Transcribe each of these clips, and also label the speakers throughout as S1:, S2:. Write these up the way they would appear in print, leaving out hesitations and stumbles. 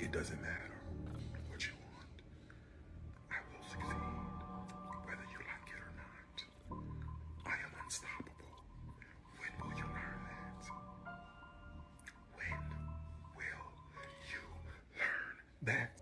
S1: It doesn't matter what you want. I will succeed, whether you like it or not. I am unstoppable. When will you learn that? When will you learn that?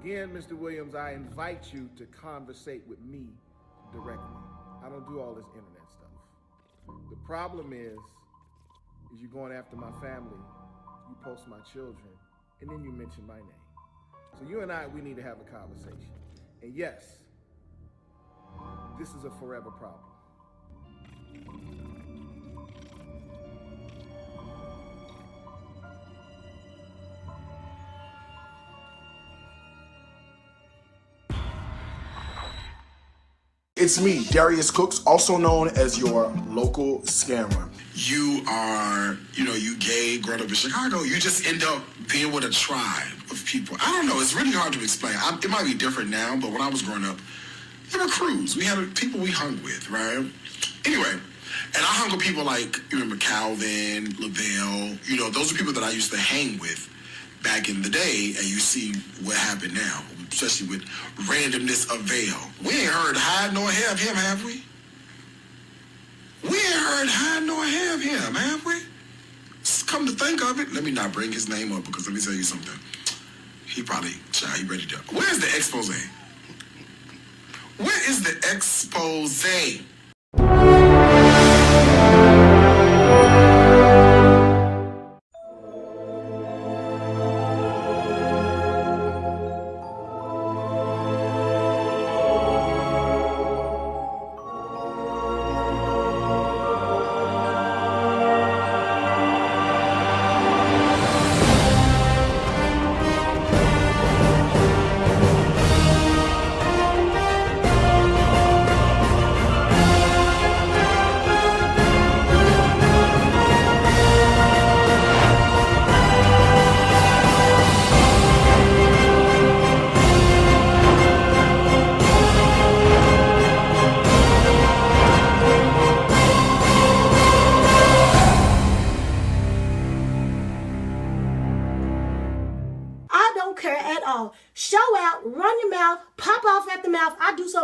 S2: Again, Mr. Williams, I invite you to conversate with me directly. I don't do all this internet stuff. The problem is you're going after my family, you post my children, and then you mention my name. So you and I, we need to have a conversation. And yes, this is a forever problem.
S3: It's me, Darius Cooks, also known as your local scammer.
S4: You are, you gay, growing up in Chicago, you just end up being with a tribe of people. I don't know, it's really hard to explain. It might be different now, but when I was growing up, there were crews. We had people we hung with, right? Anyway, and I hung with people like, you remember Calvin, LaVelle, those are people that I used to hang with back in the day, and you see what happened now, especially with randomness of Vail. We ain't heard hide nor have him, have we? We ain't heard hide nor have him, have we? Come to think of it, let me not bring his name up, because let me tell you something. He probably, he ready to. Where's the expose? Where is the expose?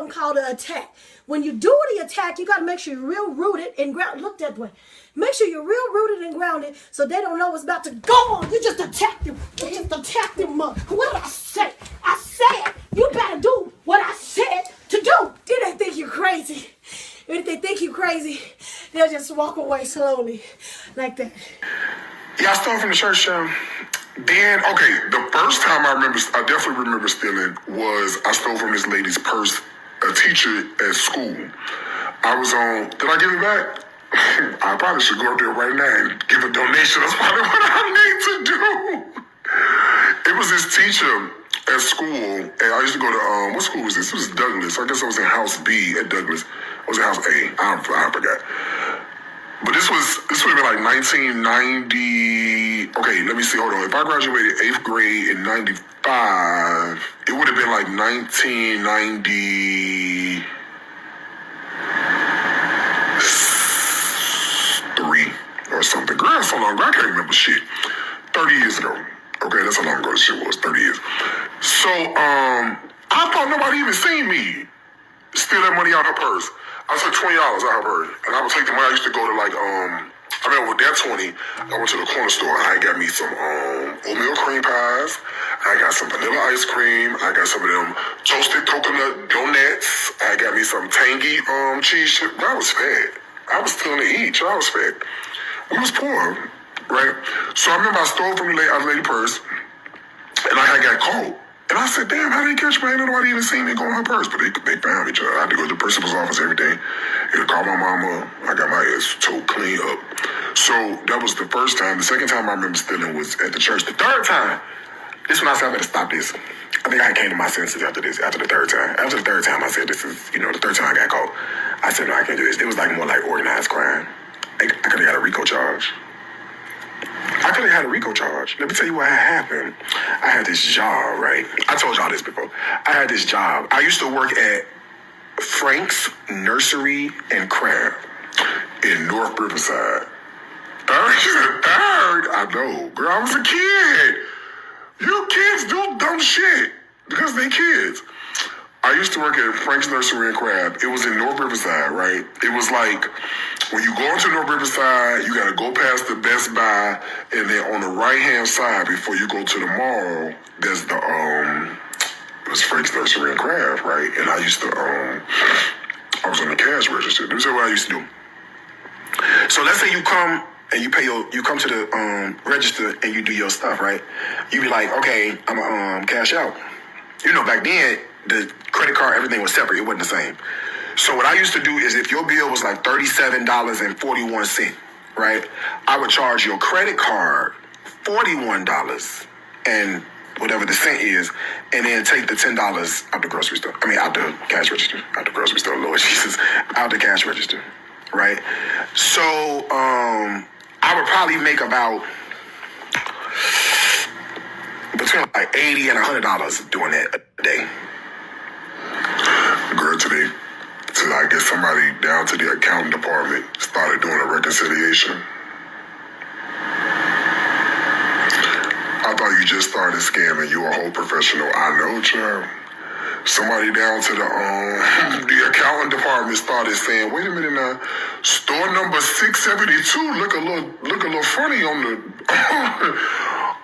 S5: Called an attack. When you do the attack, you got to make sure you're real rooted and grounded. Look that way. Make sure you're real rooted and grounded so they don't know what's about to go on. You just attack them. You just attack them. What did I say? I said you better do what I said to do. Did they think you're crazy? If they think you're crazy, they'll just walk away slowly like that.
S1: Yeah, I stole from the church. Then, okay, the first time I definitely remember stealing was I stole from this lady's purse, a teacher at school. I was on, did I give it back? I probably should go up there right now and give a donation. That's probably what I need to do. It was this teacher at school, and I used to go to, what school was this? It was Douglas. I guess I was in House B at Douglas. I was in House A. I forgot. But this would have been like 1990. Okay, let me see. Hold on. If I graduated 8th grade in 95, it would have been like 1993 or something. Girl, that's so long ago. I can't remember shit. 30 years ago. Okay, that's how long ago this shit was. 30 years. So, I thought nobody even seen me steal that money out of her purse. I took $20 out of her, and I would take the money. I used to go to with that 20, I went to the corner store. I got me some oatmeal cream pies. I got some vanilla ice cream. I got some of them toasted coconut donuts. I got me some tangy cheese chip. I was fed. I was still to eat. I was fed. We was poor, right? So I remember I stole from a lady purse, and I had got caught. And I said, damn, how they catch me? Ain't nobody even seen me go in her purse. But they found me. I had to go to the principal's office every day. I had to call my mama. I got my ass told clean up. So that was the first time. The second time I remember stealing was at the church. The third time, this when I said I better stop this. I think I came to my senses after this, after the third time. After the third time, I said, this is, the third time I got caught. I said, no, I can't do this. It was like more like organized crime. I could have got a RICO charge. Let me tell you what had happened. I had this job, right? I told y'all this before. I had this job. I used to work at Frank's Nursery and Craft in North Riverside. Third? I know. Girl, I was a kid. You kids do dumb shit because they kids. I used to work at Frank's Nursery and Craft. It was in North Riverside, right? It was like, when you go into North Riverside, you gotta go past the Best Buy, and then on the right-hand side, before you go to the mall, there's the, it was Frank's Nursery and Craft, right? And I used to, I was on the cash register. Let me tell you what I used to do. So let's say you come and you come to the register and you do your stuff, right? You be like, okay, I'm gonna cash out. Back then, the credit card, everything was separate. It wasn't the same. So what I used to do is if your bill was like $37.41, right? I would charge your credit card $41 and whatever the cent is, and then take the $10 out the grocery store. Out the cash register. Out the grocery store, Lord Jesus. Out the cash register, right? So I would probably make about between like $80 and $100 doing that a day. Girl, today, I guess somebody down to the accounting department started doing a reconciliation. I thought you just started scamming. You a whole professional. I know, child. Somebody down to the accounting department started saying, "Wait a minute now, store number 672 look a little funny on the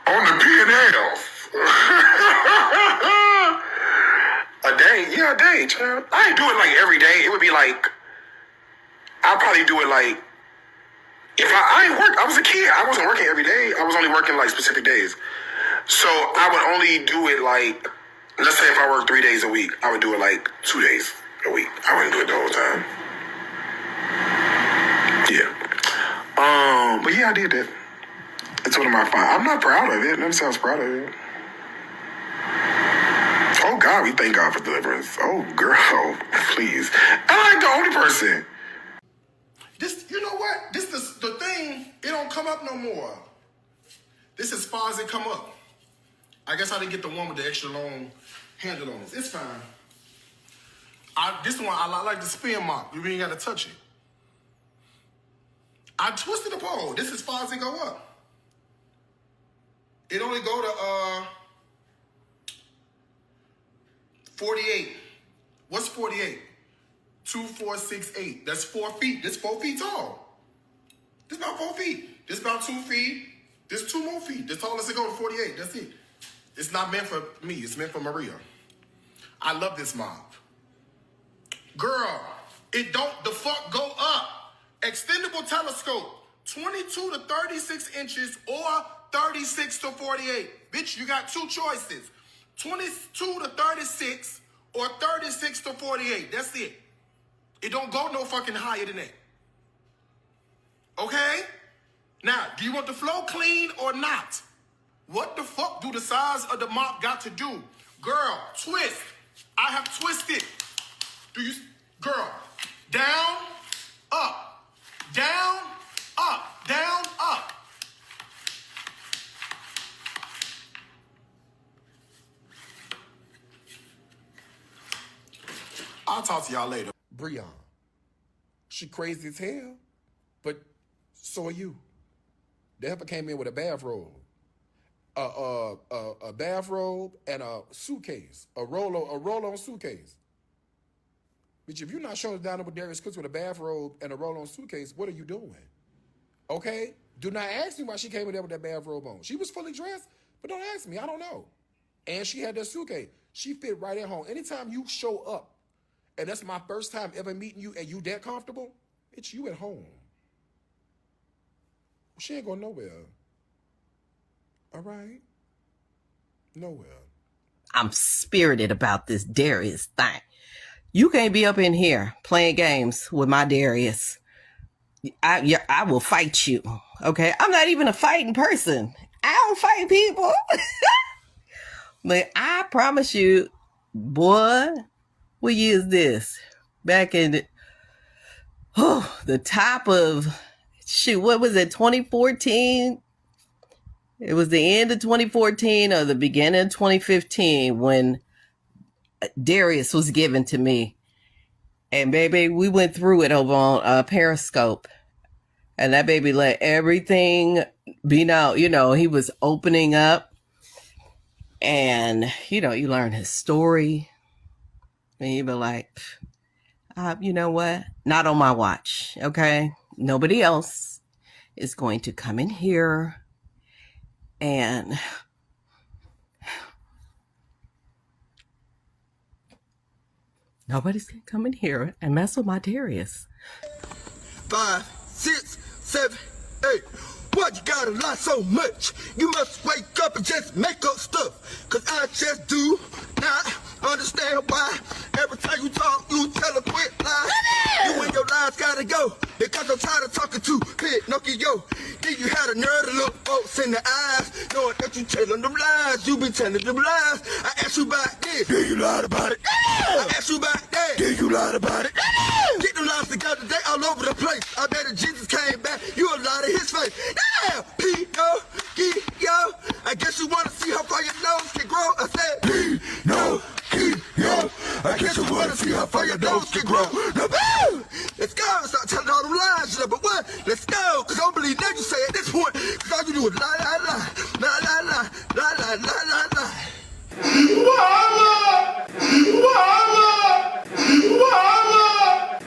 S1: on the P&L." A day, child. I didn't do it like every day. It would be like, I'll probably do it like, if I ain't work, I was a kid. I wasn't working every day. I was only working like specific days. So I would only do it like, let's say if I work 3 days a week, I would do it like 2 days a week. I wouldn't do it the whole time. Yeah. But yeah, I did that. It's one of my fun. I'm not proud of it. Never say I was proud of it. Oh God, we thank God for deliverance. Oh girl, please. I ain't the only person.
S3: This, you know what? This is the thing. It don't come up no more. This is as far as it come up. I guess I didn't get the one with the extra long handle on it. It's fine. This one, I like the spin mop. You ain't got to touch it. I twisted the pole. This is as far as it go up. It only go to 48. What's 48? 2, 4, 6, 8. That's 4 feet. This 4 feet tall. This about 4 feet. This about 2 feet. This 2 more feet. The tallest it go to 48. That's it. It's not meant for me. It's meant for Maria. I love this mop. Girl, it don't the fuck go up. Extendable telescope. 22 to 36 inches or 36 to 48. Bitch, you got 2 choices. 22 to 36 or 36 to 48. That's it. It don't go no fucking higher than that. Okay? Now, do you want the flow clean or not? What the fuck do the size of the mop got to do? Girl, twist. I have twisted. Girl, down, up, down, up, down, up. I'll talk to y'all later. Breon. She crazy as hell, but so are you. The heifer came in with a bathrobe. A bathrobe and a suitcase. A roll-on suitcase. Bitch, if you're not showing down with Darius Cooks with a bathrobe and a roll-on suitcase, what are you doing? Okay? Do not ask me why she came in there with that bathrobe on. She was fully dressed, but don't ask me. I don't know. And she had that suitcase. She fit right at home. Anytime you show up, and that's my first time ever meeting you, and you that comfortable, it's you at home. She ain't going nowhere. All right? Nowhere.
S6: I'm spirited about this Darius thing. You can't be up in here playing games with my Darius. I will fight you. Okay, I'm not even a fighting person. I don't fight people. But I promise you, boy, what year is this? Back in the top of, what was it, 2014? It was the end of 2014 or the beginning of 2015 when Darius was given to me. And baby, we went through it over on Periscope. And that baby let everything be known. You know, he was opening up. And, you know, you learn his story. And you be like, you know what? Not on my watch, okay? Nobody else is going to come in here and nobody's going to come in here and mess with my Darius.
S7: 5, 6, 7, 8. Why you gotta lie so much? You must wake up and just make up stuff. Cause I just do not understand why every time you talk, you tell a quick lie. You and your lies gotta go because I'm tired of talking to Pinocchio. Then you had a nerve to look folks in the eyes, knowing that you telling them lies. You be telling them lies. I asked you about this. Yeah, you lied about it. I asked you about that. Yeah, you lied about it. Get them lies together, they all over the place. I bet if Jesus came back, you a lie to his face. Damn, P-O-G-Yo. I guess you wanna see how far your nose can grow. I said, P-No-G-Yo. I guess you wanna see how far your nose can grow. Now, boo! Let's go and start telling all them lies, number one. Let's go, cause I don't believe that you say at this point. Cause all you do is lie, lie, lie. Lie, lie, lie. Lie, lie, lie, lie, lie. Mama! Mama! Mama!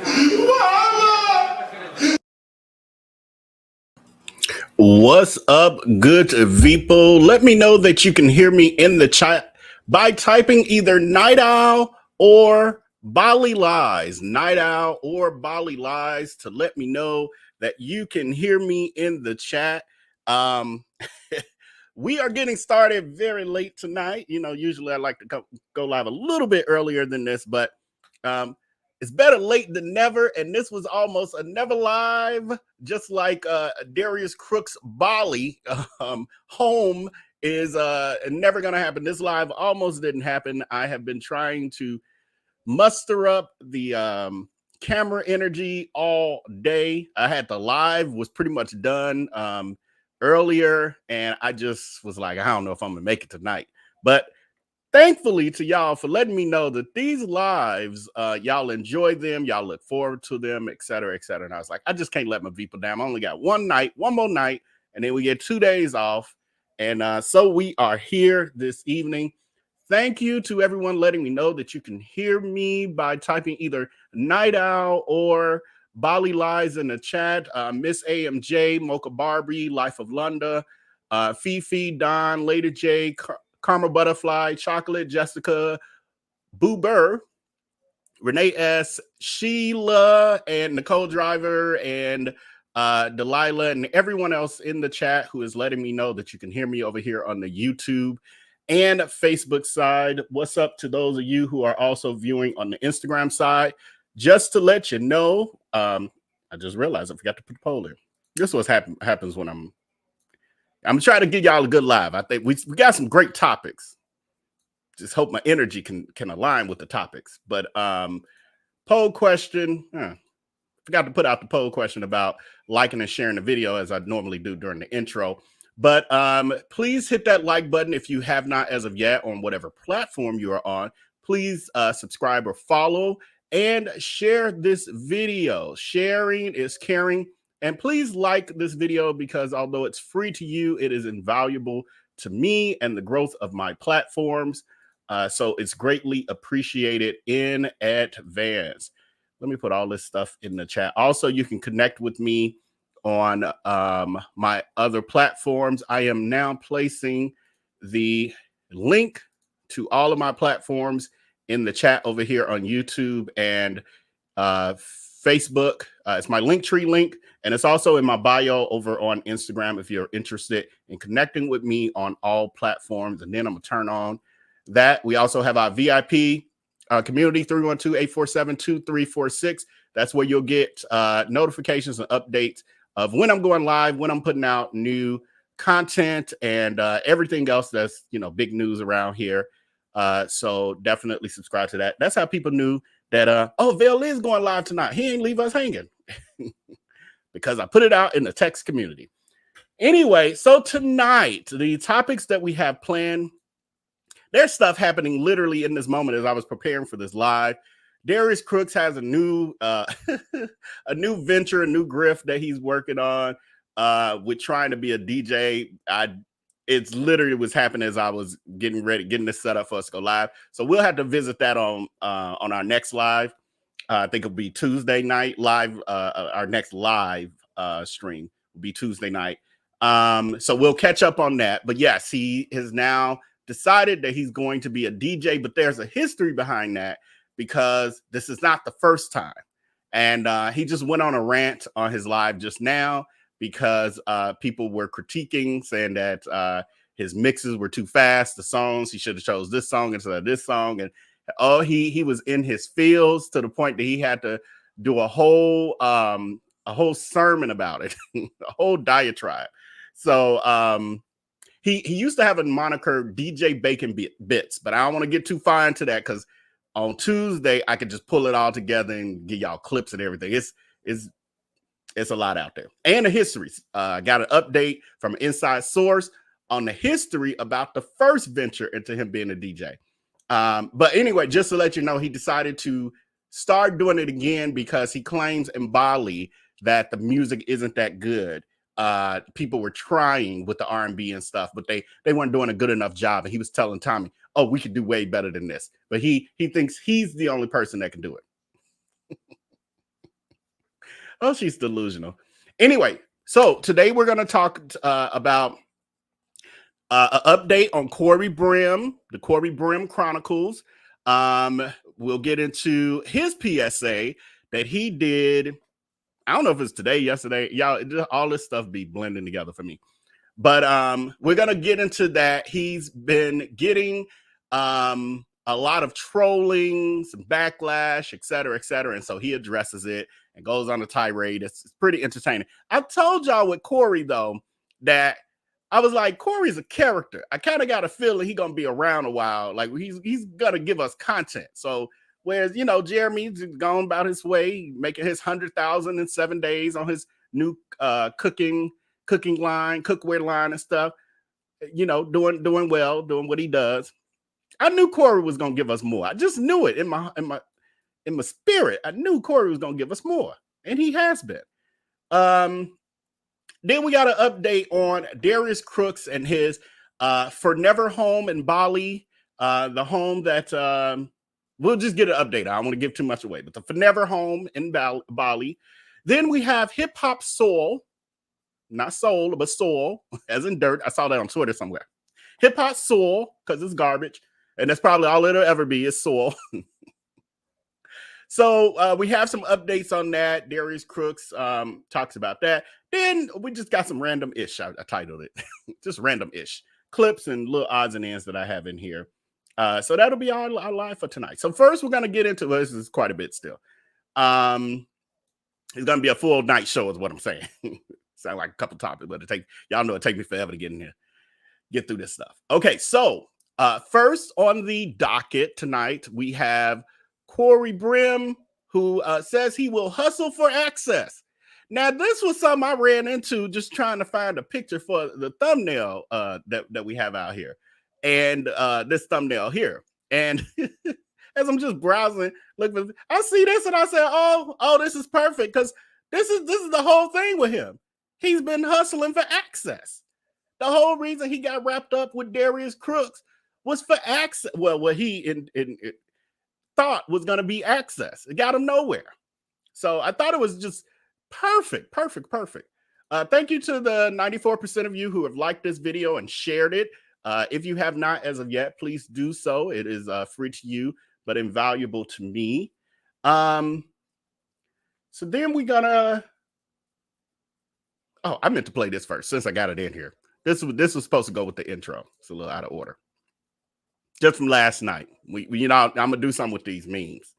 S7: Mama!
S8: What's up, good people? Let me know that you can hear me in the chat by typing either Night Owl or Bali Lies. Night Owl or Bali Lies to let me know that you can hear me in the chat. We are getting started very late tonight. You know, usually I like to go live a little bit earlier than this, but it's better late than never. And this was almost a never live, just like Darius Cooks' Bali home is never going to happen. This live almost didn't happen. I have been trying to muster up the camera energy all day. I had the live was pretty much done earlier, and I just was like, I don't know if I'm gonna make it tonight. But thankfully to y'all for letting me know that these lives, y'all enjoy them, y'all look forward to them, et cetera, et cetera. And I was like, I just can't let my people down. I only got one more night, and then we get 2 days off. And so we are here this evening. Thank you to everyone letting me know that you can hear me by typing either Night Owl or Bali Lies in the chat. Miss AMJ, Mocha Barbie, Life of Lunda, Fifi, Don, Lady J, Karma Butterfly, Chocolate, Jessica, Boo Burr, Renee S, Sheila, and Nicole Driver, and Delilah, and everyone else in the chat who is letting me know that you can hear me over here on the YouTube and Facebook side. What's up to those of you who are also viewing on the Instagram side? Just to let you know, I just realized I forgot to put the poll in. This is what happens when I'm trying to give y'all a good live. I think we got some great topics. Just hope my energy can align with the topics. But poll question, forgot to put out the poll question about liking and sharing the video as I normally do during the intro. But please hit that like button if you have not as of yet on whatever platform you are on. Please subscribe or follow and share this video. Sharing is caring. And please like this video because although it's free to you, it is invaluable to me and the growth of my platforms. So it's greatly appreciated in advance. Let me put all this stuff in the chat. Also, you can connect with me on my other platforms. I am now placing the link to all of my platforms in the chat over here on YouTube and Facebook. It's my Linktree link, and it's also in my bio over on Instagram if you're interested in connecting with me on all platforms. And then I'm gonna turn on that. We also have our VIP community, 312-847-2346. That's where you'll get notifications and updates of when I'm going live, when I'm putting out new content, and everything else that's, big news around here. So definitely subscribe to that. That's how people knew that, Vail is going live tonight. He ain't leave us hanging because I put it out in the text community. Anyway, so tonight, the topics that we have planned, there's stuff happening literally in this moment as I was preparing for this live. Darius Cooks has a new a new venture, a new grift that he's working on with trying to be a DJ. It's literally was happening as I was getting this set up for us to go live. So we'll have to visit that on our next live. I think it'll be Tuesday night live. Our next live stream will be Tuesday night. So we'll catch up on that. But yes, he has now decided that he's going to be a DJ, but there's a history behind that because this is not the first time. And he just went on a rant on his live just now because people were critiquing, saying that his mixes were too fast, the songs, he should have chose this song instead of this song. And he was in his feels to the point that he had to do a whole sermon about it, a whole diatribe. So he used to have a moniker DJ Bacon Bits, but I don't want to get too far into that because on Tuesday I could just pull it all together and give y'all clips and everything. It's a lot out there. And the histories. Got an update from an inside source on the history about the first venture into him being a DJ. But anyway, just to let you know, he decided to start doing it again because he claims in Bali that the music isn't that good. People were trying with the R&B and stuff, but they weren't doing a good enough job. And he was telling Tommy, oh, we could do way better than this. But he thinks he's the only person that can do it. Oh, she's delusional. Anyway, so today we're going to talk about an update on Corey Brim, the Corey Brim Chronicles. We'll get into his PSA that he did. I don't know if it's today, yesterday. Y'all, all this stuff be blending together for me. But we're going to get into that. He's been getting a lot of trolling, some backlash, et cetera, et cetera. And so he addresses it and goes on a tirade. It's pretty entertaining. I told y'all with Corey, though, that I was like, Corey's a character. I kind of got a feeling he's going to be around a while. Like, he's going to give us content. So, whereas, Jeremy's gone about his way, making his 100,000 in 7 days on his new cooking line, cookware line and stuff, doing well, doing what he does. I knew Corey was going to give us more. I just knew it in my spirit. I knew Corey was going to give us more, and he has been. Then we got an update on Darius Cooks and his Forever home in Bali, the home that we'll just get an update. I don't want to give too much away, but the Forever home in Bali. Then we have hip hop soul, not soul, but soul, as in dirt. I saw that on Twitter somewhere. Hip hop soul, because it's garbage. And that's probably all it'll ever be is soul. So we have some updates on that. Darius Cooks talks about that. Then we just got some random-ish, I titled it. Just random-ish clips and little odds and ends that I have in here. So that'll be our live for tonight. So first we're going to get into this is quite a bit still. It's going to be a full night show is what I'm saying. Sound like a couple topics, but y'all know it take me forever to get in here, get through this stuff. Okay, so first on the docket tonight, we have Corey Brim, who says he will hustle for access. Now, this was something I ran into just trying to find a picture for the thumbnail that we have out here. And this thumbnail here. And as I'm just browsing, I see this and I said, oh, this is perfect because this is the whole thing with him. He's been hustling for access. The whole reason he got wrapped up with Darius Cooks was for access. Well, what he thought was going to be access. It got him nowhere. So I thought it was just perfect. Thank you to the 94% of you who have liked this video and shared it. If you have not as of yet, please do so. It is free to you, but invaluable to me. So then we're gonna. Oh, I meant to play this first since I got it in here. This was supposed to go with the intro. It's a little out of order. just from last night. You know, I'm gonna do something with these memes.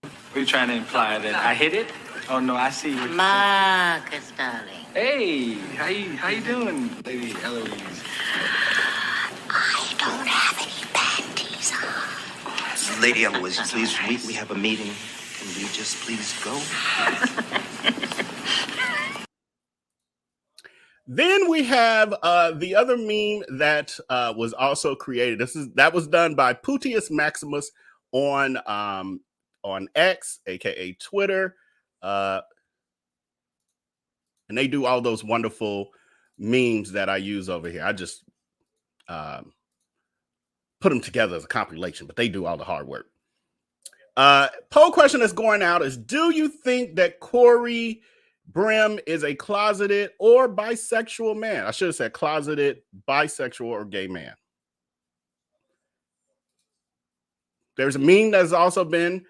S9: Are you trying to imply that I hit it? Oh no, I see what you're
S10: Marcus, darling.
S9: saying. Hey, how you doing, Lady Eloise?
S10: I don't have any panties on.
S11: Lady Eloise, please, we have a meeting. Can we just please go?
S8: Then we have the other meme that was also created. That was done by Putius Maximus on X, aka Twitter, and they do all those wonderful memes that I use over here. I just put them together as a compilation, but they do all the hard work. Poll question that's going out is: do you think that Corey Brim is a closeted or bisexual man? I should have said closeted, bisexual, or gay man. There's a meme that's also been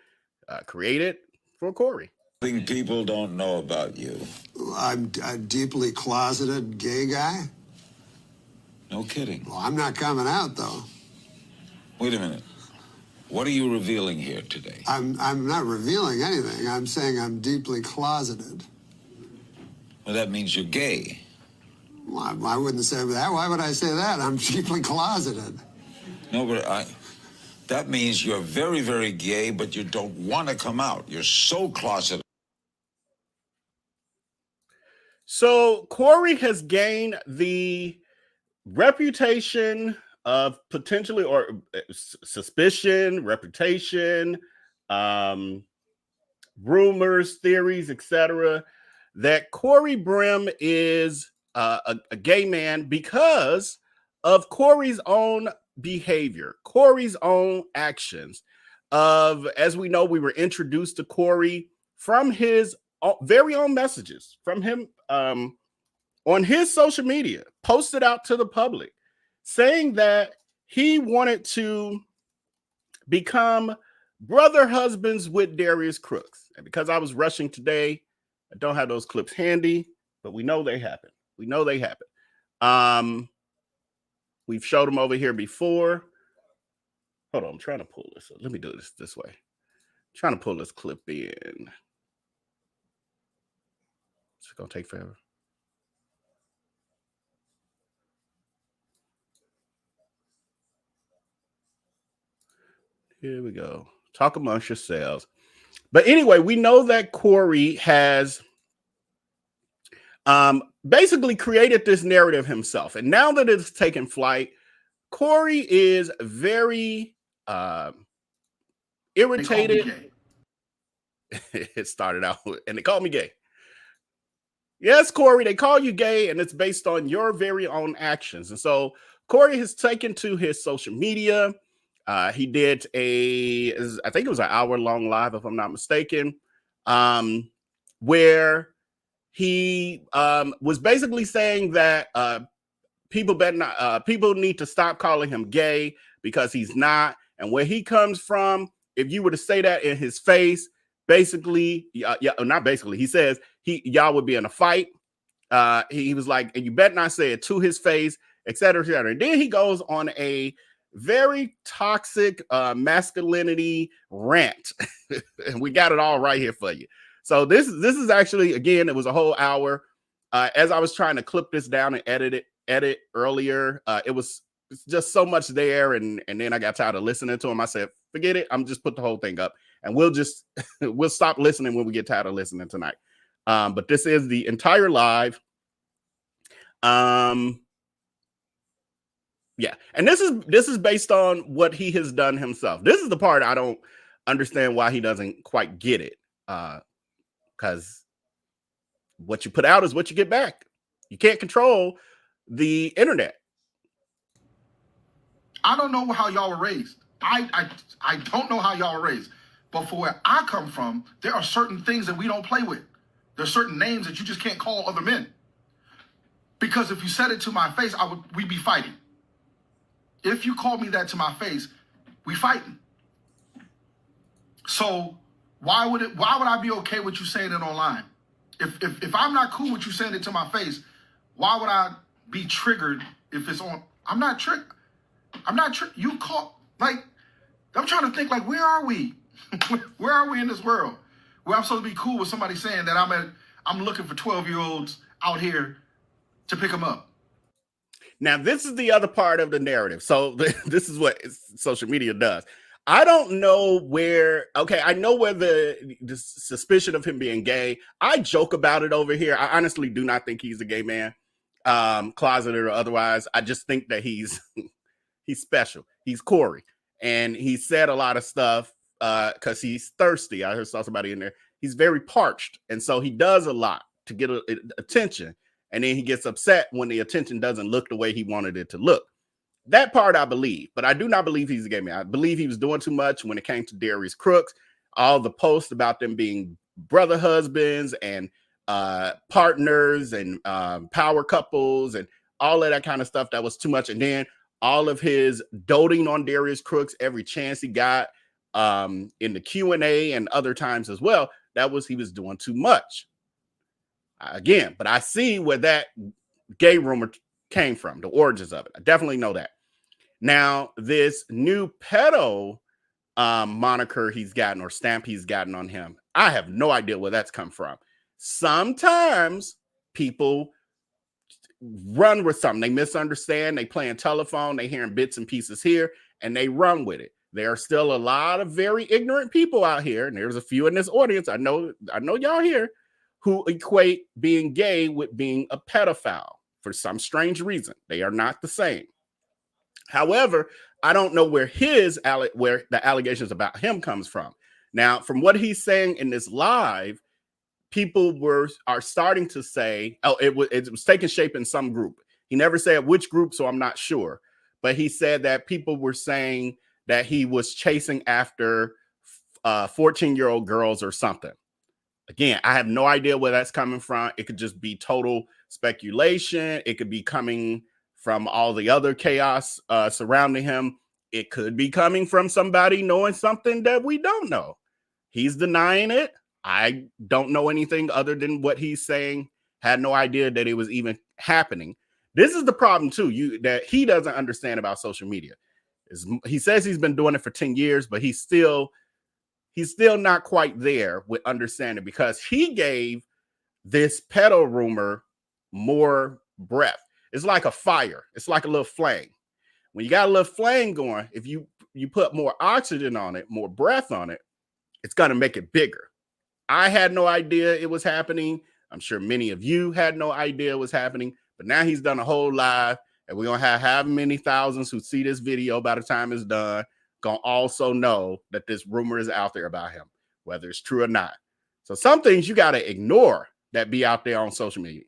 S8: created for Corey.
S12: Thing people don't know about you.
S13: I'm a deeply closeted gay guy.
S12: No kidding.
S13: Well, I'm not coming out, though.
S12: Wait a minute. What are you revealing here today?
S13: I'm not revealing anything. I'm saying I'm deeply closeted.
S12: Well, that means you're gay.
S13: Well, I wouldn't say that. Why would I say that? I'm deeply closeted.
S12: No, but that means you're very, very gay, but you don't want to come out. You're so closeted.
S8: So Corey has gained the reputation of potentially, or suspicion, reputation, rumors, theories, etc., that Corey Brim is a gay man because of Corey's own behavior, Corey's own actions. As we know, we were introduced to Corey from his very own messages from him on his social media, posted out to the public, saying that he wanted to become brother husbands with Darius Cooks. And because I was rushing today, I don't have those clips handy, but we know they happen. We know they happen. We've showed them over here before. Hold on, I'm trying to pull this. Let me do this way. I'm trying to pull this clip in. It's gonna take forever. Here we go. Talk amongst yourselves. But anyway, we know that Corey has basically created this narrative himself. And now that it's taken flight, Corey is very irritated. It started out with, and they called me gay. Yes, Corey, they call you gay, and it's based on your very own actions. And so Corey has taken to his social media. He did I think it was an hour-long live, if I'm not mistaken, where he was basically saying that people need to stop calling him gay because he's not. And where he comes from, if you were to say that in his face, basically, not basically, he says y'all would be in a fight. He was like, and you better not say it to his face, et cetera, et cetera. And then he goes on a very toxic masculinity rant. And we got it all right here for you. So this is actually, again, it was a whole hour. As I was trying to clip this down and edit earlier, it was just so much there. And then I got tired of listening to him. I said, forget it. I'm just put the whole thing up and we'll stop listening when we get tired of listening tonight. But this is the entire live. Yeah, and this is based on what he has done himself. This is the part I don't understand why he doesn't quite get it. Because what you put out is what you get back. You can't control the internet.
S3: I don't know how y'all were raised. I don't know how y'all were raised. But for where I come from, there are certain things that we don't play with. There's certain names that you just can't call other men. Because if you said it to my face, we'd be fighting. If you called me that to my face, we fighting. So why would I be okay with you saying it online? If I'm not cool with you saying it to my face, why would I be triggered if it's on? I'm not triggered. You call Like, I'm trying to think, like, where are we? Where are we in this world? Where I'm supposed to be cool with somebody saying that I'm looking for 12-year-olds out here to pick them up.
S8: Now, this is the other part of the narrative. So this is what social media does. I don't know where, okay, I know where the suspicion of him being gay, I joke about it over here. I honestly do not think he's a gay man, closeted or otherwise. I just think that he's special. He's Corey. And he said a lot of stuff because he's thirsty. I saw somebody in there. He's very parched. And so he does a lot to get attention. And then he gets upset when the attention doesn't look the way he wanted it to look. That part I believe, but I do not believe he's a gay man. I believe he was doing too much when it came to Darius Cooks. All the posts about them being brother husbands and partners and power couples and all of that kind of stuff, that was too much. And then all of his doting on Darius Cooks every chance he got in the Q&A and other times as well, he was doing too much. Again, but I see where that gay rumor came from, the origins of it. I definitely know that. Now, this new pedo moniker he's gotten or stamp he's gotten on him, I have no idea where that's come from. Sometimes people run with something. They misunderstand. They playing telephone. They hearing bits and pieces here, and they run with it. There are still a lot of very ignorant people out here, and there's a few in this audience. I know y'all here, who equate being gay with being a pedophile for some strange reason. They are not the same. However, I don't know where the allegations about him comes from. Now, from what he's saying in this live, people are starting to say, oh, it was taking shape in some group. He never said which group, so I'm not sure. But he said that people were saying that he was chasing after 14-year-old girls or something. Again, I have no idea where that's coming from. It could just be total speculation. It could be coming from all the other chaos surrounding him. It could be coming from somebody knowing something that we don't know. He's denying it. I don't know anything other than what he's saying. Had no idea that it was even happening. This is the problem too, that he doesn't understand about social media. He says he's been doing it for 10 years, but he's still not quite there with understanding, because he gave this pedo rumor more breath. It's like a fire. It's like a little flame. When you got a little flame going, if you put more oxygen on it, more breath on it, it's going to make it bigger. I had no idea it was happening. I'm sure many of you had no idea it was happening, but now he's done a whole live, and we're going to have how many thousands who see this video by the time it's done going to also know that this rumor is out there about him, whether it's true or not. So some things you got to ignore that be out there on social media.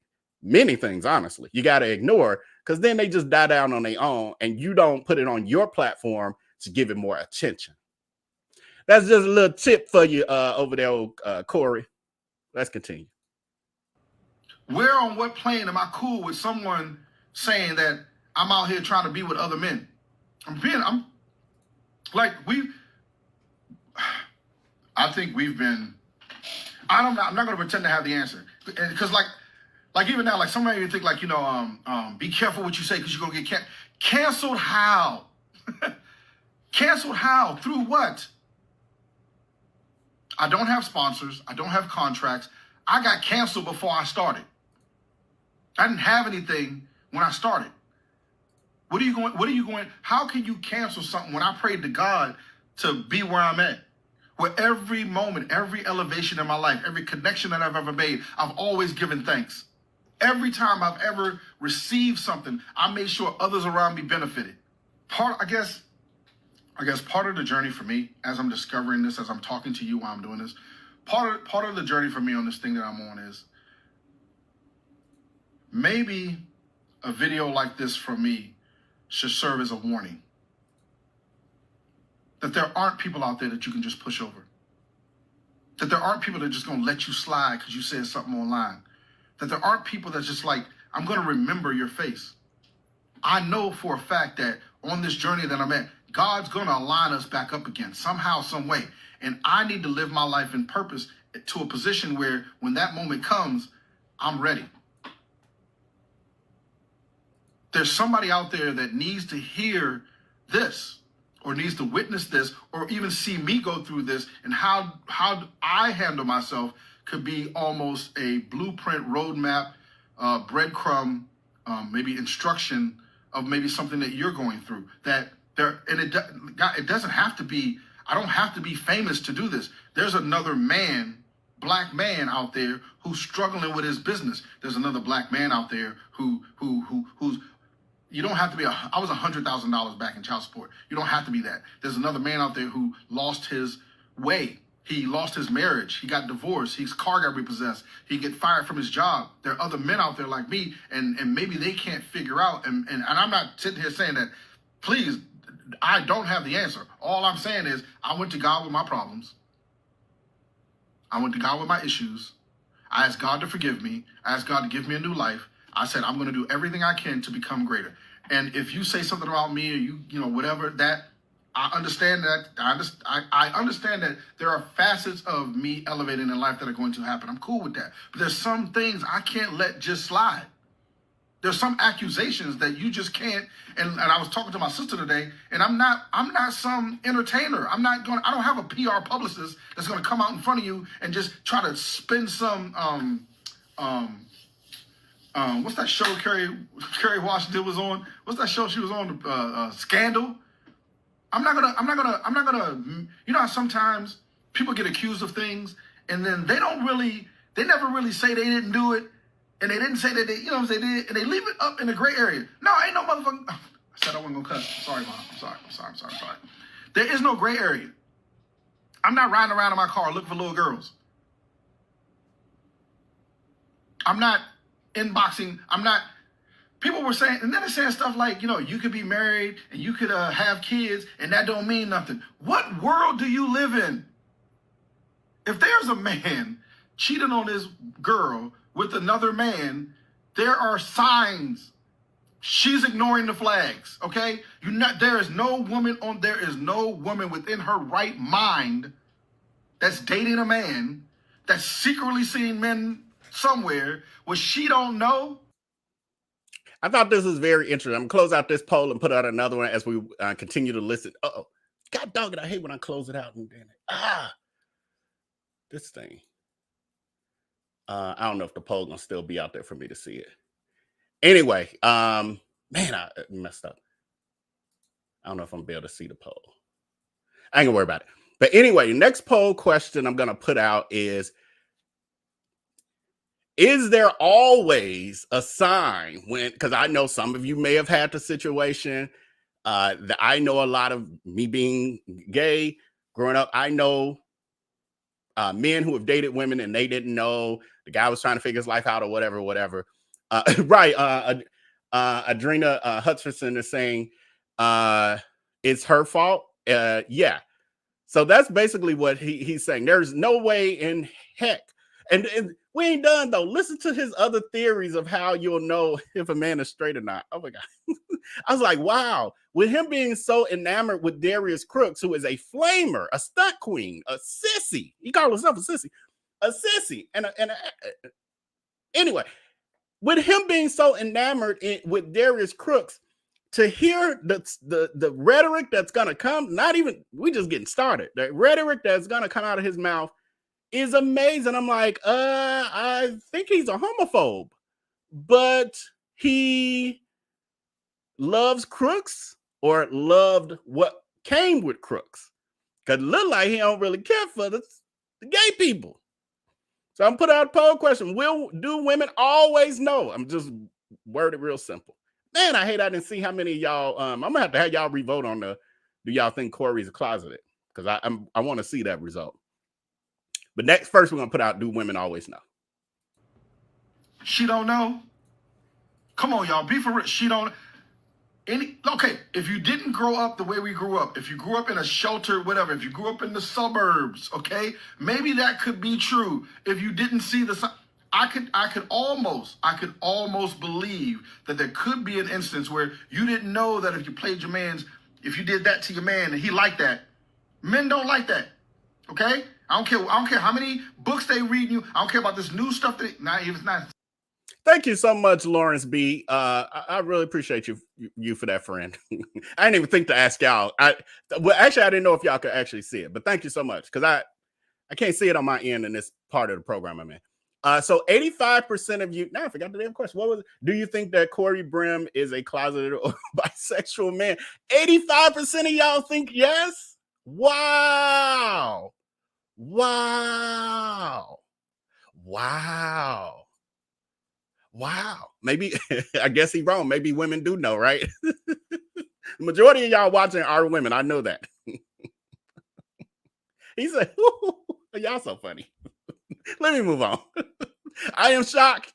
S8: Many things, honestly, you got to ignore, because then they just die down on their own, and you don't put it on your platform to give it more attention. That's just a little tip for you over there, Corey. Let's continue.
S3: Where on what plane am I cool with someone saying that I'm out here trying to be with other men? I think we've been, I'm not going to pretend to have the answer, because like even now, like somebody even think like, be careful what you say, because you're going to get canceled. How? Canceled how? Through what? I don't have sponsors. I don't have contracts. I got canceled before I started. I didn't have anything when I started. What are you going? How can you cancel something when I prayed to God to be where I'm at? Where every moment, every elevation in my life, every connection that I've ever made, I've always given thanks. Every time I've ever received something, I made sure others around me benefited. I guess part of the journey for me, as I'm discovering this, as I'm talking to you while I'm doing this, part of the journey for me on this thing that I'm on is maybe a video like this for me should serve as a warning that there aren't people out there that you can just push over. That there aren't people that are just going to let you slide because you said something online. That there aren't people that's just like, I'm going to remember your face. I know for a fact that on this journey that I'm at, God's going to align us back up again somehow, some way. And I need to live my life in purpose to a position where when that moment comes, I'm ready. There's somebody out there that needs to hear this, or needs to witness this or even see me go through this, and how I handle myself could be almost a blueprint, roadmap, breadcrumb, maybe instruction of maybe something that you're going through. It doesn't have to be, I don't have to be famous to do this. There's another man, black man out there who's struggling with his business. There's another black man out there who's, you don't have to be, I was $100,000 back in child support. You don't have to be that. There's another man out there who lost his way. He lost his marriage. He got divorced. His car got repossessed. He get fired from his job. There are other men out there like me, and maybe they can't figure out. And I'm not sitting here saying that, please, I don't have the answer. All I'm saying is I went to God with my problems. I went to God with my issues. I asked God to forgive me. I asked God to give me a new life. I said, I'm going to do everything I can to become greater. And if you say something about me or you know, whatever, that, I understand that. I understand that there are facets of me elevating in life that are going to happen. I'm cool with that. But there's some things I can't let just slide. There's some accusations that you just can't. And I was talking to my sister today, and I'm not some entertainer. I don't have a PR publicist that's going to come out in front of you and just try to spin some what's that show Kerry Washington was on? What's that show she was on? Scandal. I'm not gonna, you know how sometimes people get accused of things and then they never really say they didn't do it, and they didn't say that they, you know what I'm saying, and they leave it up in the gray area. No, ain't no motherfucking, I said I wasn't gonna cuss. Sorry, Mom. I'm sorry. There is no gray area. I'm not riding around in my car looking for little girls. I'm not inboxing. People were saying, and then they're saying stuff like, you know, you could be married and you could have kids and that don't mean nothing. What world do you live in? If there's a man cheating on his girl with another man, there are signs. She's ignoring the flags, okay? There is no woman within her right mind that's dating a man that's secretly seeing men somewhere where she don't know.
S8: I thought this was very interesting. I'm going to close out this poll and put out another one as we continue to listen. Uh-oh. God dog it, I hate when I close it out. This thing. I don't know if the poll going to still be out there for me to see it. Anyway, man, I messed up. I don't know if I'm going to be able to see the poll. I ain't going to worry about it. But anyway, next poll question I'm going to put out is there always a sign when, because I know some of you may have had the situation that I know a lot of me being gay growing up. I know men who have dated women and they didn't know the guy was trying to figure his life out or whatever. Right. Adrena Hutcherson is saying it's her fault. Yeah. So that's basically what he's saying. There's no way in heck. And we ain't done though. Listen to his other theories of how you'll know if a man is straight or not. Oh my God. I was like, wow. With him being so enamored with Darius Cooks, who is a flamer, a stunt queen, a sissy. He called himself a sissy. Anyway, with him being so enamored with Darius Cooks, to hear the rhetoric that's gonna come, we just getting started. The rhetoric that's gonna come out of his mouth is amazing. I'm like, I think he's a homophobe, but he loves Crooks or loved what came with Crooks. Because it look like he don't really care for the gay people. So I'm putting out a poll question. Do women always know? I'm just worded real simple. Man, I hate I didn't see how many of y'all, I'm going to have y'all revote on do y'all think Corey's closeted? Because I want to see that result. But first we're going to put out, do women always know?
S3: She don't know. Come on, y'all. Be for real. She don't. Okay, if you didn't grow up the way we grew up, if you grew up in a shelter, whatever, if you grew up in the suburbs, okay, maybe that could be true. If you didn't see I could almost believe that there could be an instance where you didn't know that if you did that to your man and he liked that. Men don't like that. Okay? I don't care how many books they read you. I don't care about this new stuff it's not.
S8: Thank you so much, Lawrence B. I really appreciate you for that, friend. I didn't even think to ask y'all. Well, actually, I didn't know if y'all could actually see it, but thank you so much, because I can't see it on my end in this part of the program I'm in. So 85% of you, now I forgot the damn question. What was it? Do you think that Corey Brim is a closeted or bisexual man? 85% of y'all think yes? Wow. Wow. Wow. Wow. Maybe, I guess he's wrong. Maybe women do know, right? The majority of y'all watching are women. I know that. He said, y'all so funny. Let me move on. I am shocked.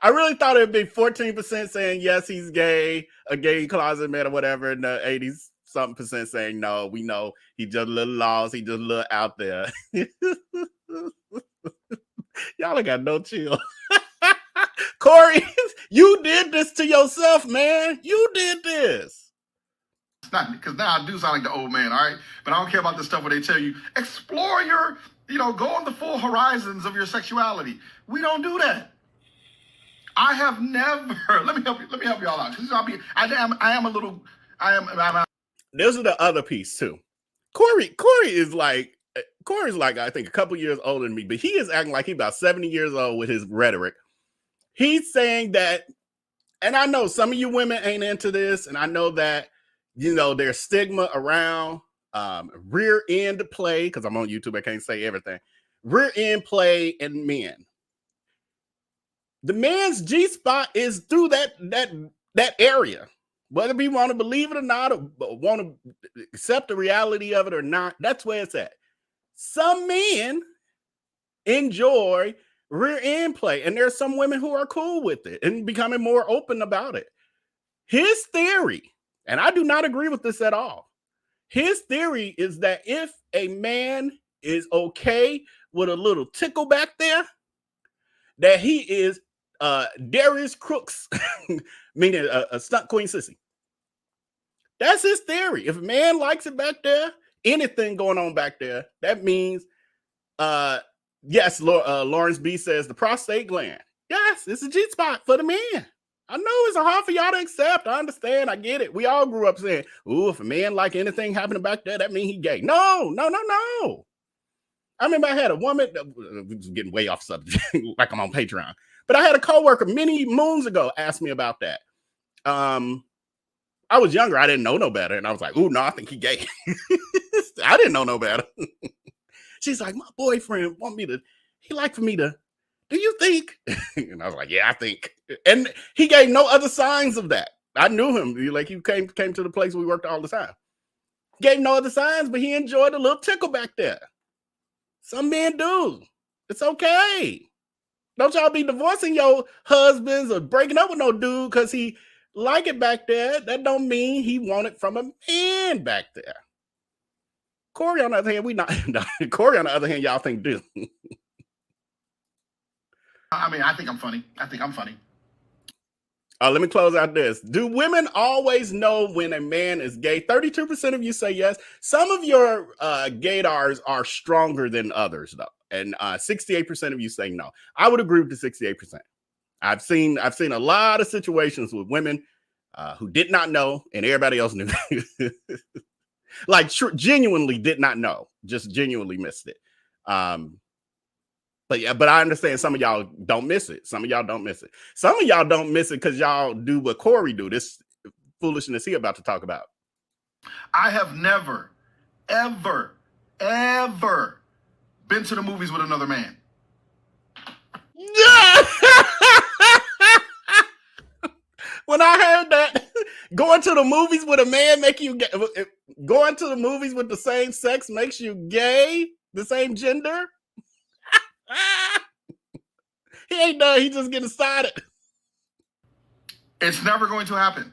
S8: I really thought it would be 14% saying yes, he's gay, a gay closet man or whatever, and the 80-something% saying no, we know he's just a little lost, he just a little out there. Y'all ain't got no chill. Corey, you did this to yourself, man. You did this.
S3: It's not because now I do sound like the old man, all right? But I don't care about the stuff where they tell you, explore your, go on the full horizons of your sexuality. We don't do that. I have never, let me help y'all out.
S8: This is the other piece too. Corey's like, I think a couple years older than me, but he is acting like he's about 70 years old with his rhetoric. He's saying that, and I know some of you women ain't into this, and I know that, there's stigma around rear end play, because I'm on YouTube, I can't say everything. Rear end play in men. The man's G-spot is through that area. Whether we want to believe it or not, or want to accept the reality of it or not, that's where it's at. Some men enjoy rear end play, and there's some women who are cool with it and becoming more open about it. His theory, and I do not agree with this at all, his theory is that if a man is okay with a little tickle back there, that he is Darius Cooks, meaning a stunt queen sissy. That's his theory. If a man likes it back there, anything going on back there, that means yes, Lawrence B says the prostate gland. Yes, it's a G-spot for the man. I know it's hard for y'all to accept. I understand. I get it. We all grew up saying, ooh, if a man like anything happening back there, that means he gay. No. I remember I had a woman, getting way off subject, like I'm on Patreon, but I had a coworker many moons ago ask me about that. I was younger. I didn't know no better. And I was like, ooh, no, I think he gay. I didn't know no better. She's like, my boyfriend he like for me to, do you think? And I was like, yeah, I think. And he gave no other signs of that. I knew him. He came to the place we worked all the time. Gave no other signs, but he enjoyed a little tickle back there. Some men do. It's okay. Don't y'all be divorcing your husbands or breaking up with no dude because he like it back there. That don't mean he want it from a man back there. Corey, on the other hand, Corey, on the other hand, y'all think do.
S3: I think I'm funny.
S8: Let me close out this. Do women always know when a man is gay? 32% of you say yes. Some of your gaydars are stronger than others, though. And 68% of you say no. I would agree with the 68%. I've seen a lot of situations with women who did not know, and everybody else knew. Genuinely did not know, just genuinely missed it. But I understand some of y'all don't miss it. Some of y'all don't miss it. Some of y'all don't miss it because y'all do what Corey do, this foolishness he about to talk about.
S3: I have never, ever, ever been to the movies with another man.
S8: When I heard that going to the movies with a man make you gay, going to the movies with the same sex makes you gay, the same gender. He ain't done. He just getting started.
S3: It's never going to happen.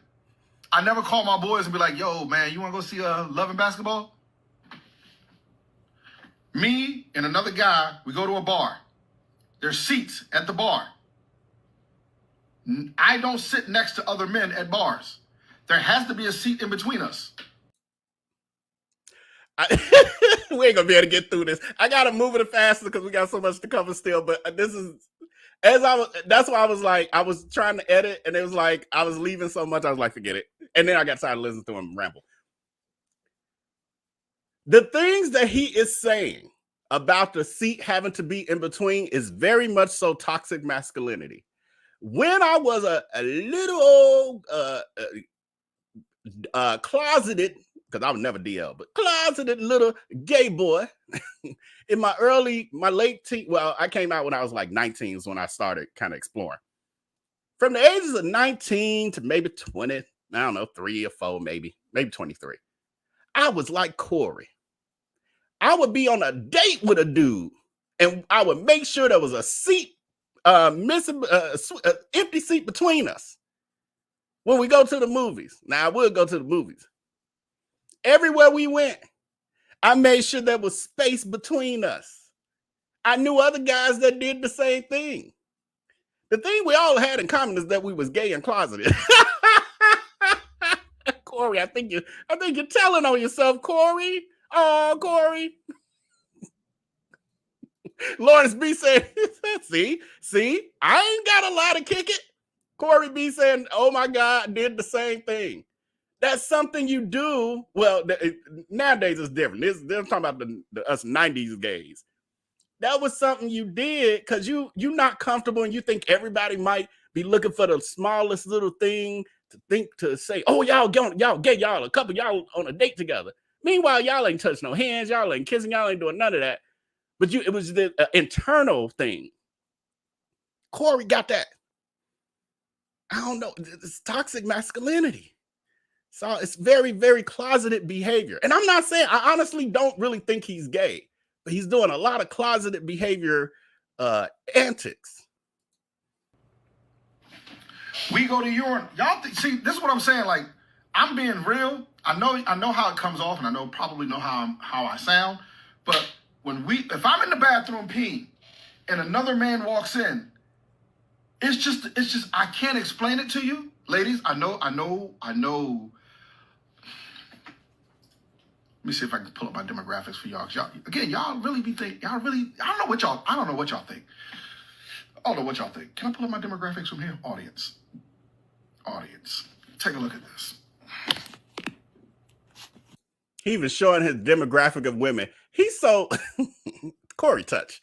S3: I never call my boys and be like, yo, man, you want to go see Love and Basketball? Me and another guy, we go to a bar. There's seats at the bar. I don't sit next to other men at bars. There has to be a seat in between us. We ain't gonna be able to get through this. I gotta move it faster because we got so much to cover still. But this is,
S8: That's why I was trying to edit, and it was like I was leaving so much, I was like, forget it. And then I got tired of listening to him ramble. The things that he is saying about the seat having to be in between is very much so toxic masculinity. When I was a little old closeted, because I was never DL, but closeted little gay boy in my late teen. Well, I came out when I was like 19 is when I started kind of exploring. From the ages of 19 to maybe 20, I don't know, 3 or 4, maybe 23. I was like Corey. I would be on a date with a dude, and I would make sure there was a seat, empty seat between us when we go to the movies. Now, I would go to the movies. Everywhere we went, I made sure there was space between us. I knew other guys that did the same thing. The thing we all had in common is that we was gay and closeted. Corey, I think you're telling on yourself, Corey. Oh, Corey. Lawrence B said, see, I ain't got a lot to kick it. Corey B saying, oh my God, did the same thing. That's something you do. Well, nowadays it's different. They're talking about the us 90s gays. That was something you did because you're not comfortable and you think everybody might be looking for the smallest little thing to say, oh, y'all gay, a couple y'all on a date together. Meanwhile, y'all ain't touching no hands, y'all ain't kissing, y'all ain't doing none of that. But it was the internal thing. Corey got that. I don't know. It's toxic masculinity. So it's very, very closeted behavior. And I'm not saying, I honestly don't really think he's gay, but he's doing a lot of closeted behavior antics.
S3: We go to urine. Y'all see, this is what I'm saying. Like, I'm being real. I know how it comes off, and I probably know how I sound. But if I'm in the bathroom peeing and another man walks in, it's just I can't explain it to you. Ladies, I know. Let me see if I can pull up my demographics for y'all. Y'all really be thinking, I don't know what y'all think. I don't know what y'all think. Can I pull up my demographics from here? Audience. Take a look at this.
S8: He even showing his demographic of women. He's so Corey touch.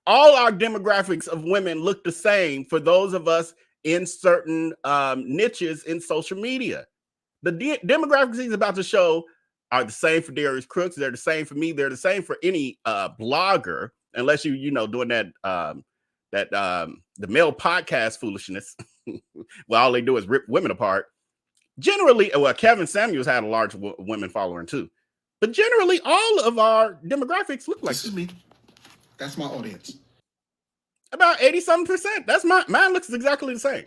S8: All our demographics of women look the same for those of us in certain niches in social media. The demographics he's about to show are the same for Darius Cooks. They're the same for me. They're the same for any blogger, unless you doing that the male podcast foolishness. Well, all they do is rip women apart. Generally, well, Kevin Samuels had a large women following too, but generally, all of our demographics look like
S3: this. Is me. That's my audience.
S8: About 80-something%. That's mine looks exactly the same.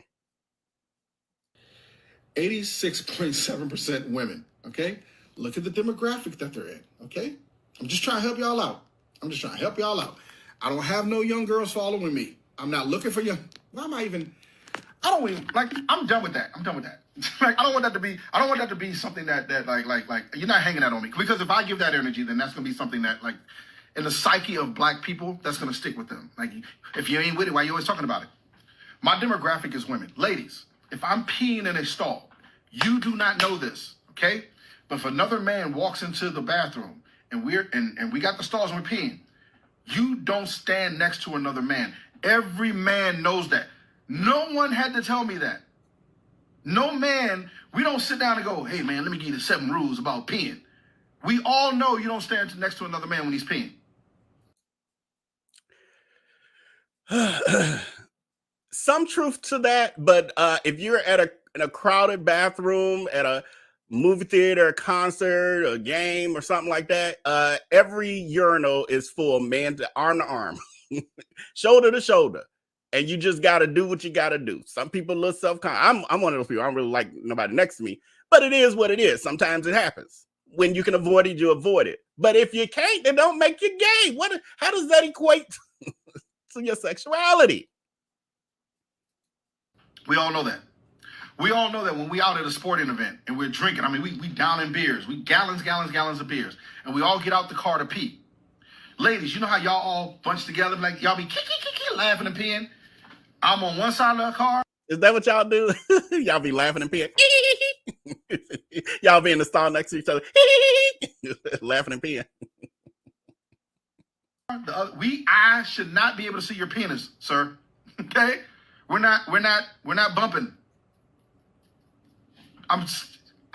S3: 86.7% women. Okay. Look at the demographic that they're in, okay? I'm just trying to help y'all out. I don't have no young girls following me. I'm not looking for young. Why am I even? I don't even I'm done with that. Like I don't want that to be something that like you're not hanging out on me, because if I give that energy, then that's gonna be something that like in the psyche of black people that's gonna stick with them. Like if you ain't with it, why you always talking about it? My demographic is women. Ladies, if I'm peeing in a stall, you do not know this, okay? But if another man walks into the bathroom and we got the stalls and we're peeing, you don't stand next to another man. Every man knows that. No one had to tell me that. No man, we don't sit down and go, hey man, let me give you the 7 rules about peeing. We all know you don't stand next to another man when he's peeing.
S8: Some truth to that, but if you're in a crowded bathroom at a movie theater, a concert, a game, or something like that, every urinal is full, man, arm to arm, shoulder to shoulder, and you just got to do what you got to do. Some people look self-conscious. I'm one of those people. I don't really like nobody next to me, but it is what it is. Sometimes it happens. When you can avoid it, you avoid it. But if you can't, then don't make you gay. How does that equate to your sexuality?
S3: We all know that. We all know that when we out at a sporting event and we're drinking, I mean, we down in beers, we gallons of beers, and we all get out the car to pee. Ladies, you know how y'all all bunch together, like y'all be laughing and peeing? I'm on one side of the car.
S8: Is that what y'all do? Y'all be laughing and peeing. Y'all be in the stall next to each other, laughing and peeing.
S3: I should not be able to see your penis, sir. Okay, we're not bumping.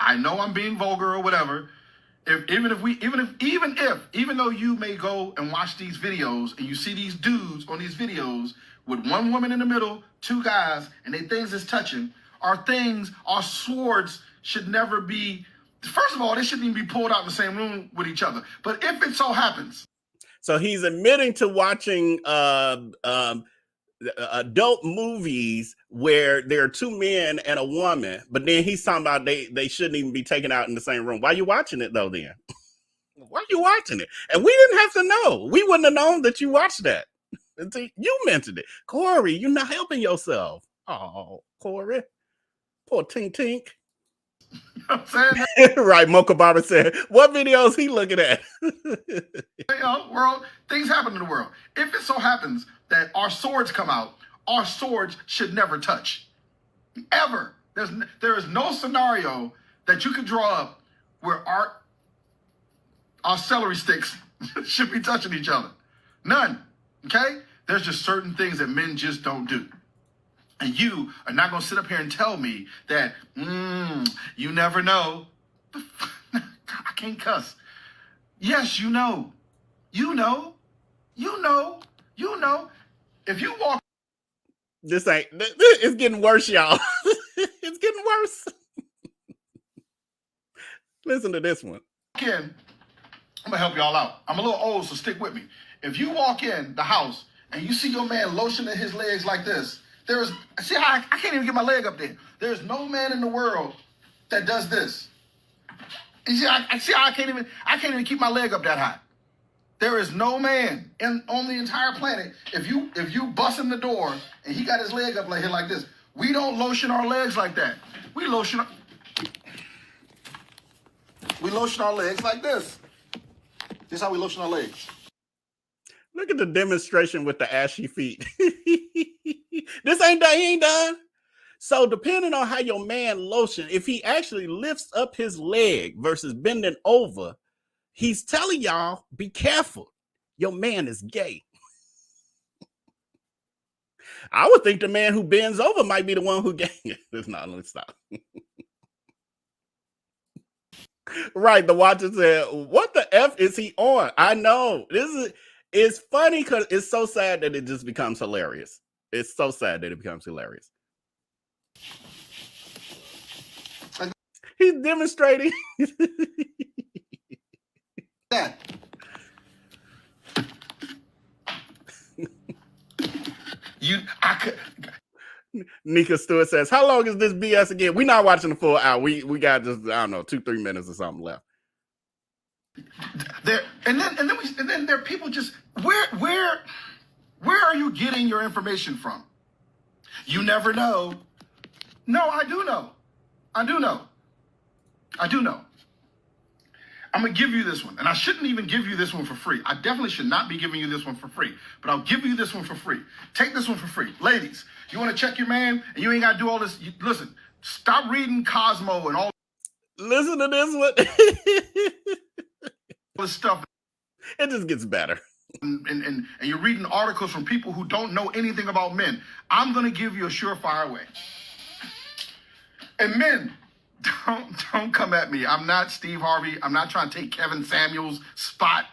S3: I know I'm being vulgar or whatever. Even though you may go and watch these videos and you see these dudes on these videos with one woman in the middle, two guys, and their things is touching, our swords should never be. First of all, they shouldn't even be pulled out in the same room with each other. But if it so happens,
S8: so he's admitting to watching adult movies where there are two men and a woman, but then he's talking about they shouldn't even be taken out in the same room. Why are you watching it though then? Why are you watching it? And we didn't have to know. We wouldn't have known that you watched that until you mentioned it. Corey, you're not helping yourself. Oh, Corey. Poor Tink Tink. Right, Mocha Barber said, what videos he looking at?
S3: World, things happen in the world. If it so happens that our swords come out, our swords should never touch. Ever. There is no scenario that you could draw up where our celery sticks should be touching each other. None. Okay? There's just certain things that men just don't do. And you are not going to sit up here and tell me that, you never know. I can't cuss. Yes, you know. You know. You know. You know. If you walk.
S8: This it's getting worse, y'all. It's getting worse. Listen to this one.
S3: In, I'm going to help y'all out. I'm a little old, so stick with me. If you walk in the house and you see your man lotioning his legs like this, see how I can't even get my leg up there. There's no man in the world that does this. You see, I can't even keep my leg up that high. There is no man on the entire planet. If you bust in the door and he got his leg up like this, we don't lotion our legs like that. We lotion our legs like this. This is how we lotion our legs.
S8: Look at the demonstration with the ashy feet. This ain't done. He ain't done. So depending on how your man lotion, if he actually lifts up his leg versus bending over, he's telling y'all, be careful. Your man is gay. I would think the man who bends over might be the one who gay. Let me stop. Right, the watcher said, what the F is he on? I know. It's funny because it's so sad that it just becomes hilarious. It's so sad that it becomes hilarious. He's demonstrating.
S3: That.
S8: Nika Stewart says, how long is this BS again? We're not watching the full hour. We got just, I don't know, 2-3 minutes or something left.
S3: And then there are people just where are you getting your information from? You never know. No, I do know. I do know. I'm gonna give you this one, and I shouldn't even give you this one for free. I definitely should not be giving you this one for free, but I'll give you this one for free. Take this one for free. Ladies, you want to check your man and you ain't got to do all this. Listen, stop reading Cosmo and all.
S8: Listen to this one.
S3: This stuff.
S8: It just gets better.
S3: And you're reading articles from people who don't know anything about men. I'm going to give you a surefire way. And men, don't come at me. I'm not Steve Harvey. I'm not trying to take Kevin Samuels' spot.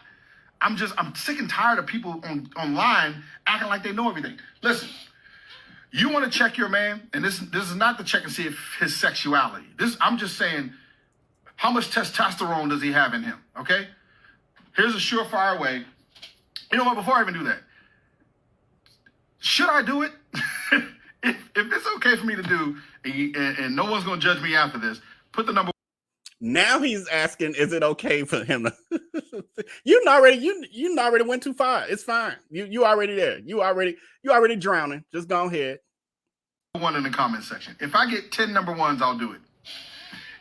S3: I'm sick and tired of people online acting like they know everything. Listen, you want to check your man, and this is not to check and see if his sexuality. I'm just saying, how much testosterone does he have in him? Okay? Here's a surefire way. You know what? Before I even do that, should I do it? if it's okay for me to do, and no one's going to judge me after this, put the number.
S8: Now he's asking, is it okay for him to? you already went too far. It's fine. You already there. You already drowning. Just go ahead.
S3: One in the comment section. If I get 10 number ones, I'll do it.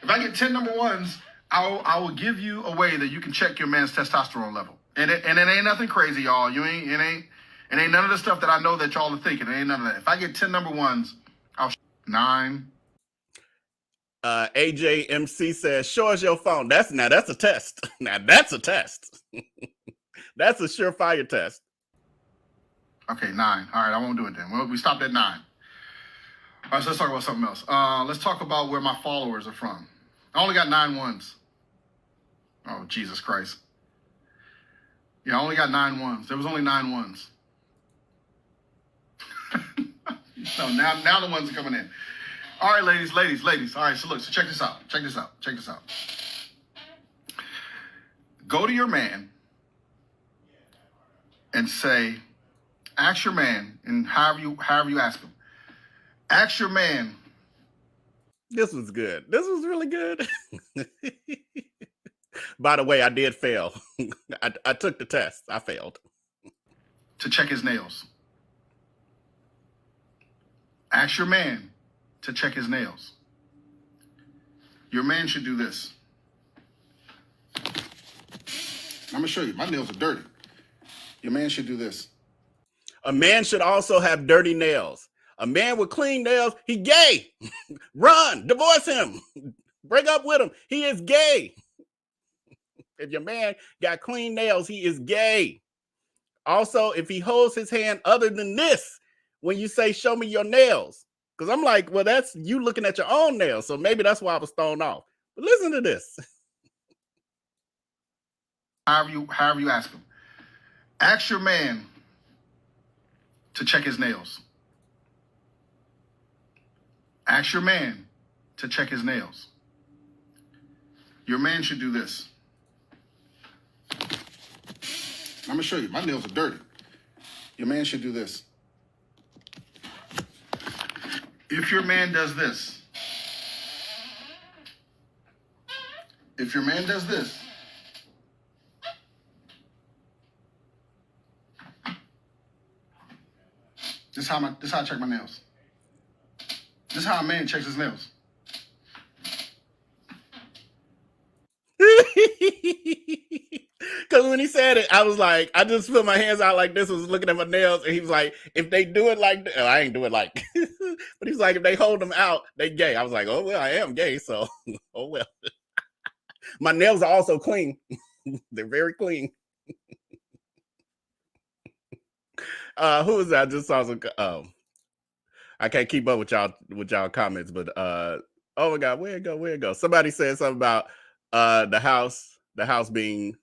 S3: If I get 10 number ones, I will give you a way that you can check your man's testosterone level. And it ain't nothing crazy, y'all. It ain't none of the stuff that I know that y'all are thinking. It ain't none of that. If I get 10 number ones, I'll 9.
S8: AJMC says, show us your phone. That's a test. Now that's a test. That's a surefire test.
S3: Okay, 9. All right, I won't do it then. Well, we stopped at 9. All right, so let's talk about something else. Let's talk about where my followers are from. I only got 9 ones. Oh, Jesus Christ. Yeah, I only got 9 ones. There was only 9 ones. No, now the ones are coming in. All right, ladies. All right, so look, so check this out. Go to your man and say, ask your man, and however you ask him, ask your man.
S8: This was good. This was really good. By the way, I did fail. I took the test. I failed.
S3: To check his nails. Ask your man to check his nails. Your man should do this. I'm gonna show you. My nails are dirty. Your man should do this.
S8: A man should also have dirty nails. A man with clean nails, he gay. Run, divorce him. Break up with him. He is gay. If your man got clean nails, he is gay. Also, if he holds his hand other than this, when you say, show me your nails. Because I'm like, well, that's you looking at your own nails. So maybe that's why I was thrown off. But listen to this.
S3: However you ask him. Ask your man to check his nails. Ask your man to check his nails. Your man should do this. I'm gonna show you. My nails are dirty. Your man should do this. If your man does this, this is how I check my nails. This is how a man checks his nails.
S8: Because when he said it, I was like, I just put my hands out like this, was looking at my nails, and he was like, if they do it like this, I ain't do it like, but he's like, if they hold them out, they gay. I was like, oh, well, I am gay, so, oh, well. My nails are also clean. They're very clean. Who is that? I just saw some, I can't keep up with y'all comments, but, oh my God, where'd it go? Somebody said something about the house being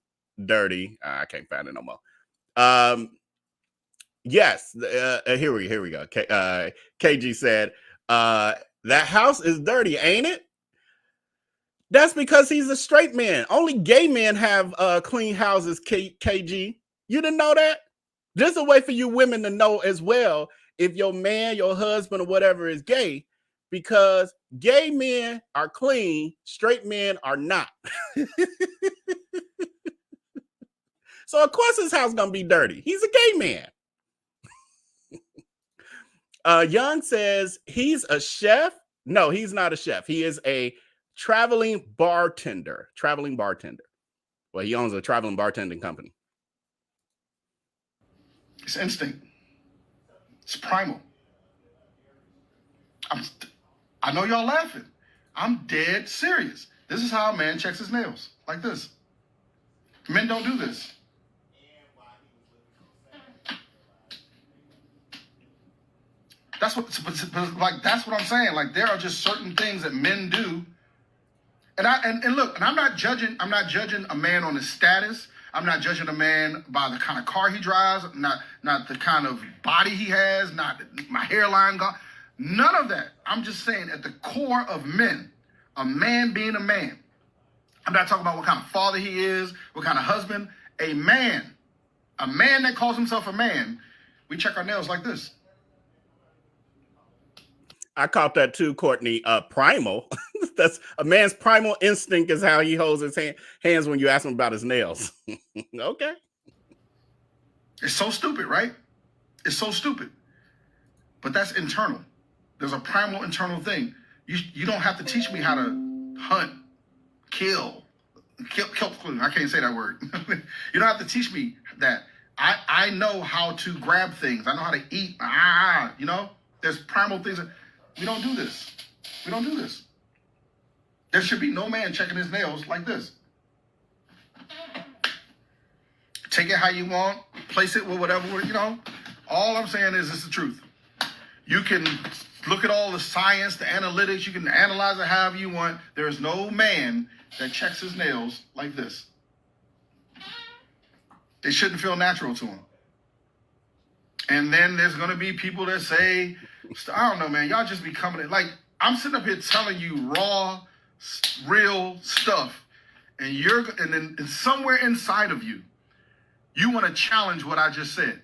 S8: dirty. I can't find it no more. Yes, here we go. KG said, that house is dirty, ain't it? That's because he's a straight man. Only gay men have clean houses, KG. You didn't know that? Just a way for you women to know as well if your man, your husband, or whatever is gay, because gay men are clean, straight men are not. So of course his house is gonna be dirty. He's a gay man. Young says he's a chef. No, he's not a chef. He is a traveling bartender. Well, he owns a traveling bartending company.
S3: It's instinct. It's primal. I know y'all laughing. I'm dead serious. This is how a man checks his nails. Like this. Men don't do this. That's what I'm saying. Like, there are just certain things that men do. And look, I'm not judging a man on his status. I'm not judging a man by the kind of car he drives, not the kind of body he has, not my hairline gone. None of that. I'm just saying at the core of men, a man being a man. I'm not talking about what kind of father he is, what kind of husband. A man that calls himself a man, we check our nails like this.
S8: I caught that too, Courtney. Primal. That's a man's primal instinct is how he holds his hands when you ask him about his nails. Okay.
S3: It's so stupid, right? It's so stupid. But that's internal. There's a primal internal thing. You don't have to teach me how to hunt, kill. I can't say that word. You don't have to teach me that. I know how to grab things. I know how to eat. You know, there's primal things. We don't do this. We don't do this. There should be no man checking his nails like this. Take it how you want. Place it with whatever, you know. All I'm saying is it's the truth. You can look at all the science, the analytics. You can analyze it however you want. There is no man that checks his nails like this. It shouldn't feel natural to him. And then there's going to be people that say, I don't know, man, y'all just be coming in. Like, I'm sitting up here telling you raw, real stuff. And then somewhere inside of you, you want to challenge what I just said.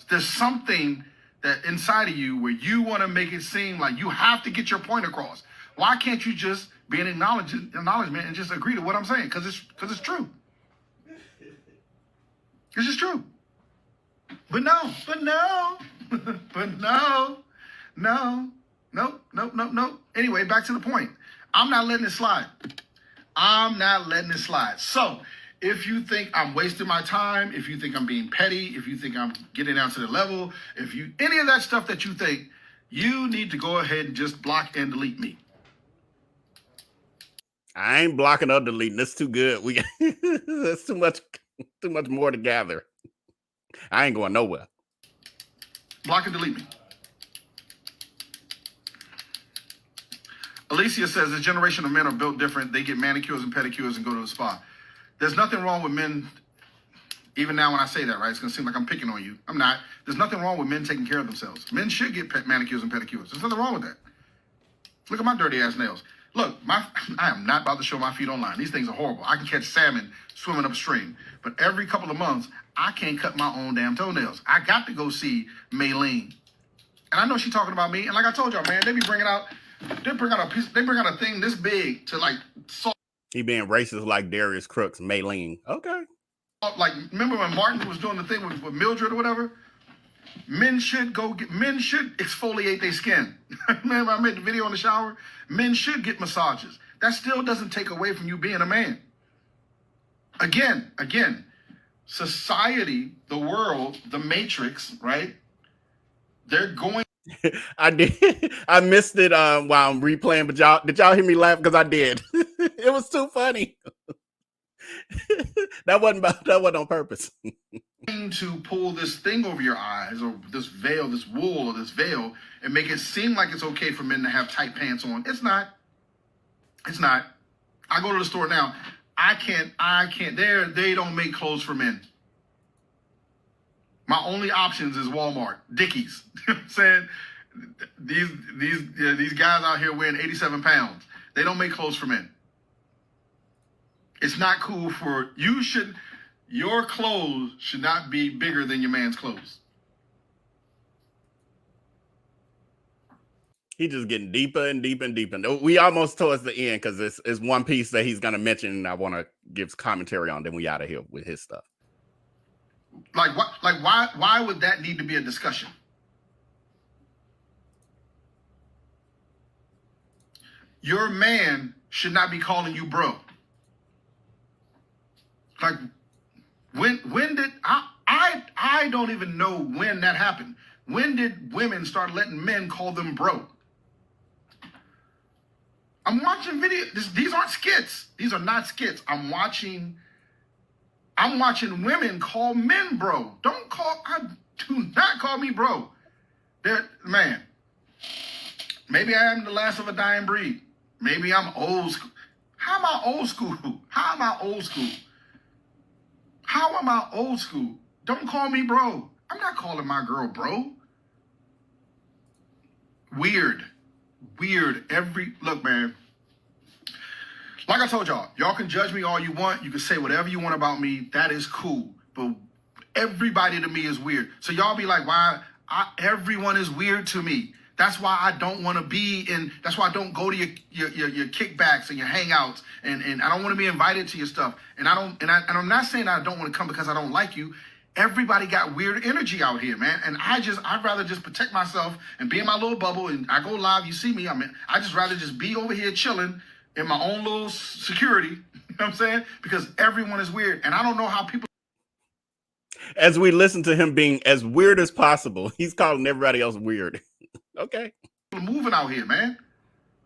S3: There's something that inside of you where you want to make it seem like you have to get your point across. Why can't you just be an acknowledgement and just agree to what I'm saying? Because it's true. It's just true. But no. Anyway, back to the point. I'm not letting it slide. So, if you think I'm wasting my time, if you think I'm being petty, if you think I'm getting down to the level, any of that stuff that you think, you need to go ahead and just block and delete me.
S8: I ain't blocking or deleting. That's too good. That's too much more to gather. I ain't going nowhere.
S3: Block and delete me. Alicia says the generation of men are built different. They get manicures and pedicures and go to the spa. There's nothing wrong with men, even now when I say that, right? It's going to seem like I'm picking on you. I'm not. There's nothing wrong with men taking care of themselves. Men should get manicures and pedicures. There's nothing wrong with that. Look at my dirty ass nails. Look, I am not about to show my feet online. These things are horrible. I can catch salmon swimming upstream. But every couple of months, I can't cut my own damn toenails. I got to go see Maylene. And I know she's talking about me. And like I told y'all, man, they bring out a thing this big to like salt.
S8: He being racist like Darius Cooks, Maylene. Okay.
S3: Like, remember when Martin was doing the thing with Mildred or whatever? Men should exfoliate their skin. Remember I made the video in the shower? Men should get massages. That still doesn't take away from you being a man. Again, society, the world, the matrix, right? They're going.
S8: I did. I missed it while I'm replaying, but did y'all hear me laugh? Because I did. It was too funny. That wasn't on purpose.
S3: To pull this thing over your eyes, or this veil, this wool, or this veil, and make it seem like it's okay for men to have tight pants on. It's not. It's not. I go to the store now. I can't. They don't make clothes for men. My only options is Walmart, Dickies. You know what I'm saying? These guys out here weighing 87 pounds. They don't make clothes for men. It's not cool for you. Your clothes should not be bigger than your man's clothes.
S8: He's just getting deeper and deeper and deeper. We almost towards the end because it's one piece that he's going to mention and I want to give commentary on. Then we out of here with his stuff.
S3: Like what? Like why would that need to be a discussion? Your man should not be calling you bro. Like when did I don't even know when that happened. When did women start letting men call them bro? I'm watching videos. These aren't skits. These are not skits. I'm watching women call men bro. Do not call me bro. Man, maybe I am the last of a dying breed. Maybe I'm old school. How am I old school? How am I old school? How am I old school? Don't call me bro. I'm not calling my girl bro. Weird. Look, man. Like I told y'all can judge me all you want. You can say whatever you want about me. That is cool. But everybody to me is weird. So y'all be like, everyone is weird to me. That's why I don't want to be that's why I don't go to your kickbacks and your hangouts and I don't want to be invited to your stuff. And I'm not saying I don't want to come because I don't like you. Everybody got weird energy out here, man. And I'd rather just protect myself and be in my little bubble. And I go live, you see me. I just rather just be over here chilling in my own little security. You know what I'm saying? Because everyone is weird. And I don't know how people.
S8: as we listen to him being as weird as possible. He's calling everybody else weird. Okay.
S3: Moving out here, man.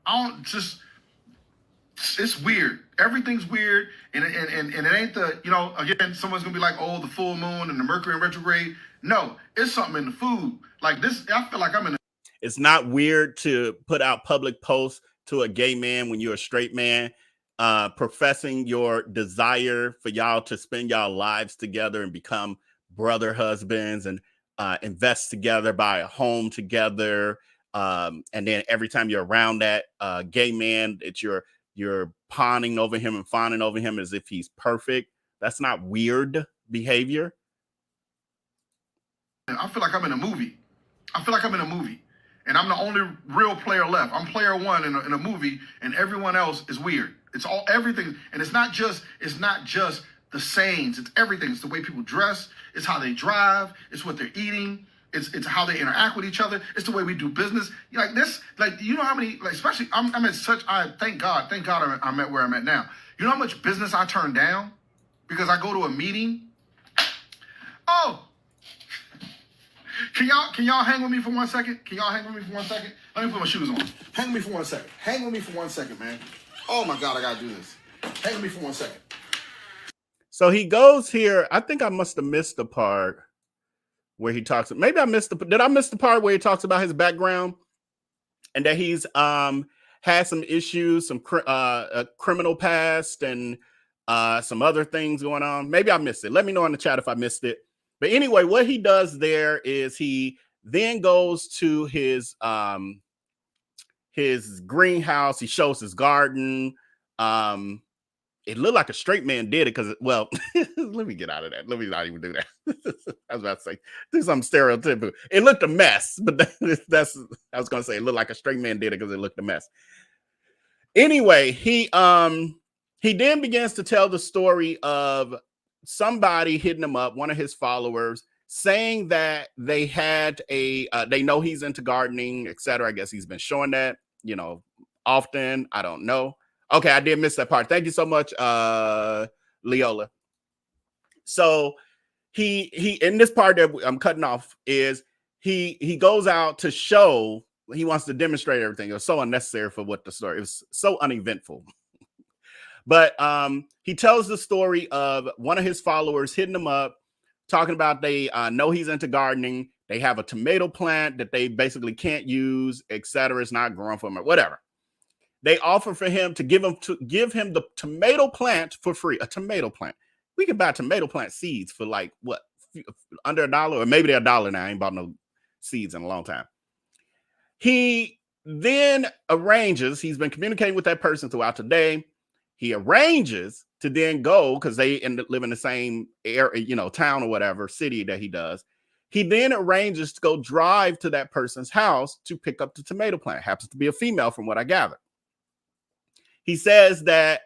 S3: I don't just. It's weird. Everything's weird, and it ain't the, you know, again, someone's gonna be like, oh, the full moon and the Mercury in retrograde. No, it's something in the food. Like this, I feel like I'm in a.
S8: It's not weird to put out public posts to a gay man when you're a straight man, professing your desire for y'all to spend y'all lives together and become brother husbands and invest together, buy a home together. And then every time you're around that gay man, it's you're pawning over him and fawning over him as if he's perfect. That's not weird behavior.
S3: I feel like I'm in a movie. And I'm the only real player left. I'm player one in a movie, and everyone else is weird. It's all everything, and it's not just the sayings. It's everything. It's the way people dress. It's how they drive. It's what they're eating. It's how they interact with each other. It's the way we do business. Like this, like, you know how many, like, especially I'm at such. Thank God I'm at where I'm at now. You know how much business I turn down because I go to a meeting. Oh. Can y'all hang with me for 1 second? Let me put my shoes on. Hang with me for 1 second, man. Oh my God, I gotta do this. Hang with me for 1 second.
S8: So he goes here. I think I must have missed the part where he talks. Maybe did I miss the part where he talks about his background and that he's had some issues, some criminal past and some other things going on. Maybe I missed it. Let me know in the chat if I missed it. But anyway, what he does there is he then goes to his greenhouse. He shows his garden. It looked like a straight man did it because, well, let me get out of that. Let me not even do that. I was about to say, do something stereotypical. It looked a mess, but that's I was going to say it looked like a straight man did it because it looked a mess. Anyway, he then begins to tell the story of somebody hitting him up, one of his followers, saying that they had they know he's into gardening, etc. I guess he's been showing that, often. I don't know. Okay, I did miss that part. Thank you so much, Leola. So he in this part that I'm cutting off is he goes out to show, he wants to demonstrate everything. It was so unnecessary for what the story, it was so uneventful. But he tells the story of one of his followers hitting him up, talking about they know he's into gardening. They have a tomato plant that they basically can't use, etc. It's not growing for him or whatever. They offer for him to give him the tomato plant for free. A tomato plant. We could buy tomato plant seeds for like what, under $1, or maybe they're $1 now. I ain't bought no seeds in a long time. He then arranges. He's been communicating with that person throughout the day. He arranges to then go, because they end up living in the same area, town or whatever, city that he does. He then arranges to go drive to that person's house to pick up the tomato plant. Happens to be a female from what I gather. He says that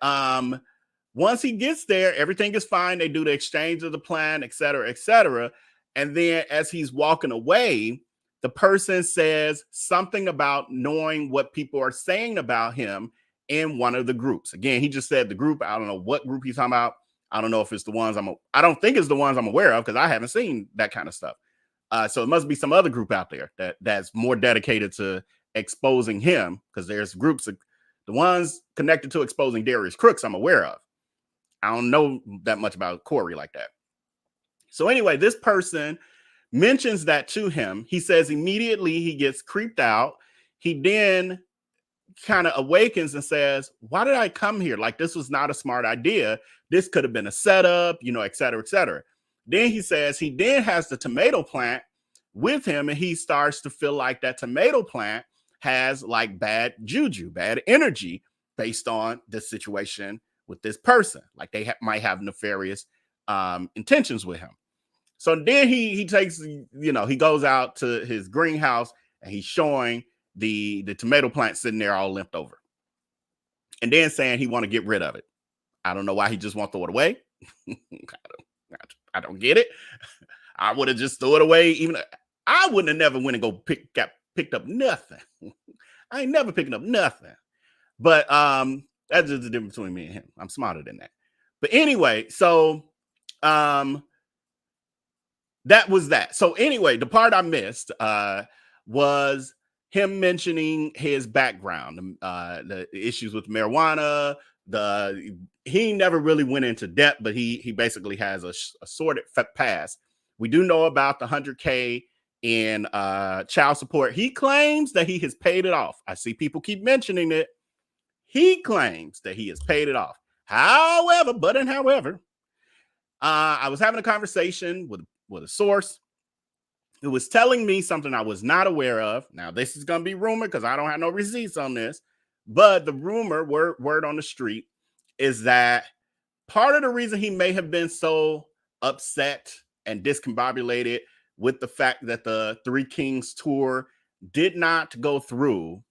S8: once he gets there, everything is fine. They do the exchange of the plant, et cetera, et cetera. And then as he's walking away, the person says something about knowing what people are saying about him in one of the groups. Again, he just said the group. I don't know what group he's talking about. I don't know if it's the ones I don't think it's the ones I'm aware of because I haven't seen that kind of stuff. So it must be some other group out there that's more dedicated to exposing him, because there's groups of the ones connected to exposing Darius Cooks I'm aware of. I don't know that much about Corey like that. So anyway, this person mentions that to him. He says immediately he gets creeped out. He then kind of awakens and says, why did I come here? Like, this was not a smart idea. This could have been a setup, et cetera, et cetera. Then he says he then has the tomato plant with him, and he starts to feel like that tomato plant has like bad juju, bad energy based on the situation with this person. Like they might have nefarious intentions with him. So then he takes, he goes out to his greenhouse and he's showing the tomato plant sitting there all limped over. And then saying he want to get rid of it. I don't know why he just want to throw it away. I don't get it. I would have just threw it away. Even I wouldn't have never went and go picked up nothing. I ain't never picking up nothing. But that's just the difference between me and him. I'm smarter than that. But anyway, so that was that. So anyway, the part I missed was him mentioning his background, the issues with marijuana. He never really went into depth, but he basically has a sordid past. We do know about the $100K in child support. He claims that he has paid it off. I see people keep mentioning it. He claims that he has paid it off. However, I was having a conversation with a source who was telling me something I was not aware of. Now, this is going to be rumor because I don't have no receipts on this, but the rumor, word on the street, is that part of the reason he may have been so upset and discombobulated with the fact that the Three Kings tour did not go through.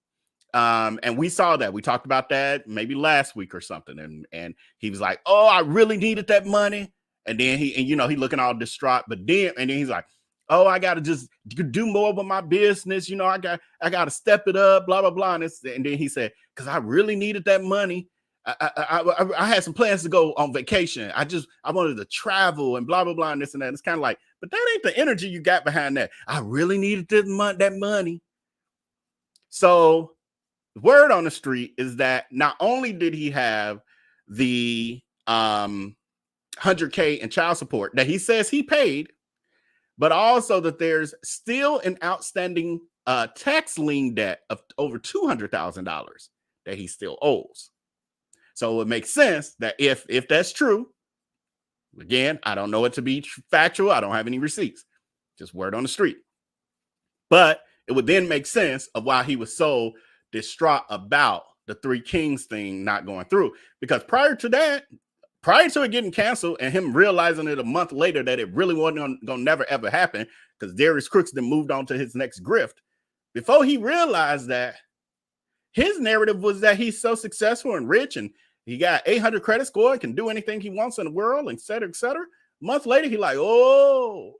S8: And we saw that. We talked about that maybe last week or something. And he was like, oh, I really needed that money. And then he looking all distraught, and then he's like, oh, I got to just do more with my business. I got to step it up, blah, blah, blah. And then he said, because I really needed that money. I had some plans to go on vacation. I wanted to travel and blah, blah, blah, and this and that. It's kind of like, but that ain't the energy you got behind that. I really needed that money. So the word on the street is that not only did he have the 100K in child support that he says he paid, but also that there's still an outstanding tax lien debt of over $200,000 that he still owes. So it makes sense that if that's true, again, I don't know it to be factual. I don't have any receipts, just word on the street. But it would then make sense of why he was so distraught about the Three Kings thing not going through. Because prior to it getting canceled and him realizing it a month later that it really wasn't going to never ever happen because Darius Cooks then moved on to his next grift. Before he realized that, his narrative was that he's so successful and rich and he got 800 credit score and can do anything he wants in the world, et cetera, et cetera. A month later, he like, oh,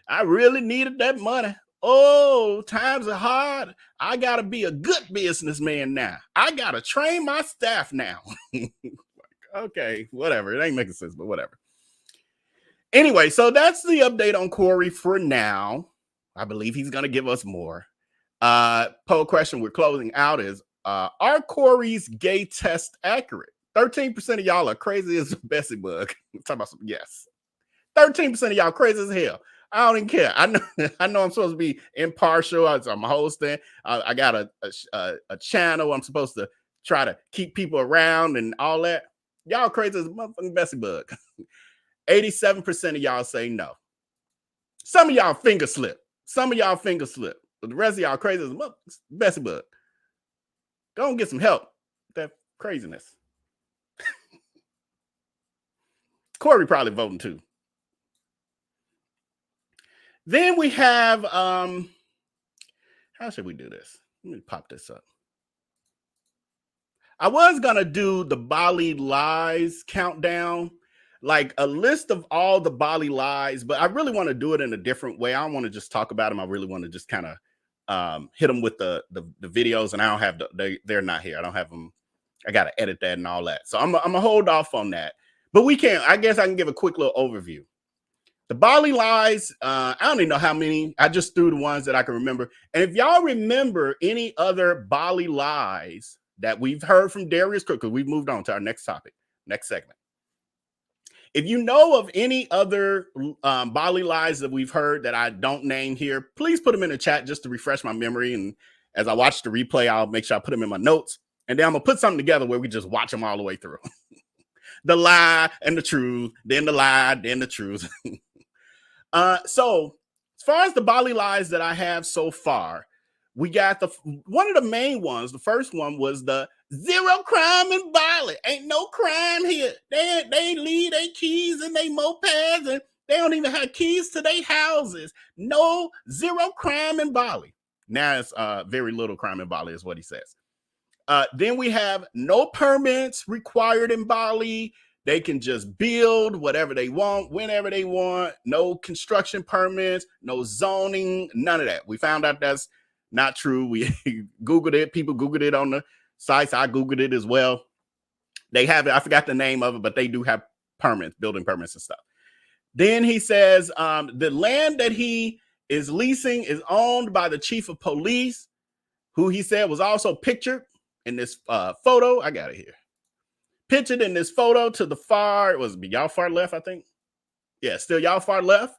S8: I really needed that money. Oh, times are hard. I got to be a good businessman now. I got to train my staff now. Okay, whatever. It ain't making sense, but whatever. Anyway, so that's the update on Corey for now. I believe he's going to give us more. Poll question we're closing out is, are Corey's gay tests accurate? 13% of y'all are crazy as a Bessie bug. Talking about some, yes. 13% of y'all crazy as hell. I don't even care. I know I'm supposed to be impartial. I'm hosting. I got a channel. I'm supposed to try to keep people around and all that. Y'all crazy as a motherfucking Bessie bug. 87% of y'all say no. Some of y'all finger slip. But the rest of y'all crazy as a motherfucking Bessie bug. Go and get some help with that craziness. Corey probably voting too. Then we have, how should we do this? Let me pop this up. I was going to do the Bali lies countdown, like a list of all the Bali lies, but I really want to do it in a different way. I don't want to just talk about them. I really want to just kind of hit them with the videos, and I don't have they're not here. I don't have them. I got to edit that and all that. So I'm going to hold off on that. But I guess I can give a quick little overview. The Bali lies, I don't even know how many. I just threw the ones that I can remember. And if y'all remember any other Bali lies that we've heard from Darius Cooks, because we've moved on to our next topic, next segment. If you know of any other Bali lies that we've heard that I don't name here, please put them in the chat just to refresh my memory. And as I watch the replay, I'll make sure I put them in my notes. And then I'm going to put something together where we just watch them all the way through. The lie and the truth, then the lie, then the truth. So as far as the Bali lies that I have so far, we got one of the main ones. The first one was the zero crime in Bali. Ain't no crime here. They leave their keys in their mopeds and they don't even have keys to their houses. No, zero crime in Bali. Now it's very little crime in Bali is what he says. Then we have no permits required in Bali. They can just build whatever they want, whenever they want. No construction permits, no zoning, none of that. We found out that's not true. We Googled it. People Googled it on the sites. I Googled it as well. They have it. I forgot the name of it, but they do have permits, building permits and stuff. Then he says the land that he is leasing is owned by the chief of police, who he said was also pictured in this photo. I got it here. Pictured in this photo to the far, it was y'all far left, I think. Yeah, still y'all far left.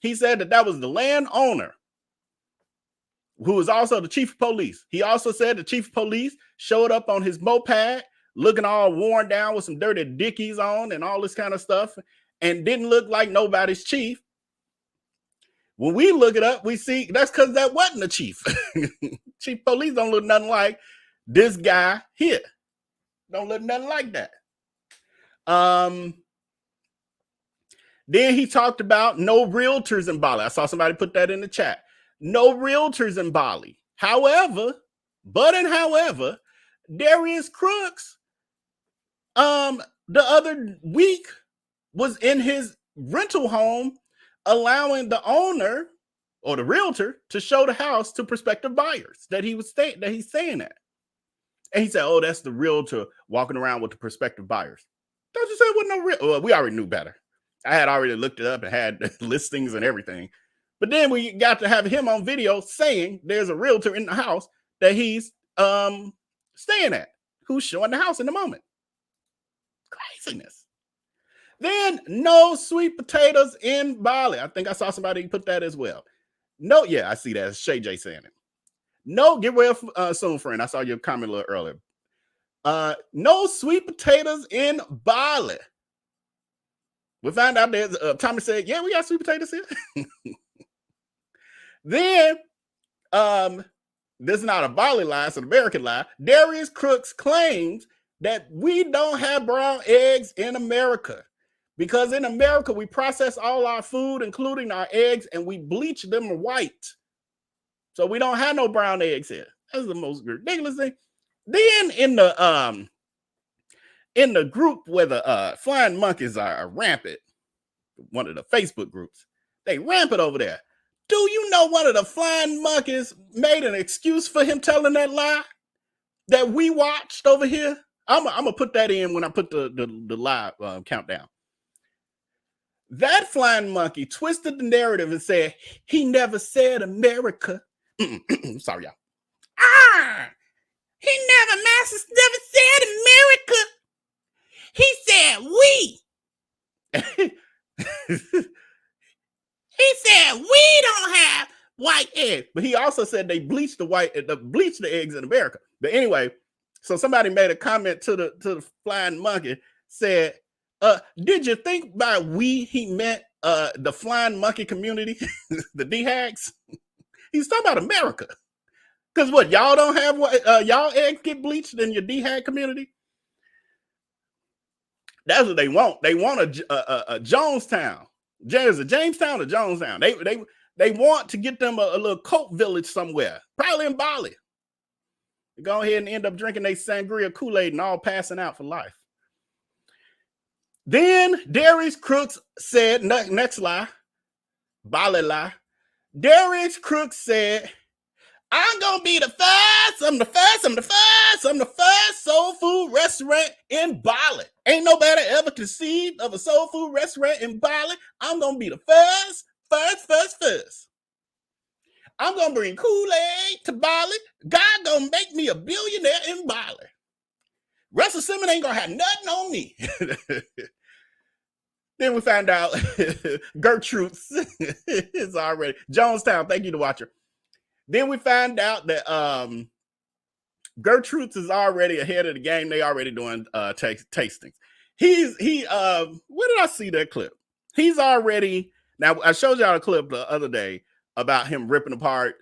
S8: He said that was the landowner, who is also the chief of police. He also said the chief of police showed up on his moped, looking all worn down with some dirty dickies on and all this kind of stuff, and didn't look like nobody's chief. When we look it up, we see that's because that wasn't the chief. Chief of police don't look nothing like this guy here. Don't look nothing like that. Then he talked about no realtors in Bali. I saw somebody put that in the chat. No realtors in Bali. However, Darius Cooks, the other week was in his rental home, allowing the owner or the realtor to show the house to prospective buyers that he's staying at. And he said, "Oh, that's the realtor walking around with the prospective buyers." Don't you say it wasn't no real? Well, we already knew better. I had already looked it up and had listings and everything. But then we got to have him on video saying there's a realtor in the house that he's staying at, who's showing the house in the moment. Craziness. Then no sweet potatoes in Bali. I think I saw somebody put that as well. No, yeah, I see that. It's Shay J saying it. No, get well soon, friend. I saw your comment a little earlier. No sweet potatoes in Bali. We found out there's Tommy said, yeah, we got sweet potatoes here. Then, this is not a Bali lie, it's an American lie. Darius Cooks claims that we don't have brown eggs in America because in America, we process all our food, including our eggs, and we bleach them white. So we don't have no brown eggs here. That's the most ridiculous thing. Then in the group where the flying monkeys are rampant, one of the Facebook groups, they rampant over there. Do you know one of the flying monkeys made an excuse for him telling that lie that we watched over here? I'm gonna put that in when I put the live countdown. That flying monkey twisted the narrative and said he never said America. Sorry, y'all. He never said America. He said we. He said we don't have white eggs, but he also said they bleached the eggs in America. But anyway, so somebody made a comment to the flying monkey, said, "Did you think by we he meant the flying monkey community, the DHAGs?" He's talking about America, because what y'all don't have y'all eggs get bleached in your DHAG community. That's what they want. They want a Jonestown. Is it Jamestown or Jonestown? They want to get them a little coat village somewhere, probably in Bali. They go ahead and end up drinking their sangria Kool-Aid and all passing out for life. Then Darius Cooks said, next lie, Bali lie. Darius Cooks said, I'm going to be the first. I'm the first soul food restaurant in Bali. Ain't nobody ever conceived of a soul food restaurant in Bali. I'm going to be the first. I'm going to bring Kool-Aid to Bali. God going to make me a billionaire in Bali. Russell Simmons ain't going to have nothing on me. Then we found out Gertrude is already Jonestown. Thank you, the watcher. Then we find out that Gertrude is already ahead of the game. They already doing tastings. Where did I see that clip? He's already, now I showed y'all a clip the other day about him ripping apart,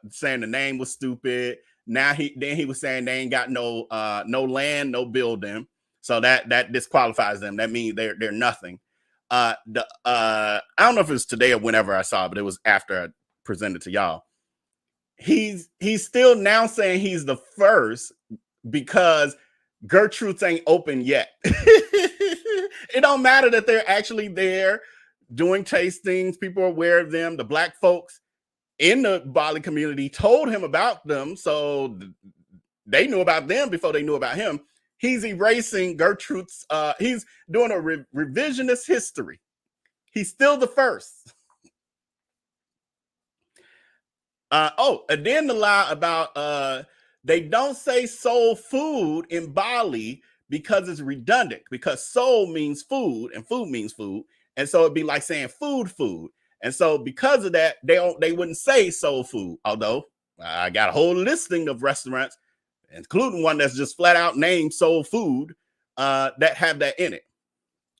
S8: saying the name was stupid. Now he was saying they ain't got no land, no building. So that disqualifies them. That means they're nothing. I don't know if it was today or whenever I saw it, but it was after I presented to y'all. He's still now saying he's the first because Gertrude's ain't open yet. It don't matter that they're actually there doing tastings. People are aware of them. The black folks in the Bali community told him about them, so they knew about them before they knew about him. He's erasing Gertrude's, he's doing a revisionist history. He's still the first. And then the lie about they don't say soul food in Bali because it's redundant, because soul means food and food means food. And so it'd be like saying food. And so because of that, they wouldn't say soul food. Although I got a whole listing of restaurants, including one that's just flat out named soul food, that have that in it.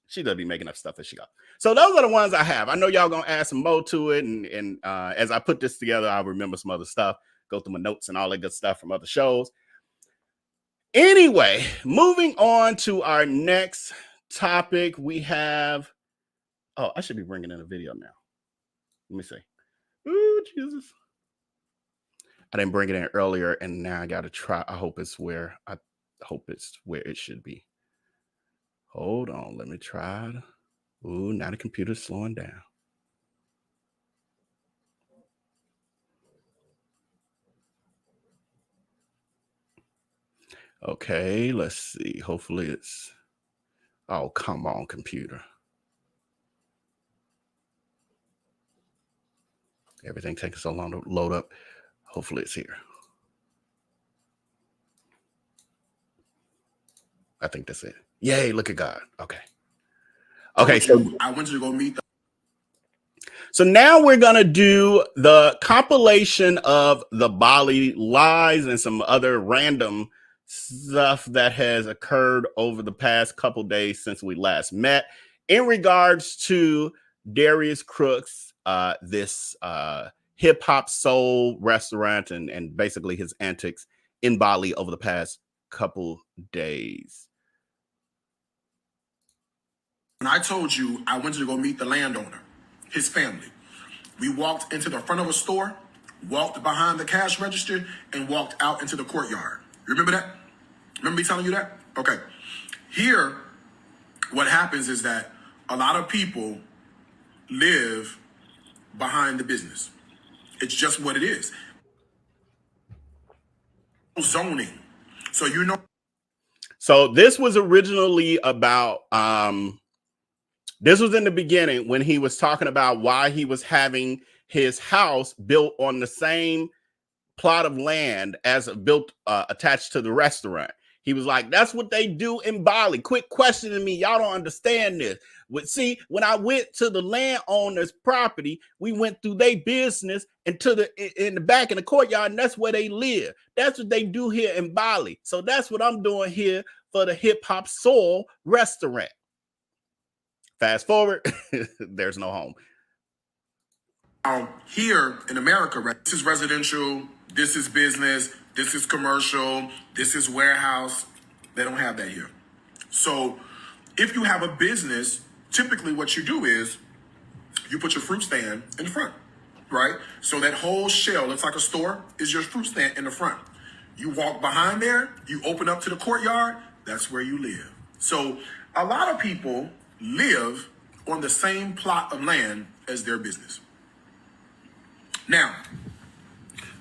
S8: She does be making up stuff as she goes. So those are the ones I have. I know y'all gonna add some more to it, and as I put this together, I'll remember some other stuff, go through my notes and all that good stuff from other shows. Anyway, moving on to our next topic, we have. Oh, I should be bringing in a video now. Let me see. Ooh, Jesus! I didn't bring it in earlier, and now I got to try. I hope it's where it should be. Hold on, let me try. Ooh, now the computer's slowing down. Okay, let's see. Hopefully it's. Oh, come on, computer. Everything taking so long to load up. Hopefully it's here. I think that's it. Yay, look at God. Okay, so
S3: I went to go meet.
S8: So now we're going to do the compilation of the Bali lies and some other random stuff that has occurred over the past couple days since we last met in regards to Darius Cooks, this hip hop soul restaurant and basically his antics in Bali over the past couple days.
S3: When I told you I went to go meet the landowner, his family, we walked into the front of a store, walked behind the cash register, and walked out into the courtyard. You remember that? Remember me telling you that? Okay. Here, what happens is that a lot of people live behind the business. It's just what it is. Zoning. So you know.
S8: So this was originally about this was in the beginning when he was talking about why he was having his house built on the same plot of land as built attached to the restaurant. He was like, that's what they do in Bali. Quit questioning me. Y'all don't understand this. See, when I went to the landowner's property, we went through their business and in the back in the courtyard, and that's where they live. That's what they do here in Bali. So that's what I'm doing here for the hip hop soul restaurant. Fast forward, there's no home.
S3: Here in America, right? This is residential, this is business, this is commercial, this is warehouse. They don't have that here. So if you have a business, typically what you do is you put your fruit stand in the front, right? So that whole shell looks like a store is your fruit stand in the front. You walk behind there, you open up to the courtyard, that's where you live. So a lot of people live on the same plot of land as their business. Now,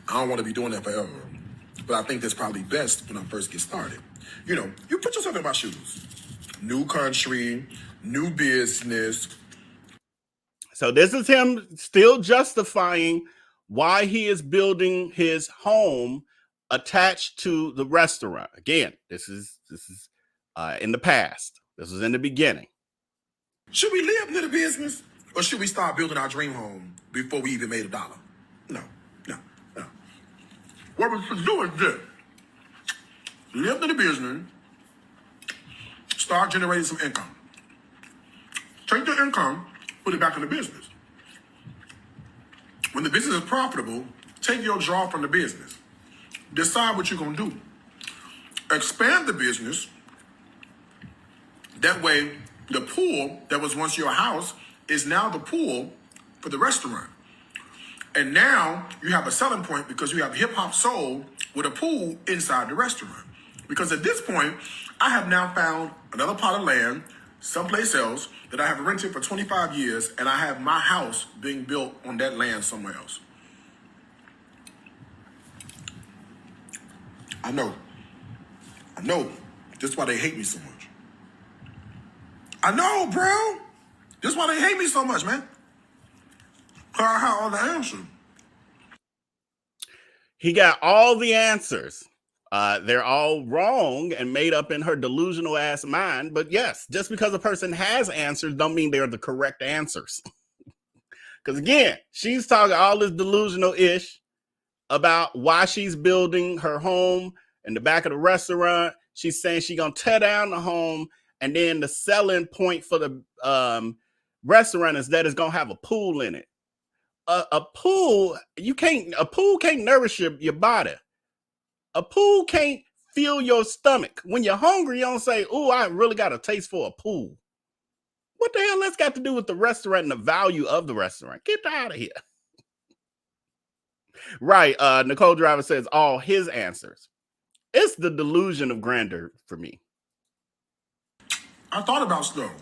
S3: I don't want to be doing that forever, but I think that's probably best when I first get started. You know, you put yourself in my shoes. New country, new business.
S8: So this is him still justifying why he is building his home attached to the restaurant. Again, this is in the past. This was in the beginning.
S3: Should we live near the business, or should we start building our dream home before we even made $1? No. What we should do is this. Live near the business, start generating some income. Take the income, put it back in the business. When the business is profitable, take your draw from the business. Decide what you're going to do. Expand the business. That way, the pool that was once your house is now the pool for the restaurant. And now you have a selling point because you have hip hop soul with a pool inside the restaurant. Because at this point, I have now found another plot of land someplace else that I have rented for 25 years, and I have my house being built on that land somewhere else. I know. This is why they hate me so much. I know, bro. That's why they hate me so much, man. I have all the answers.
S8: He got all the answers. They're all wrong and made up in her delusional ass mind. But yes, just because a person has answers don't mean they're the correct answers. Because again, she's talking all this delusional ish about why she's building her home in the back of the restaurant. She's saying she's going to tear down the home, and then the selling point for the restaurant is that it's going to have a pool in it. A pool can't nourish your body. A pool can't fill your stomach. When you're hungry, you don't say, "Oh, I really got a taste for a pool." What the hell that's got to do with the restaurant and the value of the restaurant? Get out of here. Right. Nicole Driver says all his answers. It's the delusion of grandeur for me.
S3: I thought about stuff.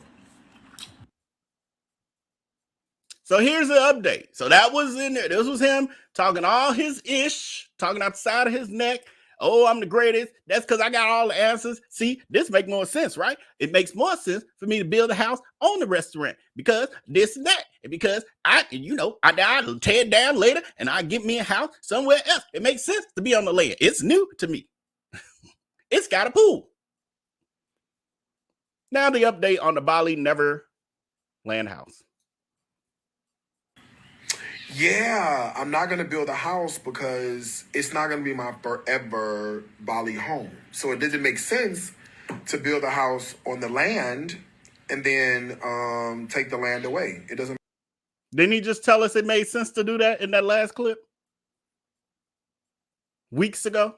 S8: So here's the update. So that was in there. This was him talking all his ish, talking outside of his neck. Oh, I'm the greatest. That's because I got all the answers. See, this makes more sense, right? It makes more sense for me to build a house on the restaurant because this and that. And because I tear it down later and I get me a house somewhere else. It makes sense to be on the land. It's new to me. It's got a pool. Now the update on the Bali Neverland house.
S1: Yeah, I'm not going to build a house because it's not going to be my forever Bali home. So it doesn't make sense to build a house on the land and then take the land away. It doesn't.
S8: Didn't he just tell us it made sense to do that in that last clip? Weeks ago?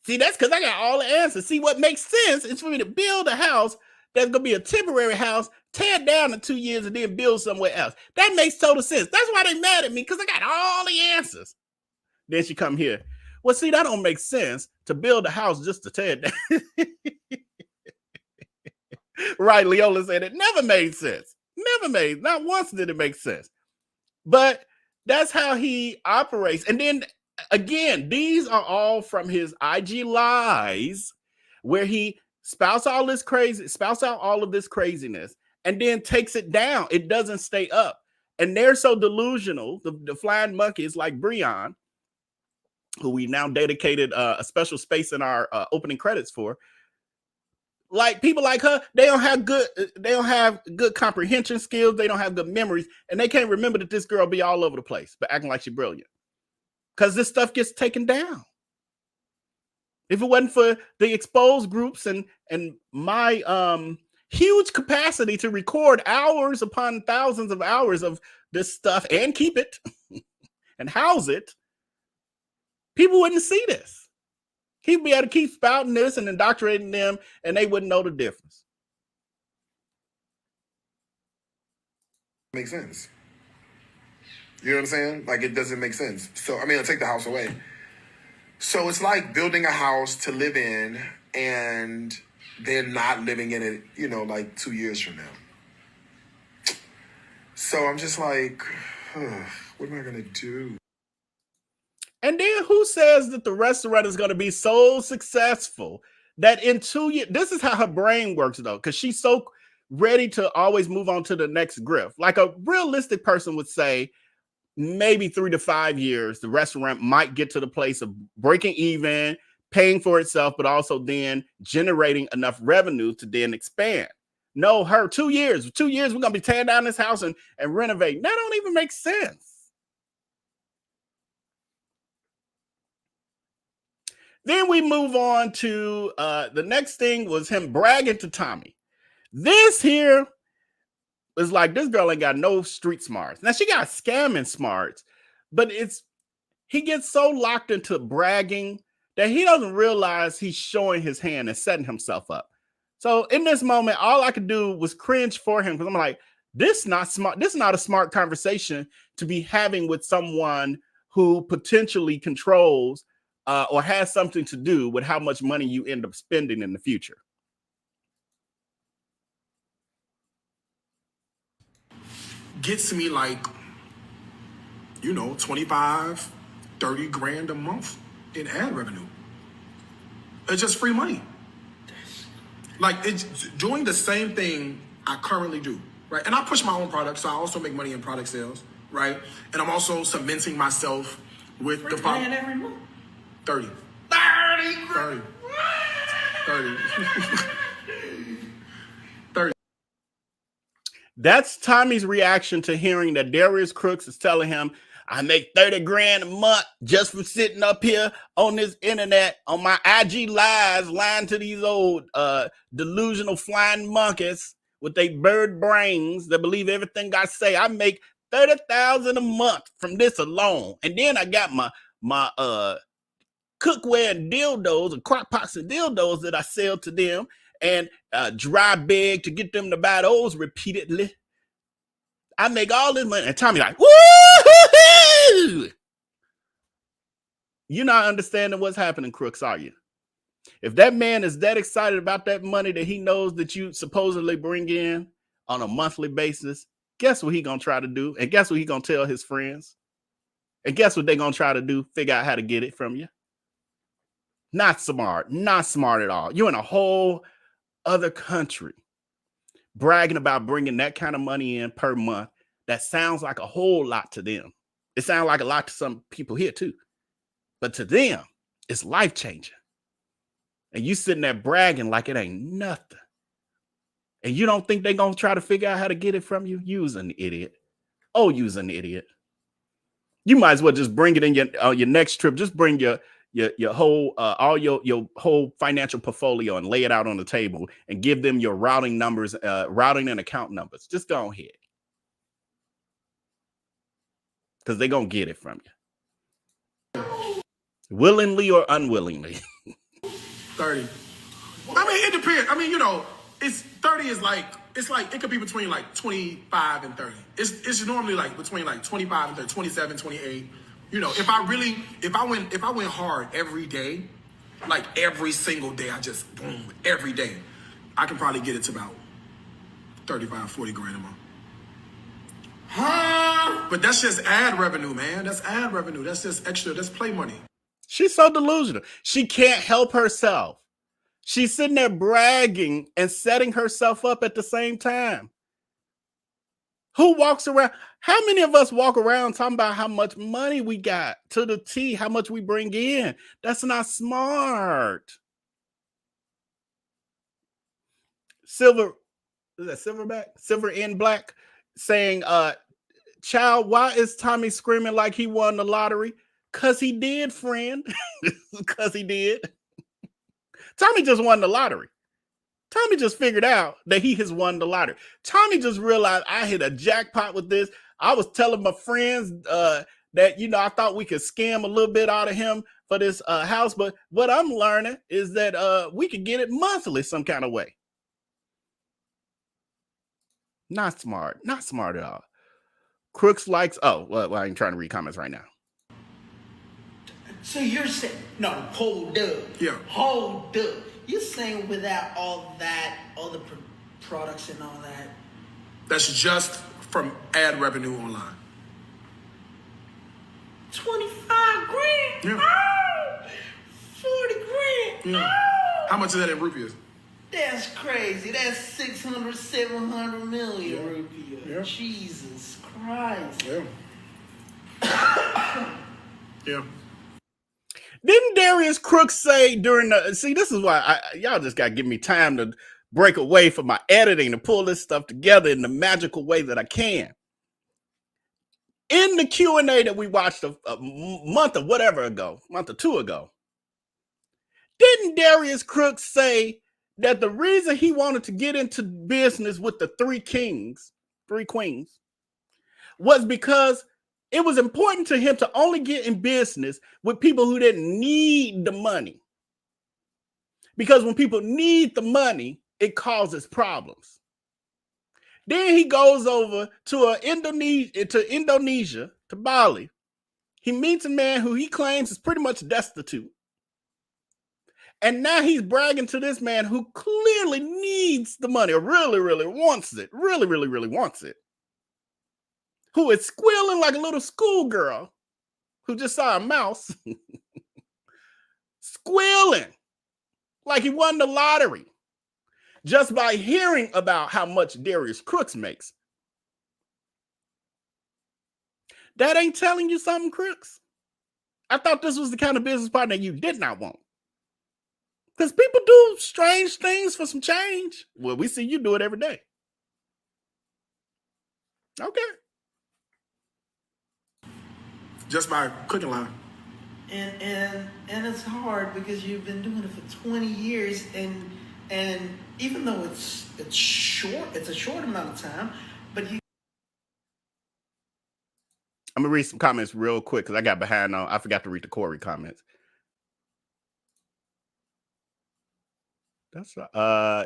S8: See, that's because I got all the answers. See, what makes sense is for me to build a house that's going to be a temporary house, tear it down in 2 years, and then build somewhere else. That makes total sense. That's why they mad at me, because I got all the answers. Then she come here. Well, see, that don't make sense to build a house just to tear it down. Right, Leola said it never made sense. Not once did it make sense. But that's how he operates. And then, again, these are all from his IG lies where he spouts out all of this craziness and then takes it down. It doesn't stay up. And they're so delusional, the flying monkeys like Breon, who we now dedicated a special space in our opening credits for. Like people like her, they don't have good comprehension skills. They don't have good memories, and they can't remember that this girl be all over the place, but acting like she's brilliant. Because this stuff gets taken down. If it wasn't for the exposed groups and my huge capacity to record hours upon thousands of hours of this stuff and keep it and house it, people wouldn't see this. He'd be able to keep spouting this and indoctrinating them, and they wouldn't know the difference.
S1: Makes sense. You know what I'm saying? Like, it doesn't make sense. So, I mean, I'll take the house away. So it's like building a house to live in and then not living in it, you know, like 2 years from now. So I'm just like, what am I going to do?
S8: And then who says that the restaurant is going to be so successful that in 2 years, this is how her brain works though, because she's so ready to always move on to the next grift. Like a realistic person would say, maybe 3 to 5 years, the restaurant might get to the place of breaking even, paying for itself, but also then generating enough revenue to then expand. No, her 2 years, we're going to be tearing down this house and renovating. That don't even make sense. Then we move on to the next thing was him bragging to Tommy. This here is like, this girl ain't got no street smarts. Now, she got scamming smarts, but he gets so locked into bragging that he doesn't realize he's showing his hand and setting himself up. So in this moment, all I could do was cringe for him because I'm like, this is not smart. This is not a smart conversation to be having with someone who potentially controls or has something to do with how much money you end up spending in the future.
S3: Gets me like, you know, 25, 30 grand a month in ad revenue. It's just free money. Like, it's doing the same thing I currently do. right? And I push my own products, so I also make money in product sales, right? And I'm also cementing myself with the
S6: grand every month.
S3: 30. 30. 30. 30.
S8: That's Tommy's reaction to hearing that Darius Cooks is telling him, I make 30 grand a month just from sitting up here on this internet, on my IG lives, lying to these old delusional flying monkeys with their bird brains that believe everything I say. I make 30,000 a month from this alone. And then I got my cookware and dildos and crock pots and dildos that I sell to them, and dry bag to get them to buy those repeatedly. I make all this money. And Tommy like, woo-hoo-hoo! You're not understanding what's happening, Crooks, are you? If that man is that excited about that money that he knows that you supposedly bring in on a monthly basis, guess what he gonna try to do? And guess what he gonna tell his friends? And guess what they gonna try to do? Figure out how to get it from you. Not smart. Not smart at all. You're in a whole other country bragging about bringing that kind of money in per month. That sounds like a whole lot to them. It sounds like a lot to some people here too. But to them, it's life-changing. And you sitting there bragging like it ain't nothing. And you don't think they're going to try to figure out how to get it from you? You's an idiot. Oh, you's an idiot. You might as well just bring it in your next trip. Just bring your whole all your whole financial portfolio and lay it out on the table and give them your routing numbers, routing and account numbers. Just go ahead. Because they're going to get it from you. Willingly or unwillingly.
S3: 30. I mean, it depends. I mean, you know, it's 30 is like, it's like, it could be between like 25 and 30. It's normally like between like 25 and 30, 27, 28. You know, if I went hard every day, like every single day, I just boom, every day, I can probably get it to about 35, 40 grand a month. Huh? But that's just ad revenue, man. That's ad revenue. That's just extra. That's play money.
S8: She's so delusional. She can't help herself. She's sitting there bragging and setting herself up at the same time. Who walks around? How many of us walk around talking about how much money we got to the T, how much we bring in? That's not smart. Silver in black saying, child, why is Tommy screaming like he won the lottery? Because he did, friend. Because he did. Tommy just won the lottery. Tommy just figured out that he has won the lottery. Tommy just realized I hit a jackpot with this. I was telling my friends that, you know, I thought we could scam a little bit out of him for this house. But what I'm learning is that we could get it monthly some kind of way. Not smart. Not smart at all. Crooks likes, well, I ain't trying to read comments right now.
S14: So you're saying, no, hold up.
S3: Yeah.
S14: Hold up. You're saying without all that, all the products and all that.
S3: That's just from ad revenue online.
S14: 25 grand?
S3: Yeah.
S14: Oh, 40 grand?
S3: Yeah.
S14: Oh.
S3: How much is that in rupees?
S14: That's crazy. That's 600, 700 million rupees.
S3: Yeah.
S14: Jesus Christ.
S3: Yeah. Yeah.
S8: Didn't Darius Cooks say during the, see, this is why y'all just got to give me time to break away from my editing to pull this stuff together in the magical way that I can. In the Q&A that we watched a month or two ago, didn't Darius Cooks say that the reason he wanted to get into business with the three queens, was because it was important to him to only get in business with people who didn't need the money. Because when people need the money, it causes problems. Then he goes over to Indonesia, to Bali. He meets a man who he claims is pretty much destitute. And now he's bragging to this man who clearly needs the money, or really, really wants it, really wants it. Who is squealing like a little schoolgirl who just saw a mouse. Squealing like he won the lottery. just by hearing about how much Darius Cooks makes. That ain't telling you something, Crooks. I thought this was the kind of business partner you did not want. Because people do strange things for some change. Well, we see you do it every day. Okay.
S3: Just by clicking line.
S14: And it's hard because you've been doing it for 20 years, and even though it's a short amount of time, but you.
S8: I'm gonna read some comments real quick because I got behind on. I forgot to read the Corey comments. That's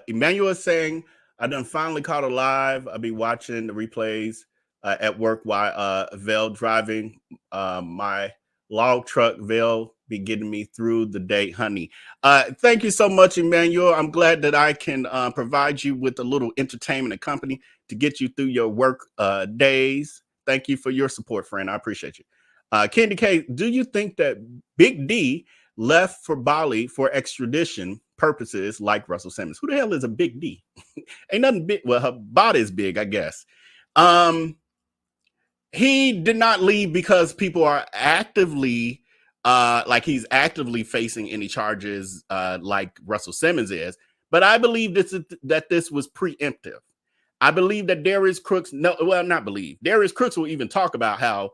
S8: Emmanuel is saying, I done finally caught a live. I'll be watching the replays at work while Vale driving my log truck. Vale be getting me through the day, honey. Thank you so much, Emmanuel. I'm glad that I can provide you with a little entertainment and company to get you through your work days. Thank you for your support, friend. I appreciate you. Candy K, do you think that Big D left for Bali for extradition purposes like Russell Simmons? Who the hell is a Big D? Ain't nothing big. Well, her body is big, I guess. He did not leave because people are actively, he's actively facing any charges like Russell Simmons is. But I believe that this was preemptive. I believe that Darius Cooks, Darius Cooks will even talk about how,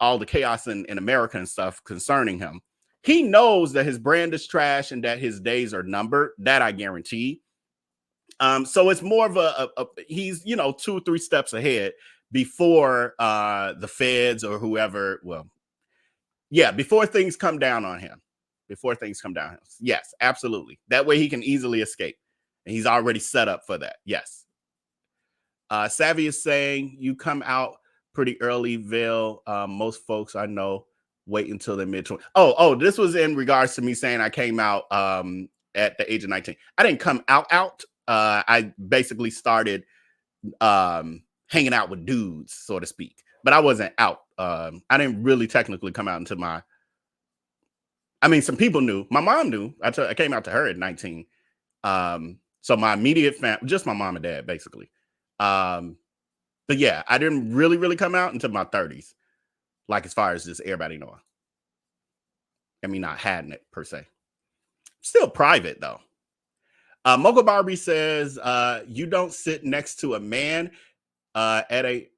S8: all the chaos in America and stuff concerning him. He knows that his brand is trash and that his days are numbered. That I guarantee. So it's more of he's, 2 or 3 steps ahead before the feds or whoever. Well, yeah, before things come down on him. Yes, absolutely. That way he can easily escape. And he's already set up for that. Yes. Savvy is saying you come out pretty early, Vale. Most folks I know wait until they're mid-20s. Oh, this was in regards to me saying I came out at the age of 19. I didn't come out. I basically started hanging out with dudes, so to speak. But I wasn't out. I didn't really technically come out until some people knew. My mom knew. I came out to her at 19. So my immediate family, just my mom and dad, basically. But yeah, I didn't really come out until my 30s. Like as far as just everybody knowing. I mean, not hiding it per se. Still private though. Mocha Barbie says, you don't sit next to a man at a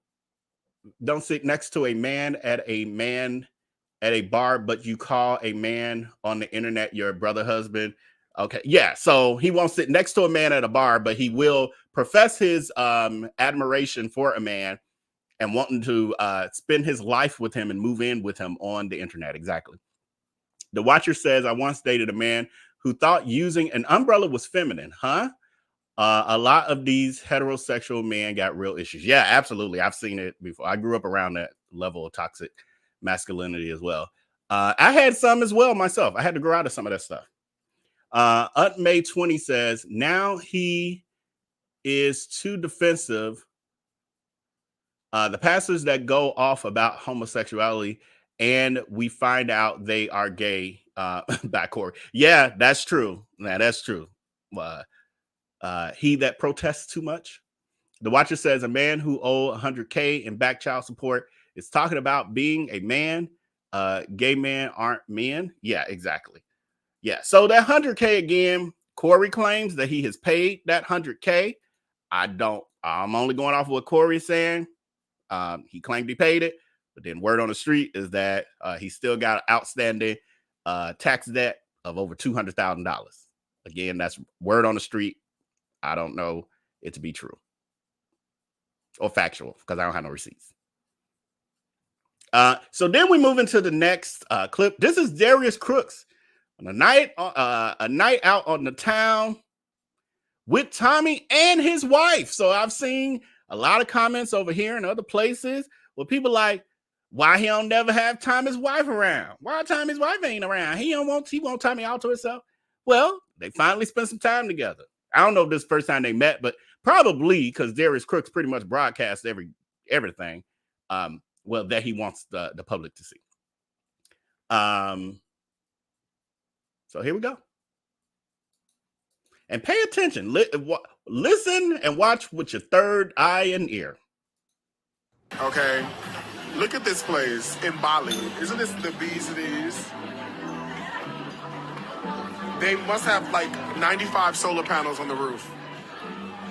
S8: bar, but you call a man on the internet your brother husband. Okay. Yeah. So he won't sit next to a man at a bar, but he will profess his admiration for a man and wanting to spend his life with him and move in with him on the internet. Exactly. The Watcher says, I once dated a man who thought using an umbrella was feminine. Huh? A lot of these heterosexual men got real issues. Yeah, absolutely. I've seen it before. I grew up around that level of toxic masculinity as well. I had some as well myself. I had to grow out of some of that stuff. Aunt May 20 says, now he is too defensive. The pastors that go off about homosexuality and we find out they are gay by Corey. Yeah, that's true. That's true. He that protests too much. The Watcher says a man who owed $100K in back child support is talking about being a man. Gay men aren't men. Yeah, exactly. Yeah. So that $100K again, Corey claims that he has paid that $100K. I'm only going off of what Corey is saying. He claimed he paid it, but then word on the street is that he still got outstanding tax debt of over $200,000. Again, that's word on the street. I don't know it to be true or factual because I don't have no receipts. So then we move into the next clip. This is Darius Cooks on a night out on the town with Tommy and his wife. So I've seen a lot of comments over here and other places where people like, why he don't never have Tommy's wife around? Why Tommy's wife ain't around? He want Tommy all to himself. Well, they finally spent some time together. I don't know if this is the first time they met, but probably because Darius Cooks pretty much broadcasts everything. That he wants the public to see. So here we go. And pay attention. Listen and watch with your third eye and ear.
S2: Okay, look at this place in Bali. Isn't this the bees it is? They must have like 95 solar panels on the roof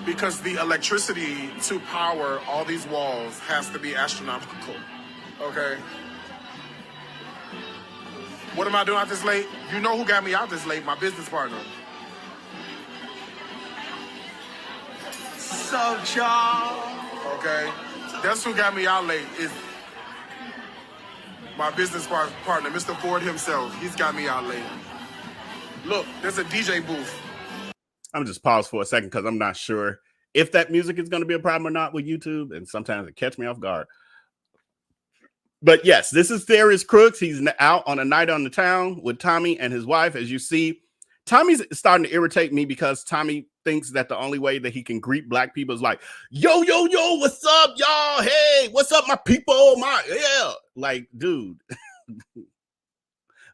S2: because the electricity to power all these walls has to be astronomical. Okay. What am I doing out this late? You know who got me out this late? My business partner.
S14: So, y'all.
S2: Okay. That's who got me out late is my business partner, Mr. Ford himself. He's got me out late. Look, there's a DJ booth.
S8: I'm just pause for a second because I'm not sure if that music is going to be a problem or not with YouTube, and sometimes it catch me off guard. But yes, this is Darius Cooks. He's out on a night on the town with Tommy and his wife. As you see, Tommy's starting to irritate me because Tommy thinks that the only way that he can greet black people is like, yo, yo, yo, what's up, y'all? Hey, what's up, my people? Yeah. Like, dude,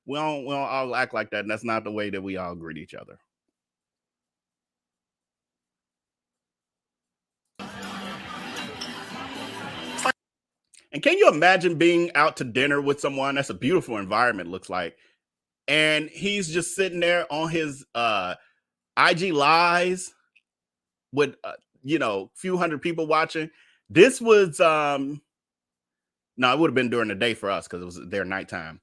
S8: we don't all act like that. And that's not the way that we all greet each other. And can you imagine being out to dinner with someone? That's a beautiful environment, looks like. And he's just sitting there on his IG lives with, few hundred people watching. This was, no, it would have been during the day for us because it was their nighttime.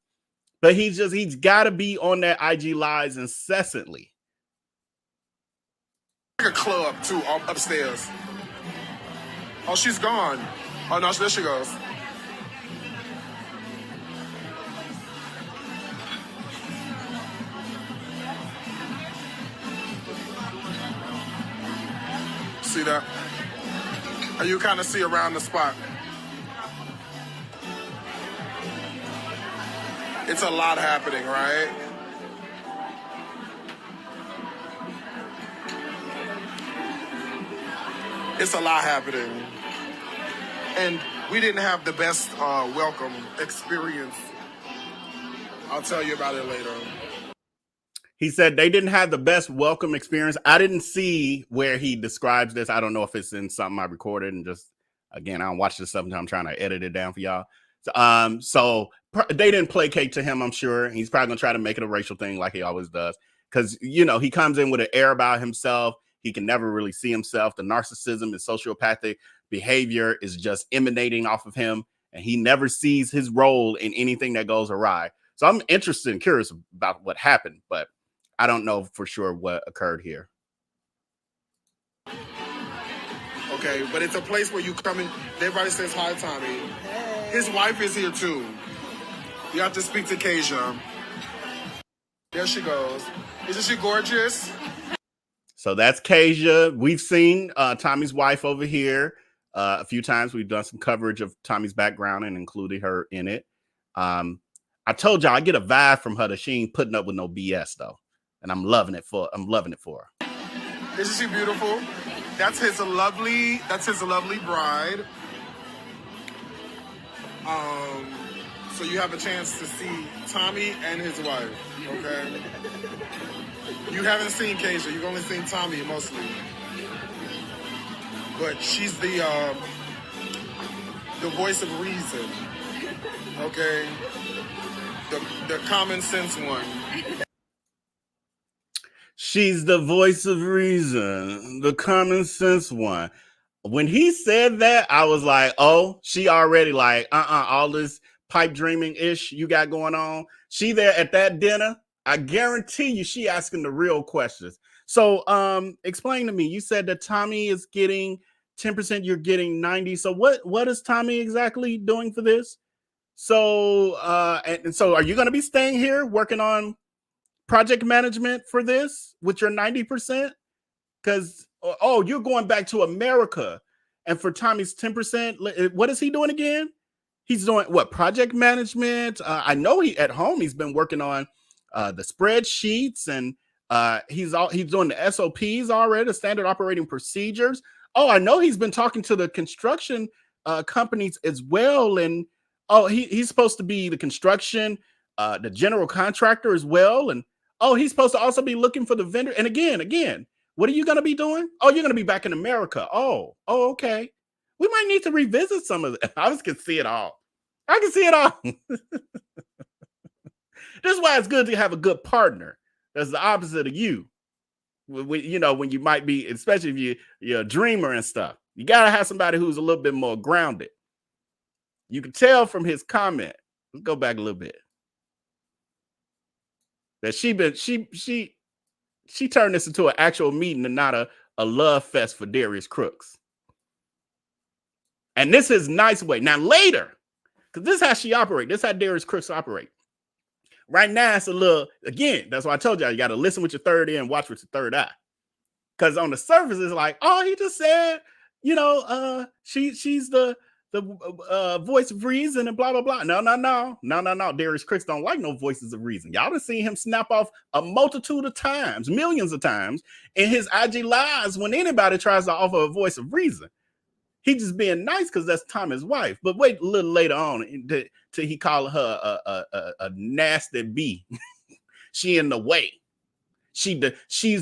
S8: But he's got to be on that IG lives incessantly.
S2: Like a club, too, upstairs. Oh, she's gone. Oh, no, there she goes. See that? And you kind of see around the spot. It's a lot happening, right? It's a lot happening. And we didn't have the best welcome experience. I'll tell you about it later.
S8: He said they didn't have the best welcome experience. I didn't see where he describes this. I don't know if it's in something I recorded and just, again, I don't watch this stuff until I'm trying to edit it down for y'all. So they didn't placate to him, I'm sure. He's probably going to try to make it a racial thing like he always does. Because, he comes in with an air about himself. He can never really see himself. The narcissism and sociopathic behavior is just emanating off of him. And he never sees his role in anything that goes awry. So I'm interested and curious about what happened, but I don't know for sure what occurred here.
S2: Okay, but it's a place where you come in. Everybody says hi, Tommy. Hey. His wife is here too. You have to speak to Kasia. There she goes. Isn't she gorgeous?
S8: So that's Kasia. We've seen Tommy's wife over here a few times. We've done some coverage of Tommy's background and included her in it. I told y'all I get a vibe from her that she ain't putting up with no BS though. And I'm loving it for her.
S2: Isn't she beautiful? That's his lovely bride. So you have a chance to see Tommy and his wife, okay? You haven't seen Kasia, you've only seen Tommy mostly. But she's the voice of reason, okay? The common sense one.
S8: She's the voice of reason, the common sense one. When he said that, I was like, oh, she already like, all this pipe dreaming ish you got going on. She there at that dinner. I guarantee you she asking the real questions. So explain to me, you said that Tommy is getting 10%, you're getting 90. So what is Tommy exactly doing for this? So, and so are you going to be staying here working on project management for this with your 90%? Because, you're going back to America. And for Tommy's 10%, what is he doing again? He's doing what? Project management. I know at home he's been working on the spreadsheets and he's doing the SOPs already, the standard operating procedures. Oh, I know he's been talking to the construction companies as well. And he's supposed to be the construction, the general contractor as well. And he's supposed to also be looking for the vendor. And again, What are you going to be doing? Oh, you're going to be back in America. Oh, okay. We might need to revisit some of it. I just can see it all. I can see it all. This is why it's good to have a good partner that's the opposite of you. When you might be, especially if you're a dreamer and stuff, you got to have somebody who's a little bit more grounded. You can tell from his comment. Let's go back a little bit. That she turned this into an actual meeting and not a love fest for Darius Cooks. And this is nice way. Now later, because this is how she operates. This is how Darius Cooks operate. Right now, it's a little, again, that's why I told y'all, you got to listen with your third ear and watch with your third eye. Because on the surface, it's like, oh, he just said, she's the voice of reason and blah, blah, blah. No. Darius Cooks don't like no voices of reason. Y'all done seen him snap off a multitude of times, millions of times, in his IG lives when anybody tries to offer a voice of reason. He just being nice because that's Tommy's wife. But wait a little later on till he called her a nasty bee. She in the way. She's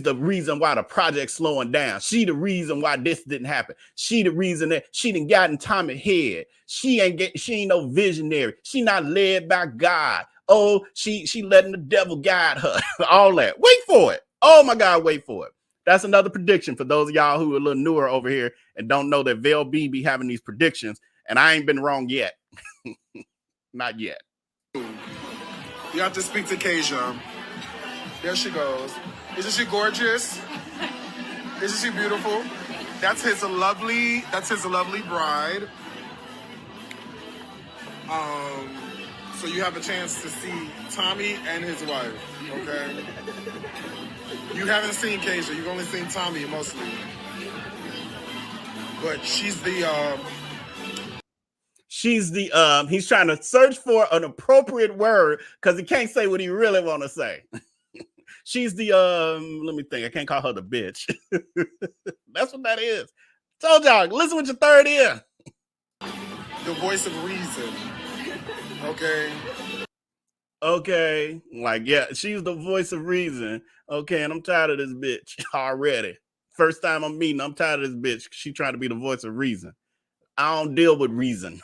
S8: the reason why the project's slowing down. She the reason why this didn't happen. She the reason that she done got in Tommy's head. She ain't no visionary. She not led by God. Oh, she letting the devil guide her. All that. Wait for it. Oh my God, wait for it. That's another prediction for those of y'all who are a little newer over here and don't know that Vel B be having these predictions, and I ain't been wrong yet. Not yet.
S3: You have to speak to Kasia. There she goes. Isn't she gorgeous? Isn't she beautiful? That's his lovely bride. So you have a chance to see Tommy and his wife, okay? You haven't seen Kasia. You've only seen Tommy mostly. But she's the
S8: he's trying to search for an appropriate word because he can't say what he really want to say. She's the let me think. I can't call her the bitch. That's what that is. Told y'all, listen with your third ear.
S3: The voice of reason.
S8: Okay. Like, yeah, she's the voice of reason. Okay, and I'm tired of this bitch already. First time I'm meeting, I'm tired of this bitch. She trying to be the voice of reason. I don't deal with reason.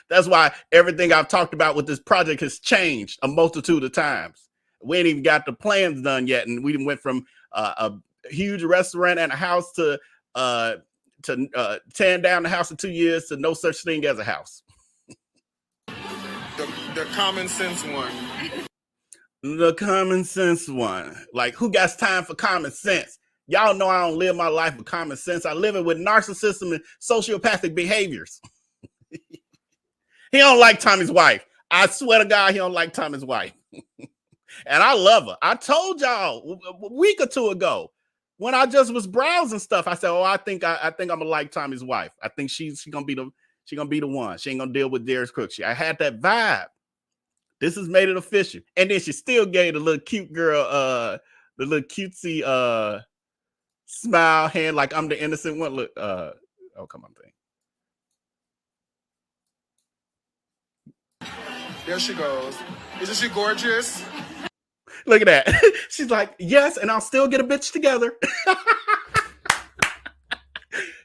S8: That's why everything I've talked about with this project has changed a multitude of times. We ain't even got the plans done yet, and we went from a huge restaurant and a house to tearing down the house in 2 years to no such thing as a house.
S3: The common sense one.
S8: The common sense one. Like, who got time for common sense? Y'all know I don't live my life with common sense. I live it with narcissism and sociopathic behaviors. He don't like Tommy's wife. I swear to God, he don't like Tommy's wife. And I love her. I told y'all a week or two ago when I just was browsing stuff, I said, "Oh, I think I'm gonna like Tommy's wife. I think she's gonna be the one. She ain't gonna deal with Darius Cooks." I had that vibe. This has made it official. And then she still gave the little cute girl, the little cutesy smile hand, like I'm the innocent one. Look, oh, come on, thing.
S3: There she goes. Isn't she gorgeous?
S8: Look at that. She's like, yes, and I'll still get a bitch together.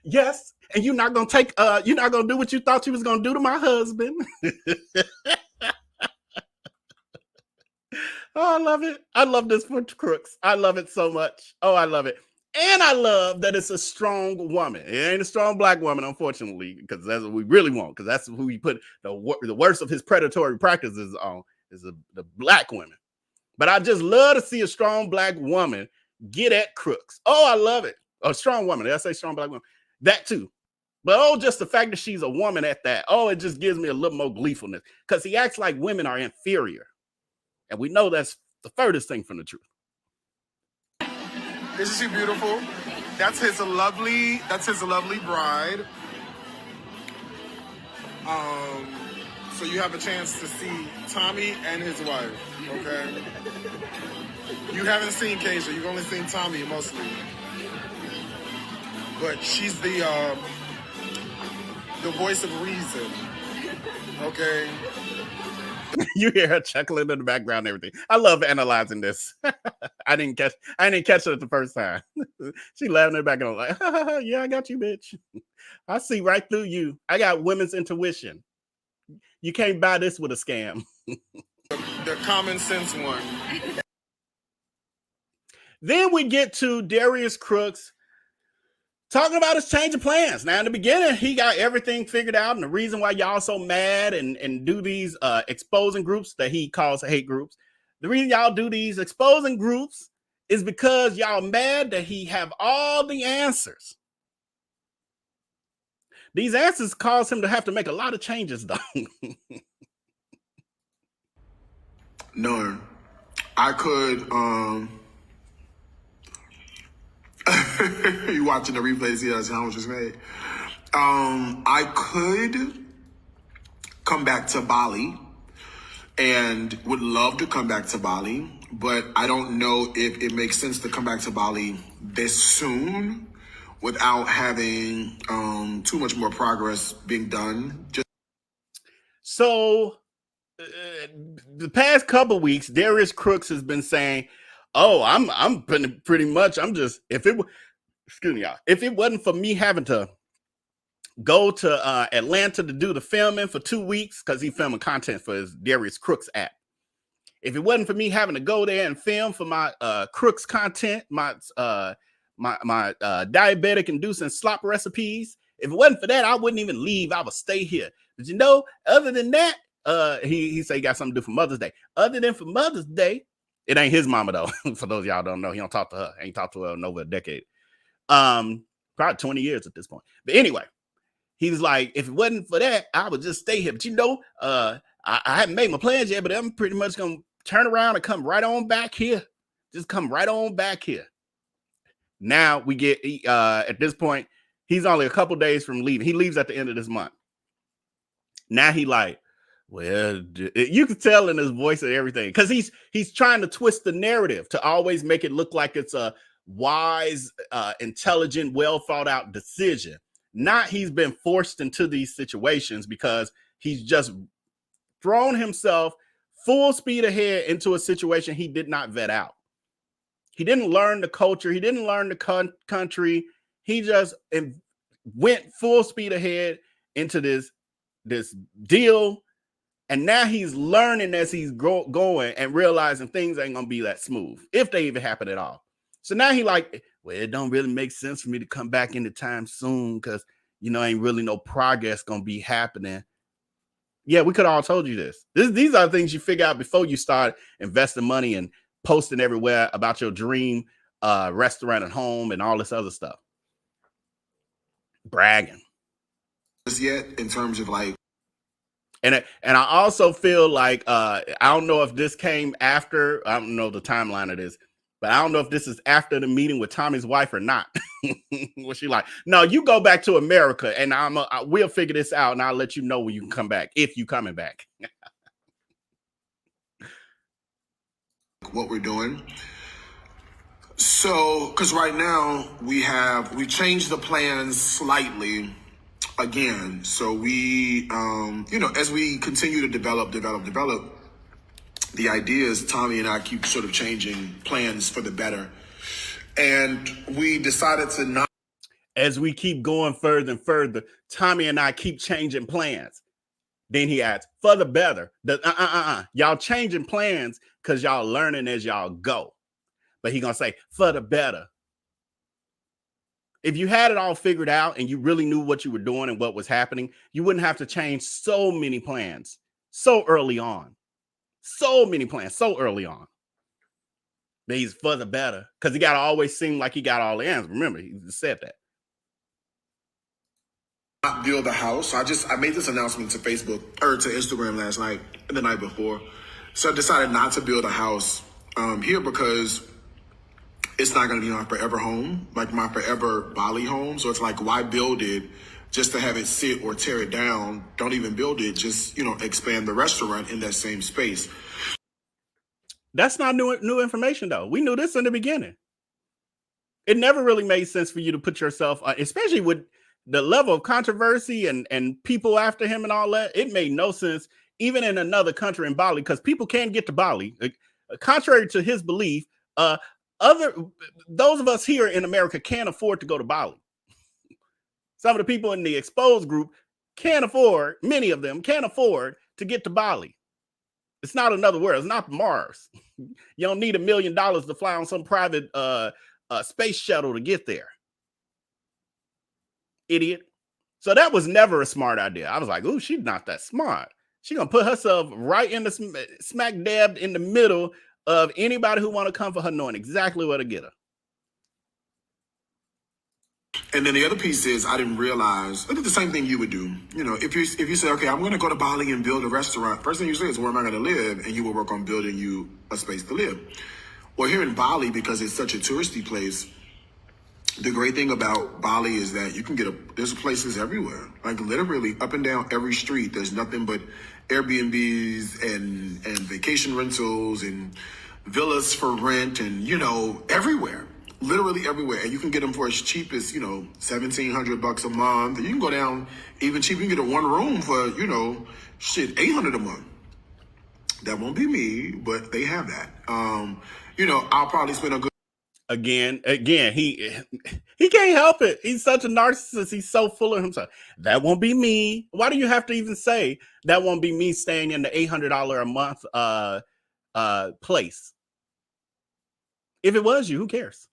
S8: Yes, and you're not gonna do what you thought you was gonna do to my husband. Oh, I love it. I love this for Crooks. I love it so much. Oh, I love it. And I love that it's a strong woman. It ain't a strong black woman, unfortunately, because that's what we really want, because that's who we put the worst of his predatory practices on, is the black women. But I just love to see a strong black woman get at Crooks. Oh, I love it. A strong woman. Did I say strong black woman? That too. But just the fact that she's a woman at that, it just gives me a little more gleefulness, because he acts like women are inferior. And we know that's the furthest thing from the truth.
S3: Isn't she beautiful? That's his lovely bride. So you have a chance to see Tommy and his wife, okay? You haven't seen Kasia. You've only seen Tommy mostly. But she's the voice of reason, okay?
S8: You hear her chuckling in the background and everything. I love analyzing this. I didn't catch it the first time. She laughing her back on like, yeah, I got you, bitch. I see right through you. I got women's intuition. You can't buy this with a scam.
S2: The common sense one.
S8: Then we get to Darius Cooks talking about his change of plans. Now, in the beginning, he got everything figured out, and the reason why y'all so mad and do these exposing groups that he calls hate groups, the reason y'all do these exposing groups is because y'all mad that he have all the answers. These answers cause him to have to make a lot of changes, though.
S3: No, I could. You watching the replay to see how much was made. I could come back to Bali, and would love to come back to Bali, but I don't know if it makes sense to come back to Bali this soon without having too much more progress being done.
S8: So the past couple of weeks, Darius Cooks has been saying, "Oh, I'm pretty much. I'm just if it wasn't for me having to go to Atlanta to do the filming for 2 weeks because he's filming content for his Darius Cooks app. If it wasn't for me having to go there and film for my Crooks content, my diabetic inducing slop recipes, if it wasn't for that, I wouldn't even leave. I would stay here. But you know, other than that, he said he got something to do for Mother's Day. Other than for Mother's Day, it ain't his mama though. For those of y'all don't know, he don't talk to her. Ain't talked to her in over a decade. Probably 20 years at this point. But anyway, he was like, if it wasn't for that, I would just stay here. But you know, I haven't made my plans yet, but I'm pretty much gonna turn around and come right on back here. Just come right on back here. Now we get at this point, he's only a couple days from leaving. He leaves at the end of this month. Now he like, well, you can tell in his voice and everything, because he's trying to twist the narrative to always make it look like it's a wise, intelligent, well thought out decision. Not he's been forced into these situations because he's just thrown himself full speed ahead into a situation he did not vet out. He didn't learn the culture. He didn't learn the country. He just went full speed ahead into this deal. And now he's learning as he's going and realizing things ain't going to be that smooth, if they even happen at all. So now he like, well, it don't really make sense for me to come back into time soon because, you know, ain't really no progress going to be happening. Yeah, we could have all told you this. These are things you figure out before you start investing money and posting everywhere about your dream restaurant at home and all this other stuff. Bragging.
S3: Yet in terms of like,
S8: and I also feel like I don't know if this came after, I don't know the timeline of this, but I don't know if this is after the meeting with Tommy's wife or not. Was she like, no, you go back to America and we'll figure this out and I'll let you know when you can come back, if you coming back.
S3: What we're doing. So, because right now we changed the plans slightly again. So we, as we continue to develop, the idea is Tommy and I keep sort of changing plans for the better. And we decided to not.
S8: As we keep going further and further, Tommy and I keep changing plans. Then he adds, for the better. Y'all changing plans because y'all learning as y'all go. But he gonna say, for the better. If you had it all figured out and you really knew what you were doing and what was happening, you wouldn't have to change so many plans so early on. So many plans so early on. But he's for the better because he got to always seem like he got all the answers. Remember, he said that.
S3: Not build a house. I made this announcement to Facebook or to Instagram last night and the night before. So I decided not to build a house here because it's not going to be my forever home, like my forever Bali home. So it's like, why build it just to have it sit or tear it down? Don't even build it. Just, expand the restaurant in that same space.
S8: That's not new information, though. We knew this in the beginning. It never really made sense for you to put yourself, especially with the level of controversy and people after him and all that. It made no sense, even in another country in Bali, because people can't get to Bali. Contrary to his belief, those of us here in America can't afford to go to Bali. Some of the people in the exposed group can't afford, many of them can't afford to get to Bali. It's not another world. It's not Mars. You don't need $1 million to fly on some private space shuttle to get there. Idiot. So that was never a smart idea. I was like, ooh, she's not that smart. She's going to put herself right in the smack dab in the middle of anybody who want to come for her, knowing exactly where to get her.
S1: And then the other piece is I didn't realize I did the same thing you would do. You know, if you say, okay, I'm going to go to Bali and build a restaurant, first thing you say is, where am I going to live? And you will work on building you a space to live. Well, here in Bali, because it's such a touristy place, the great thing about Bali is that you can there's places everywhere, like literally up and down every street. There's nothing but Airbnbs and vacation rentals and villas for rent and, everywhere. Literally everywhere. And you can get them for as cheap as, $1,700 a month. And you can go down even cheaper. You can get a one room for, $800 a month. That won't be me, but they have that. I'll probably spend a good.
S8: Again, he can't help it. He's such a narcissist. He's so full of himself. That won't be me. Why do you have to even say that won't be me staying in the $800 a month place? If it was you, who cares?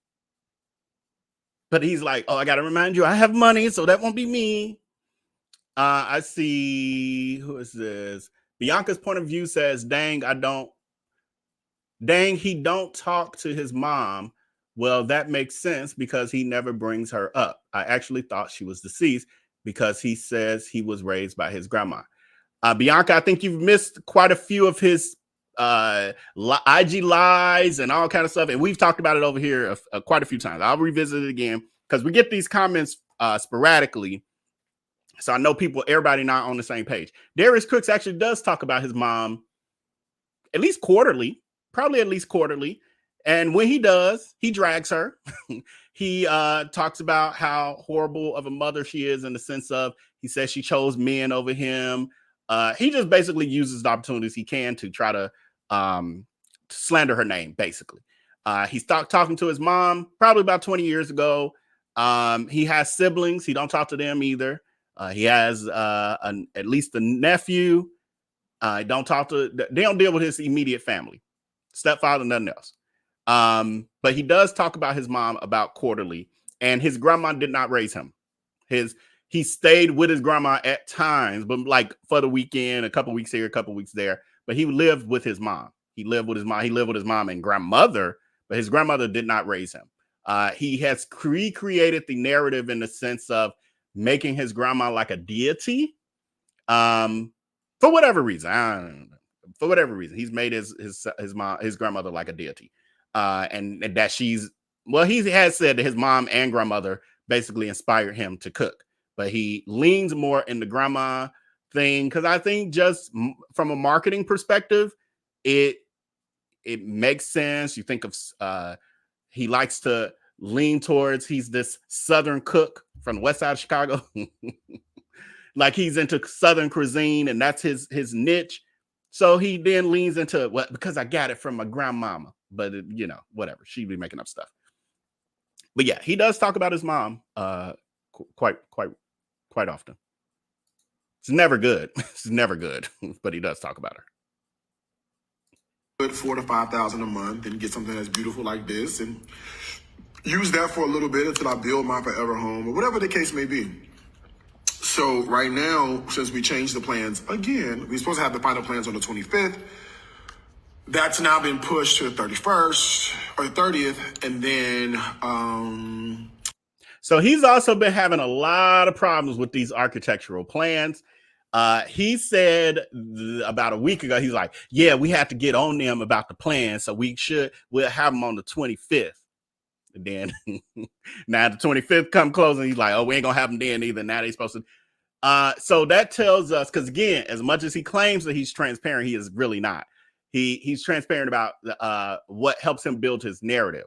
S8: But he's like, oh, I got to remind you, I have money, so that won't be me. I see, who is this? Bianca's point of view says, dang, he don't talk to his mom. Well, that makes sense because he never brings her up. I actually thought she was deceased because he says he was raised by his grandma. Bianca, I think you've missed quite a few of his IG lies and all kind of stuff. And we've talked about it over here quite a few times. I'll revisit it again because we get these comments sporadically. So I know everybody not on the same page. Darius Cooks actually does talk about his mom at least quarterly, probably at least quarterly. And when he does, he drags her. He talks about how horrible of a mother she is in the sense of, he says she chose men over him. He just basically uses the opportunities he can to try to slander her name, basically. He stopped talking to his mom probably about 20 years ago. He has siblings. He don't talk to them either. He has at least a nephew. They don't deal with his immediate family. Stepfather, nothing else. But he does talk about his mom about quarterly, and his grandma did not raise him. He stayed with his grandma at times, but like for the weekend, a couple weeks here, a couple weeks there. But he lived with his mom. He lived with his mom and grandmother, but his grandmother did not raise him. He has recreated the narrative in the sense of making his grandma like a deity. For whatever reason, I don't know. For whatever reason, he's made his grandmother like a deity. And that he has said that his mom and grandmother basically inspired him to cook, but he leans more in the grandma thing. Cause I think just from a marketing perspective, it makes sense. You think of, he likes to lean towards, he's this Southern cook from the West Side of Chicago. Like he's into Southern cuisine and that's his niche. So he then leans into because I got it from my grandmama. But whatever, she'd be making up stuff. But yeah, he does talk about his mom quite often. It's never good. It's never good, but he does talk about her.
S1: Put $4,000 to $5,000 a month and get something that's beautiful like this, and use that for a little bit until I build my forever home or whatever the case may be. So right now, since we changed the plans again, we're supposed to have the final plans on the 25th. That's now been pushed to the 31st or the 30th. And then,
S8: so he's also been having a lot of problems with these architectural plans. He said about a week ago, he's like, yeah, we have to get on them about the plans. So we'll have them on the 25th. And then now the 25th come close and he's like, oh, we ain't gonna have them then either. Now they're supposed to. So that tells us, because again, as much as he claims that he's transparent, he is really not. He's transparent about what helps him build his narrative,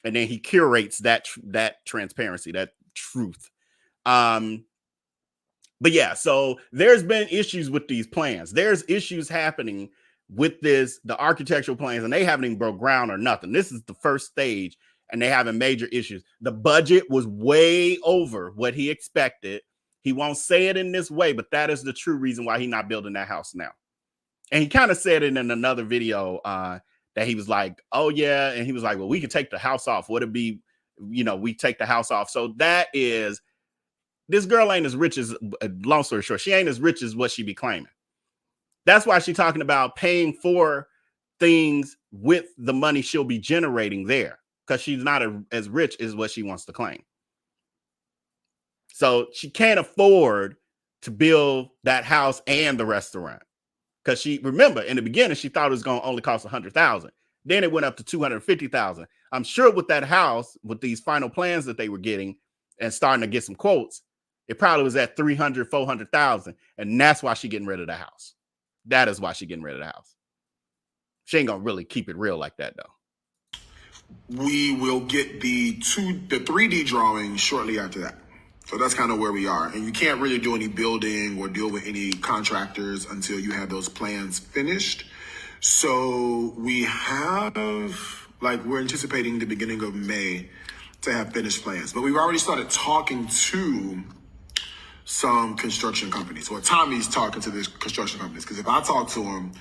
S8: and then he curates that transparency, that truth. But yeah, so there's been issues with these plans. There's issues happening with the architectural plans, and they haven't even broke ground or nothing. This is the first stage, and they having major issues. The budget was way over what he expected. He won't say it in this way, but that is the true reason why he's not building that house now. And he kind of said it in another video that he was like, oh yeah. And he was like, well, we could take the house off. Would it be, we take the house off. So that is, this girl ain't as rich as, long story short, she ain't as rich as what she be claiming. That's why she's talking about paying for things with the money she'll be generating there, because she's not as rich as what she wants to claim. So she can't afford to build that house and the restaurant. Because remember, in the beginning, she thought it was going to only cost $100,000. Then it went up to $250,000. I'm sure with that house, with these final plans that they were getting and starting to get some quotes, it probably was at $300,000, $400,000. And that's why she's getting rid of the house. That is why she's getting rid of the house. She ain't going to really keep it real like that, though.
S1: We will get the 3D drawing shortly after that. So that's kind of where we are. And you can't really do any building or deal with any contractors until you have those plans finished. So we have, we're anticipating the beginning of May to have finished plans. But we've already started talking to some construction companies. Or Tommy's talking to the construction companies. Because if I talk to them,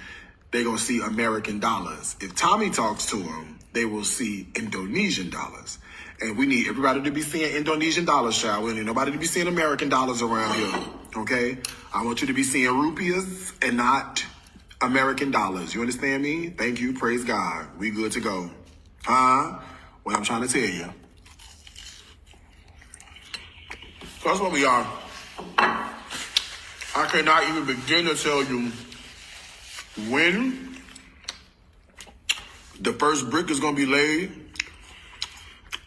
S1: they're going to see American dollars. If Tommy talks to them, they will see Indonesian dollars. And we need everybody to be seeing Indonesian dollars, child. We need nobody to be seeing American dollars around here, okay? I want you to be seeing rupiahs and not American dollars. You understand me? Thank you. Praise God. We good to go. What I'm trying to tell you. So that's what we are. I cannot even begin to tell you when the first brick is going to be laid.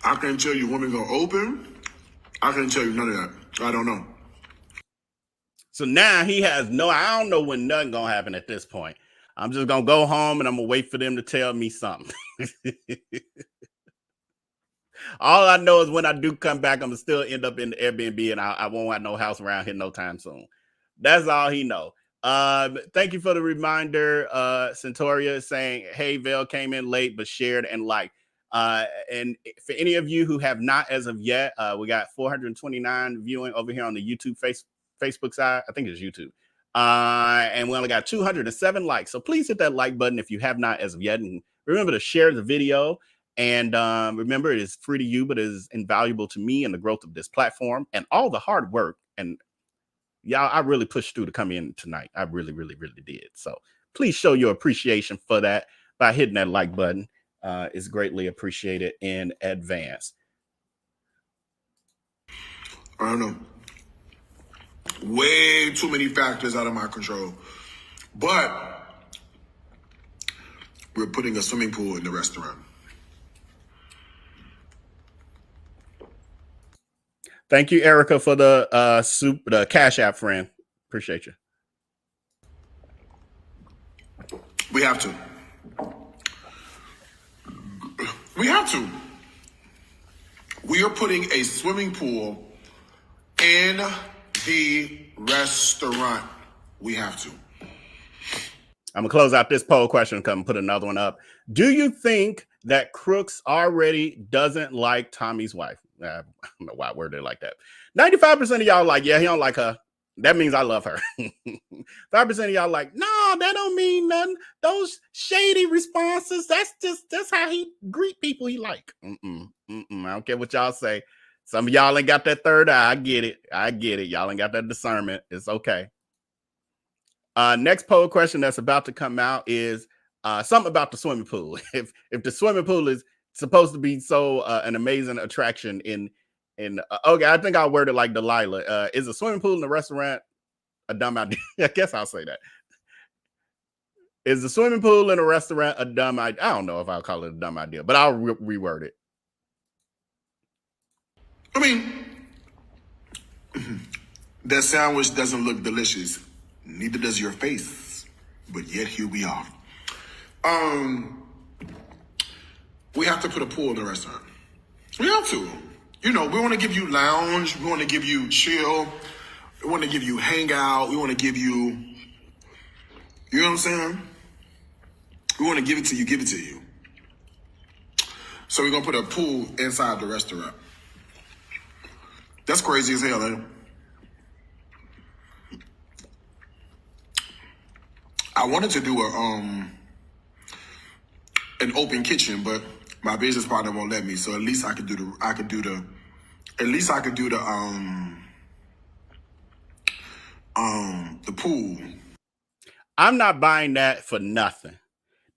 S1: I can't tell you when we're going to open. I can't tell you none of that. I don't know.
S8: So now he has I don't know when nothing going to happen at this point. I'm just going to go home and I'm going to wait for them to tell me something. All I know is when I do come back, I'm going to still end up in the Airbnb and I won't have no house around here no time soon. That's all he know. Thank you for the reminder. Centauria is saying, hey, Vel came in late, but shared and liked. And for any of you who have not as of yet, we got 429 viewing over here on the YouTube Facebook side. I think it's YouTube. And we only got 207 likes. So please hit that like button if you have not as of yet. And remember to share the video. And remember, it is free to you, but it is invaluable to me and the growth of this platform and all the hard work. And y'all, I really pushed through to come in tonight. I really, really, really did. So please show your appreciation for that by hitting that like button. Is greatly appreciated in advance.
S1: I don't know. Way too many factors out of my control. But we're putting a swimming pool in the restaurant.
S8: Thank you, Erica, for the the Cash App, friend. Appreciate you.
S1: We have to. We have to. We are putting a swimming pool in the restaurant. We have to.
S8: I'm going to close out this poll question and come put another one up. Do you think that Crooks already doesn't like Tommy's wife? I don't know why I worded it like that. 95% of y'all like, yeah, he don't like her. That means I love her. 5% of y'all like, no, that don't mean nothing. Those shady responses, that's how he greet people he like. I don't care what y'all say. Some of y'all ain't got that third eye. I get it. Y'all ain't got that discernment. It's okay. Next poll question that's about to come out is something about the swimming pool. If the swimming pool is supposed to be so an amazing attraction okay, I think I'll word it like Delilah. Is a swimming pool in the restaurant a dumb idea? I guess I'll say that. Is the swimming pool in a restaurant a dumb idea? I don't know if I'll call it a dumb idea, but I'll reword it.
S1: I mean, that sandwich doesn't look delicious. Neither does your face. But yet here we are. We have to put a pool in the restaurant. We have to. You know, we want to give you lounge. We want to give you chill. We want to give you hangout. We want to give you, you know what I'm saying?
S3: We want to give it to you, give it to you. So we're going to put a pool inside the restaurant. That's crazy as hell, ain't it? I wanted to do an open kitchen, but my business partner won't let me. So at least I could do the pool.
S8: I'm not buying that for nothing.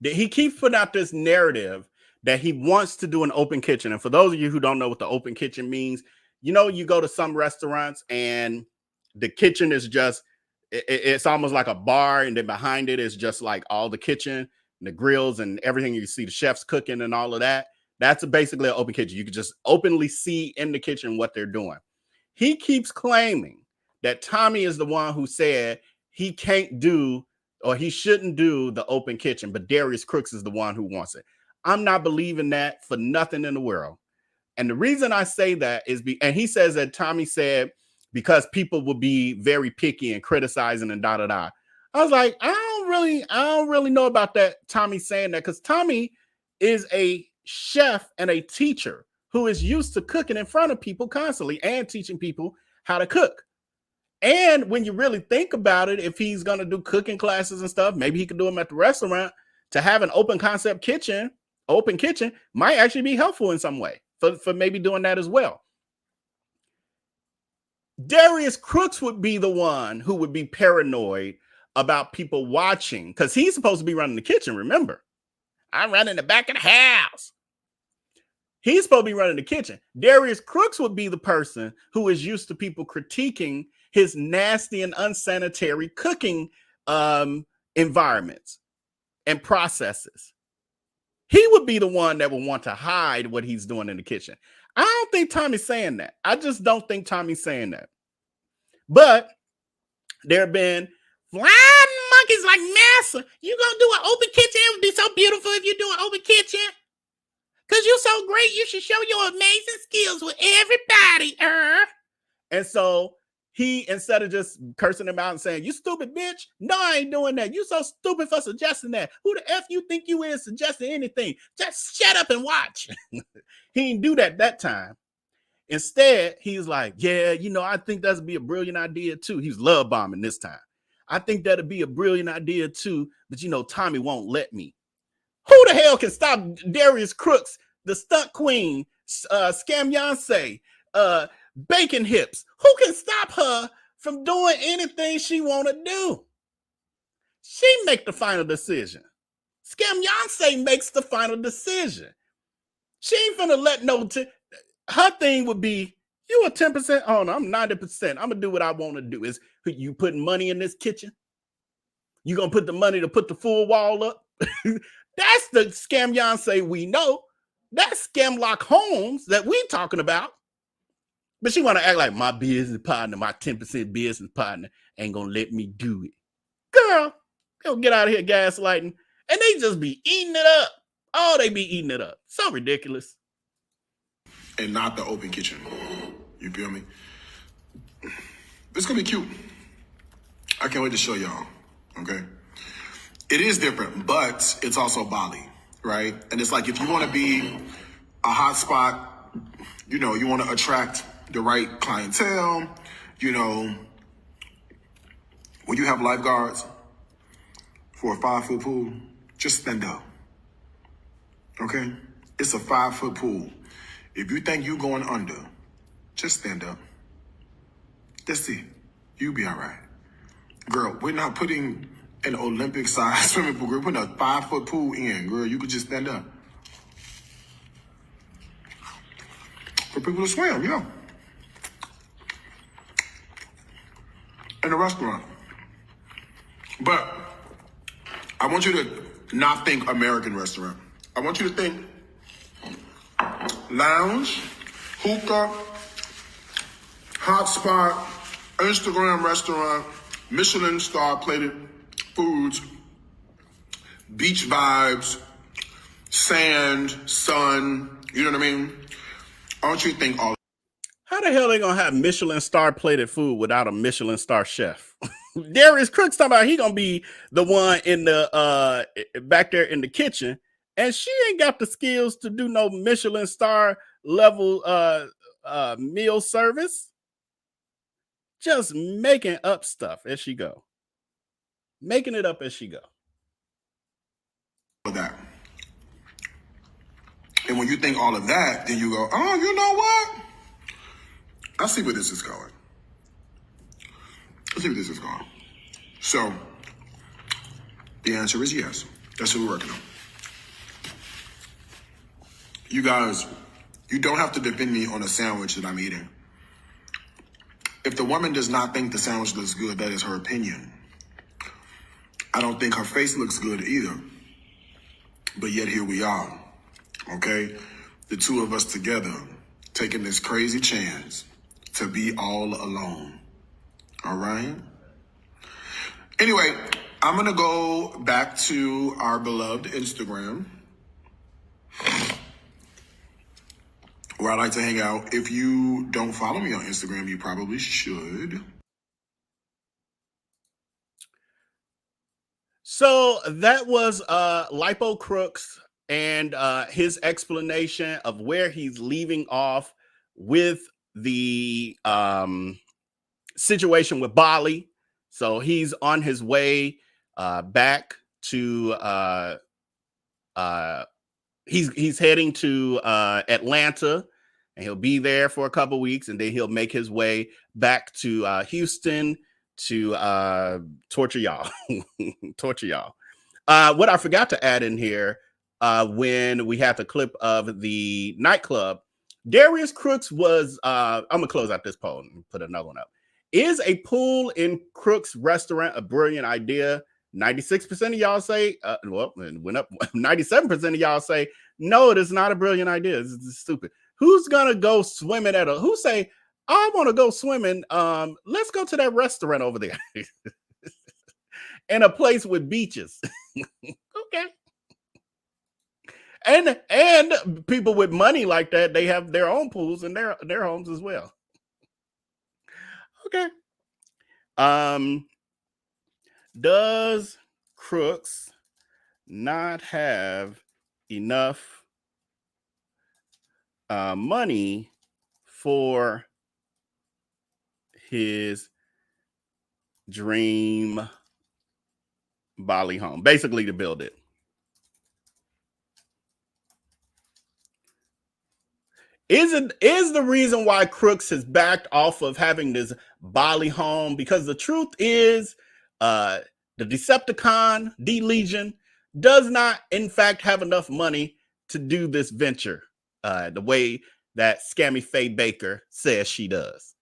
S8: He keeps putting out this narrative that he wants to do an open kitchen. And for those of you who don't know what the open kitchen means, you know, you go to some restaurants and the kitchen is just, it's almost like a bar, and then behind it is just like all the kitchen and the grills and everything. You see the chefs cooking and all of that. That's basically an open kitchen. You can just openly see in the kitchen what they're doing. He keeps claiming that Tommy is the one who said he can't do, or he shouldn't do, the open kitchen, but Darius Cooks is the one who wants it. I'm not believing that for nothing in the world. And the reason I say that is, and he says that Tommy said because people will be very picky and criticizing and da-da-da. I was like, I don't really know about that, Tommy saying that, because Tommy is a chef and a teacher who is used to cooking in front of people constantly and teaching people how to cook. And when you really think about it, if he's going to do cooking classes and stuff, maybe he could do them at the restaurant. To have an open concept kitchen, open kitchen might actually be helpful in some way for maybe doing that as well. Darius Cooks would be the one who would be paranoid about people watching, because he's supposed to be running the kitchen. Remember, I'm running the back of the house. He's supposed to be running the kitchen. Darius Cooks would be the person who is used to people critiquing his nasty and unsanitary cooking environments and processes. He would be the one that would want to hide what he's doing in the kitchen. I don't think Tommy's saying that. I just don't think Tommy's saying that. But there have been flying monkeys like Massa. You gonna do an open kitchen? It would be so beautiful if you do an open kitchen. Because you're so great, you should show your amazing skills with everybody. And so he, instead of just cursing him out and saying, you stupid bitch, no, I ain't doing that. You so stupid for suggesting that. Who the F you think you is suggesting anything? Just shut up and watch. He didn't do that time. Instead, he's like, yeah, you know, I think that'd be a brilliant idea too. He was love bombing this time. I think that'd be a brilliant idea too, but you know, Tommy won't let me. Who the hell can stop Darius Cooks, the stunt queen, Scam Yonsei, Bacon Hips? Who can stop her from doing anything she want to do? She make the final decision. Scam Yonsei makes the final decision. She ain't finna let no... Her thing would be, you a 10%? Oh, no, I'm 90%. I'm gonna do what I want to do. Is you putting money in this kitchen? You gonna put the money to put the full wall up? That's the Scam Yonsei we know. That's Scamlock Holmes that we talking about. But she want to act like my business partner, my 10% business partner ain't going to let me do it. Girl, they'll get out of here gaslighting. And they just be eating it up. Oh, they be eating it up. So ridiculous.
S3: And not the open kitchen. You feel me? It's going to be cute. I can't wait to show y'all. Okay? It is different, but it's also Bali, right? And it's like, if you want to be a hot spot, you know, you want to attract the right clientele, you know, when you have lifeguards for a 5-foot pool, just stand up. Okay? It's a 5-foot pool. If you think you're going under, just stand up. That's it. You'll be all right. Girl, we're not putting an Olympic-sized swimming pool. We're putting a 5-foot pool in, girl. You could just stand up. For people to swim, yeah. In a restaurant. But I want you to not think American restaurant. I want you to think lounge, hookah, hot spot, Instagram restaurant, Michelin star plated foods, beach vibes, sand, sun, you know what I mean? I want you to think all.
S8: How the hell are they going to have Michelin star plated food without a Michelin star chef? Darius Cooks talking about he gonna be the one in the back there in the kitchen, and she ain't got the skills to do no Michelin star level meal service. Just making up stuff as she go. Making it up as she go.
S1: That. And when you think all of that, then you go, oh, you know what? I see where this is going. I see where this is going. So, the answer is yes. That's what we're working on. You guys, you don't have to defend me on a sandwich that I'm eating. If the woman does not think the sandwich looks good, that is her opinion. I don't think her face looks good either. But yet here we are, okay? The two of us together, taking this crazy chance to be all alone, all right? Anyway, I'm gonna go back to our beloved Instagram, where I like to hang out. If you don't follow me on Instagram, you probably should.
S8: So that was Lipo Crooks and his explanation of where he's leaving off with the situation with Bali. So he's on his way back to he's heading to Atlanta, and he'll be there for a couple weeks, and then he'll make his way back to Houston to torture y'all. Torture y'all. What I forgot to add in here when we had the clip of the nightclub, Darius Cooks was I'm gonna close out this poll and put another one up. Is a pool in Crooks restaurant a brilliant idea? 96% of y'all say, well, it went up. 97% of y'all say, no, it is not a brilliant idea. This is stupid. Who's gonna go swimming who say, I want to go swimming. Let's go to that restaurant over there. In a place with beaches. Okay. And people with money like that, they have their own pools in their homes as well. Okay. Does Crooks not have enough money for his dream Bali home? Basically to build it. Is the reason why Crooks has backed off of having this Bali home? Because the truth is, the Decepticon, D-Legion, does not, in fact, have enough money to do this venture the way that Scammy Faye Baker says she does.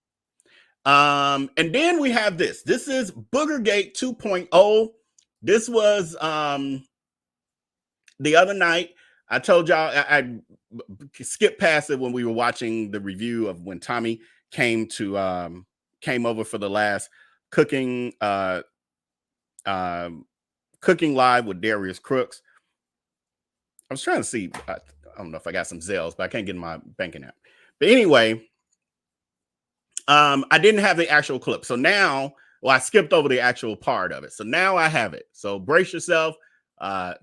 S8: And then we have this. This is Boogergate 2.0. This was the other night. I told y'all I skipped past it when we were watching the review of when Tommy came over for the last cooking live with Darius Cooks. I was trying to see. I don't know if I got some Zelles, but I can't get in my banking app. But anyway, I didn't have the actual clip. So now, I skipped over the actual part of it. So now I have it. So brace yourself.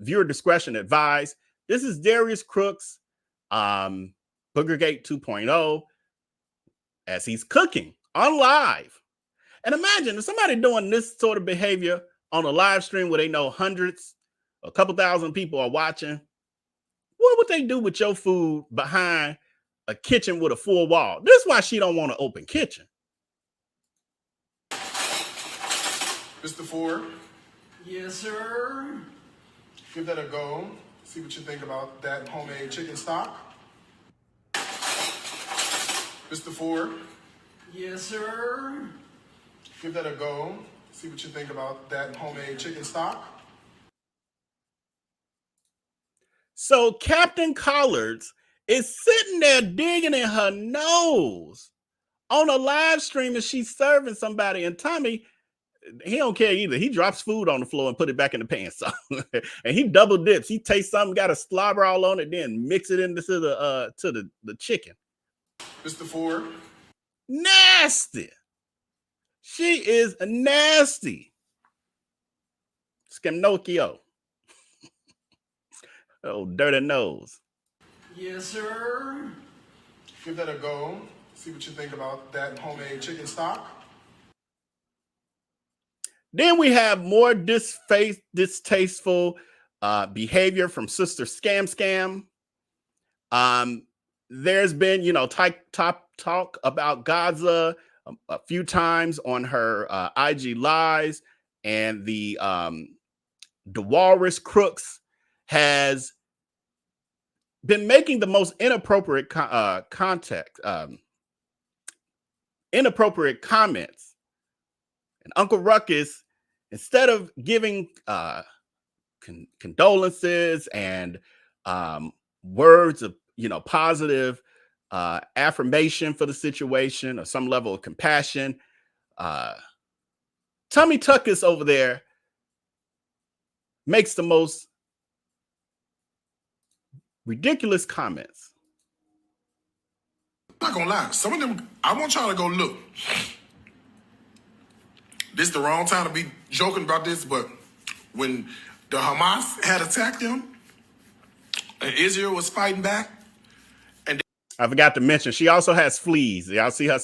S8: Viewer discretion advised. This is Darius Cooks, Boogergate 2.0, as he's cooking on live. And imagine if somebody doing this sort of behavior on a live stream where they know hundreds, a couple thousand people are watching. What would they do with your food behind a kitchen with a full wall? This is why she don't want an open kitchen.
S1: Mr. Ford?
S14: Yes, sir.
S1: Give that a go. See what you think about that homemade chicken stock. Mr. Ford?
S14: Yes, sir.
S1: Give that a go. See what you think about that homemade chicken stock.
S8: So Captain Collards is sitting there digging in her nose on a live stream and she's serving somebody. And Tommy, he don't care either. He drops food on the floor and put it back in the pan. So, and he double dips. He tastes something, got a slobber all on it, then mix it into the chicken.
S1: Mr. Ford?
S8: Nasty. She is nasty. Skimnokio. Oh, dirty nose.
S3: Yes, sir. Give that a go. See what you think about that homemade chicken stock.
S8: Then we have more distasteful behavior from Sister Scam. There's been, top talk about Gaza a few times on her IG lives, and the Darius Cooks has been making the most inappropriate inappropriate comments. And Uncle Ruckus, instead of giving condolences and words of positive affirmation for the situation or some level of compassion, Tommy Tuckus over there makes the most ridiculous comments.
S3: I'm not gonna lie, some of them, I want y'all to go look. This is the wrong time to be joking about this, but when the Hamas had attacked them, and Israel was fighting back, and
S8: I forgot to mention, she also has fleas. Y'all see her?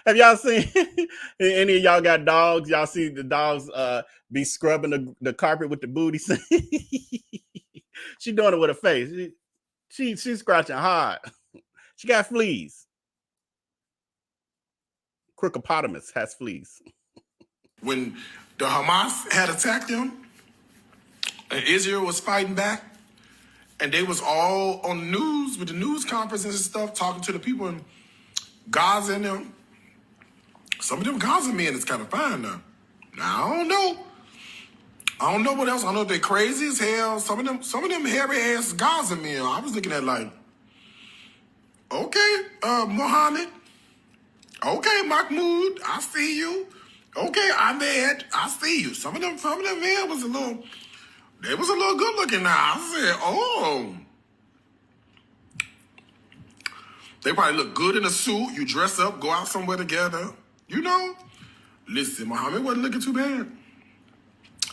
S8: Have y'all seen any of y'all got dogs? Y'all see the dogs be scrubbing the carpet with the booty? She doing it with her face. She's scratching hard. She got fleas. Crookopotamus has fleas.
S3: when the Hamas had attacked them, and Israel was fighting back, and they was all on the news with the news conferences and stuff, talking to the people in Gaza and them. Some of them Gaza men is kind of fine now. Now I don't know what else. I know they're crazy as hell. Some of them hairy ass Gaza men. I was looking at like, okay, Mohammed. Okay, Mahmoud, I see you. Okay, Ahmed, I see you. Some of them men was a little good looking now. I said, oh. They probably look good in a suit. You dress up, go out somewhere together. Listen, Muhammad wasn't looking too bad.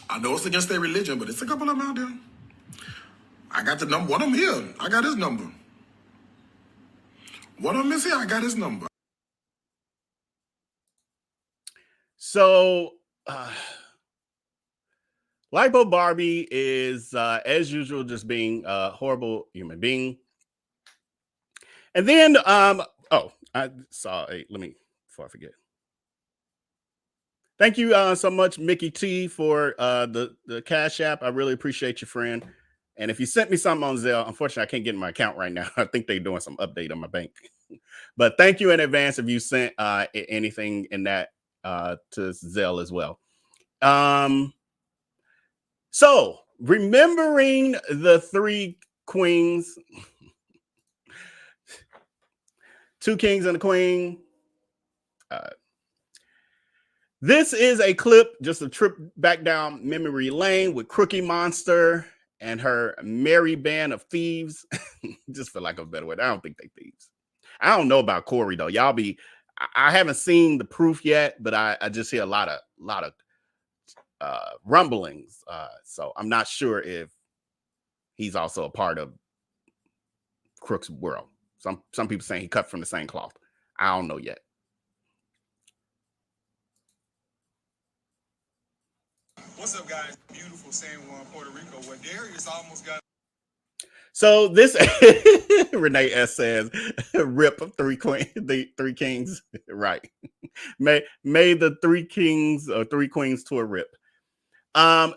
S3: I know it's against their religion, but it's a couple of them out there. I got the number. One of them here. I got his number. One of them is here. I got his number.
S8: So, Lipo Barbie is, as usual, just being a horrible human being. And then, I saw before I forget. Thank you so much, Mickey T, for the Cash App. I really appreciate you, friend. And if you sent me something on Zelle, unfortunately, I can't get in my account right now. I think they're doing some update on my bank. But thank you in advance if you sent anything in that to Zelle as well. So, remembering the three queens, two kings and a queen. This is a clip, just a trip back down memory lane with Crookie Monster and her merry band of thieves. Just for lack of a better word. I don't think they thieves. I don't know about Corey though. I haven't seen the proof yet, but I just hear a lot of rumblings. So I'm not sure if he's also a part of Crook's world. Some people saying he cut from the same cloth. I don't know yet.
S15: What's up, guys? Beautiful San Juan, Puerto Rico, where Darius almost got.
S8: So this Renee S says, "Rip three kings." Right. May the three kings or three queens tour rip.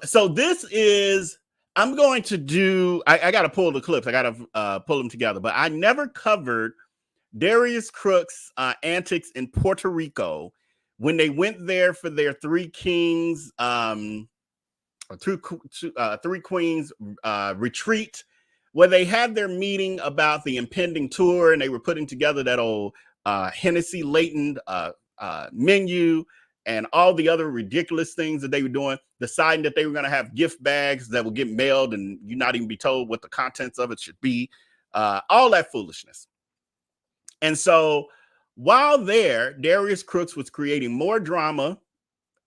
S8: So this is. I'm going to do. I got to pull the clips. I got to pull them together. But I never covered Darius Cooks' antics in Puerto Rico when they went there for their three kings. Three Queens retreat, where they had their meeting about the impending tour, and they were putting together that old Hennessy latent menu and all the other ridiculous things that they were doing, deciding that they were going to have gift bags that would get mailed and you not even be told what the contents of it should be, all that foolishness. And so while there, Darius Cooks was creating more drama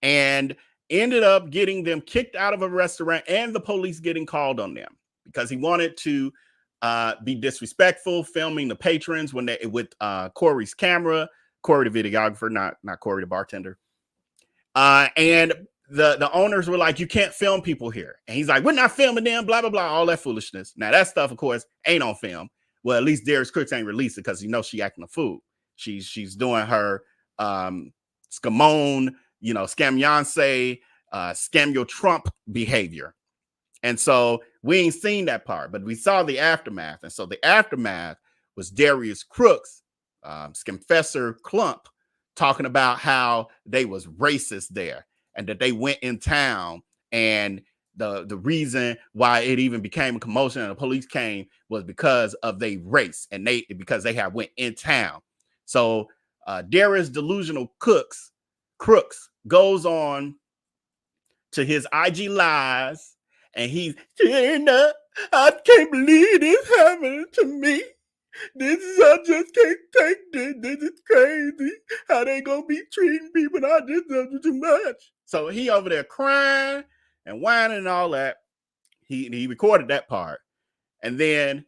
S8: and ended up getting them kicked out of a restaurant and the police getting called on them because he wanted to be disrespectful, filming the patrons when they with Corey's camera, Corey the videographer, not Corey the bartender. And the owners were like, you can't film people here. And he's like, we're not filming them, blah, blah, blah, all that foolishness. Now that stuff, of course, ain't on film. Well, at least Darius Cooks ain't released it because he knows she acting a fool. She's doing her scamone, scam Yonsei, scam your Trump behavior. And so we ain't seen that part, but we saw the aftermath. And so the aftermath was Darius Cooks, Scamfessor Clump, talking about how they was racist there and that they went in town, and the reason why it even became a commotion and the police came was because of their race and because they had went in town. So Darius Delusional Crooks goes on to his IG lives, and he's saying, I can't believe this happened to me. I just can't take this. This is crazy. How they gonna be treating people? I just do too much. So he over there crying and whining and all that. He recorded that part. And then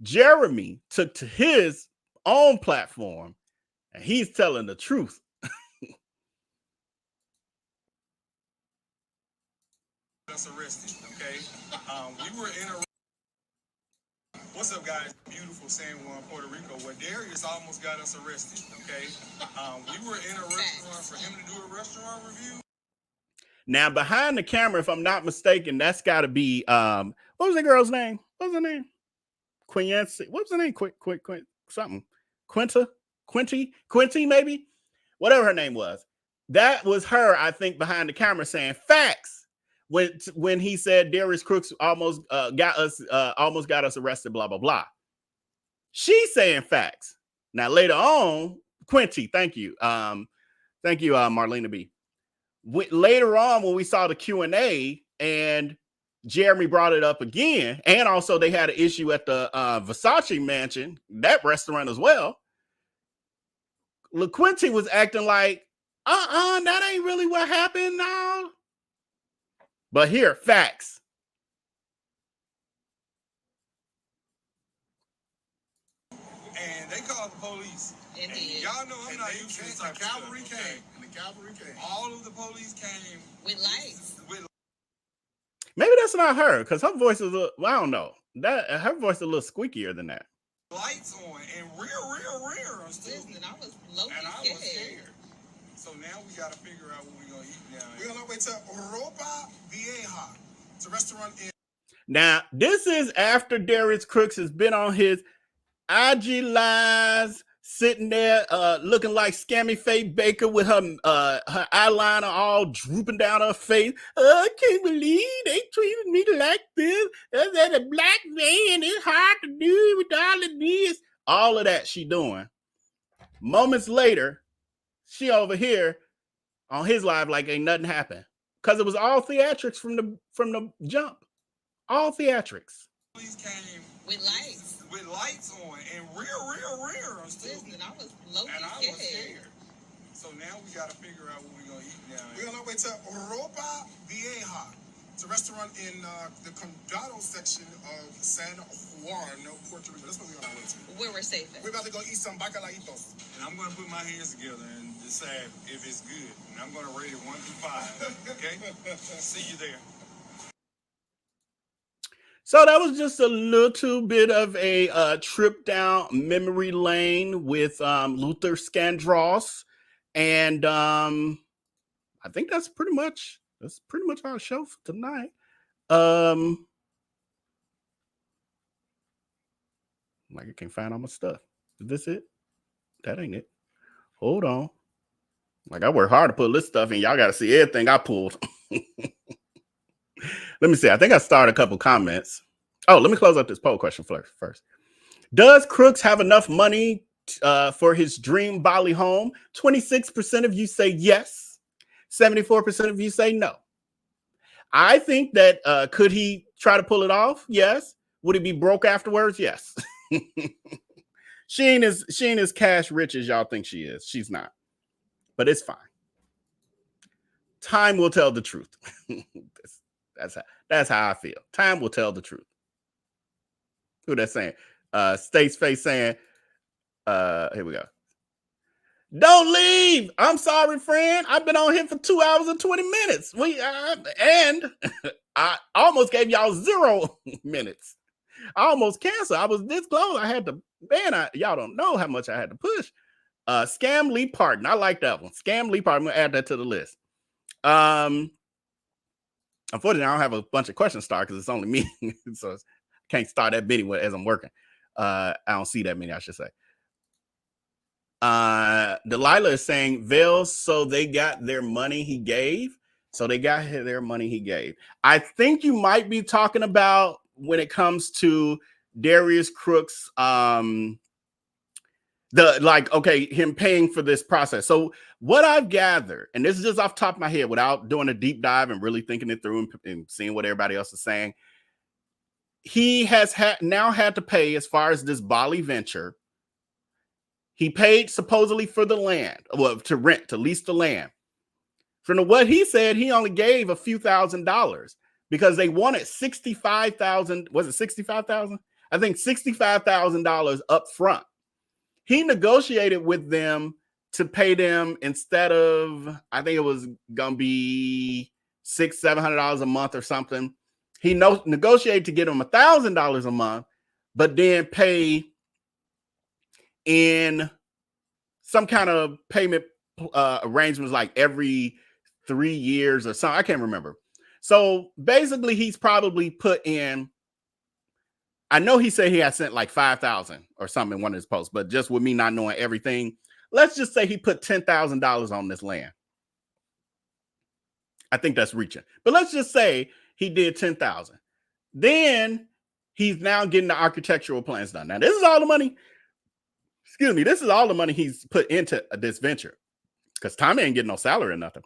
S8: Jeremy took to his own platform and he's telling the truth.
S15: Us arrested, okay? We were in a... What's up, guys? Beautiful San Juan, Puerto Rico, where Darius almost got us arrested, okay? We were in a restaurant for him to do a restaurant review.
S8: Now, behind the camera, if I'm not mistaken, that's got to be, what was the girl's name? What was her name? Quincy. What was her name? Something. Quinty, maybe? Whatever her name was. That was her, I think, behind the camera saying facts. When he said Darius Cooks almost got us arrested, blah, blah, blah. She's saying facts. Now, later on, Quinty, thank you. Thank you, Marlena B. Later on, when we saw the Q&A and Jeremy brought it up again, and also they had an issue at the Versace mansion, that restaurant as well, LaQuinty was acting like, that ain't really what happened now. But here, facts.
S15: And they called the police. Indeed. Y'all know I'm not used to this type of stuff. And the cavalry came. All of the police came. With lights.
S8: Maybe that's not her, because her voice is I don't know. Her voice is a little squeakier than that.
S15: Lights on and rear. Listen, I was low-key scared. So now we got to figure out what we're going to eat now. We're on our way to Europa Vieja. It's a restaurant in...
S8: Now, this is after Darius Cooks has been on his IG lives, sitting there looking like Scammy Faye Baker with her eyeliner all drooping down her face. I can't believe they treated me like this. As a black man, it's hard to do with all of this. All of that she doing. Moments later, she over here on his live like ain't nothing happened. Because it was all theatrics from the jump. All theatrics.
S15: Police came with lights on and rear. Listen, I was low-key scared. So now we got to figure out what we're going to eat now. We're on our way to Europa Vieja. It's a restaurant in the Condado section of San Juan, Puerto Rico. That's what we're on our way to. Where we're safe at. We're about to go eat some bacalaitos. And I'm going to put my hands together and decide if it's good. And I'm going to rate it 1 through 5. Okay? See you there.
S8: So that was just a little bit of a trip down memory lane with Luther Scandross. And I think that's pretty much our show for tonight. Like I can't find all my stuff. Is this it? That ain't it. Hold on. Like I work hard to put this stuff in. Y'all got to see everything I pulled. Let me see. I think I started a couple comments. Oh, let me close up this poll question first. Does Crooks have enough money for his dream Bali home? 26% of you say yes. 74% of you say no. I think that could he try to pull it off? Yes. Would he be broke afterwards? Yes. She ain't as cash rich as y'all think she is. She's not. But it's fine. Time will tell the truth. That's how I feel. Time will tell the truth. Who that's saying? State's face saying, here we go. Don't leave. I'm sorry, friend. I've been on here for 2 hours and 20 minutes. And I almost gave y'all 0 minutes. I almost canceled. I was this close. I had to, y'all don't know how much I had to push. Scam Lee Parton. I like that one. Scam Lee Parton. I'm gonna add that to the list. Unfortunately, I don't have a bunch of questions started because it's only me. So I can't start that many as I'm working. I don't see that many, I should say. Delilah is saying, Vale, so they got their money he gave. So they got their money he gave. I think you might be talking about when it comes to Darius Cooks, him paying for this process. So what I've gathered, and this is just off the top of my head without doing a deep dive and really thinking it through and seeing what everybody else is saying, he has now had to pay, as far as this Bali venture, he paid supposedly for the land, well, to lease the land. From what he said, he only gave a few $1,000s because they wanted $65,000. Was it $65,000? I think $65,000 up front. He negotiated with them to pay them, instead of, I think it was gonna be $600-700 a month or something. He negotiated to get them $1,000 a month, but then pay in some kind of payment arrangements, like every 3 years or something. I can't remember. So basically, he's probably put in, I know he said he had sent like 5,000 or something in one of his posts, but just with me not knowing everything, let's just say he put $10,000 on this land. I think that's reaching, but let's just say he did 10,000. Then he's now getting the architectural plans done. Now, this is all the money. Excuse me. This is all the money he's put into this venture, because Tommy ain't getting no salary or nothing.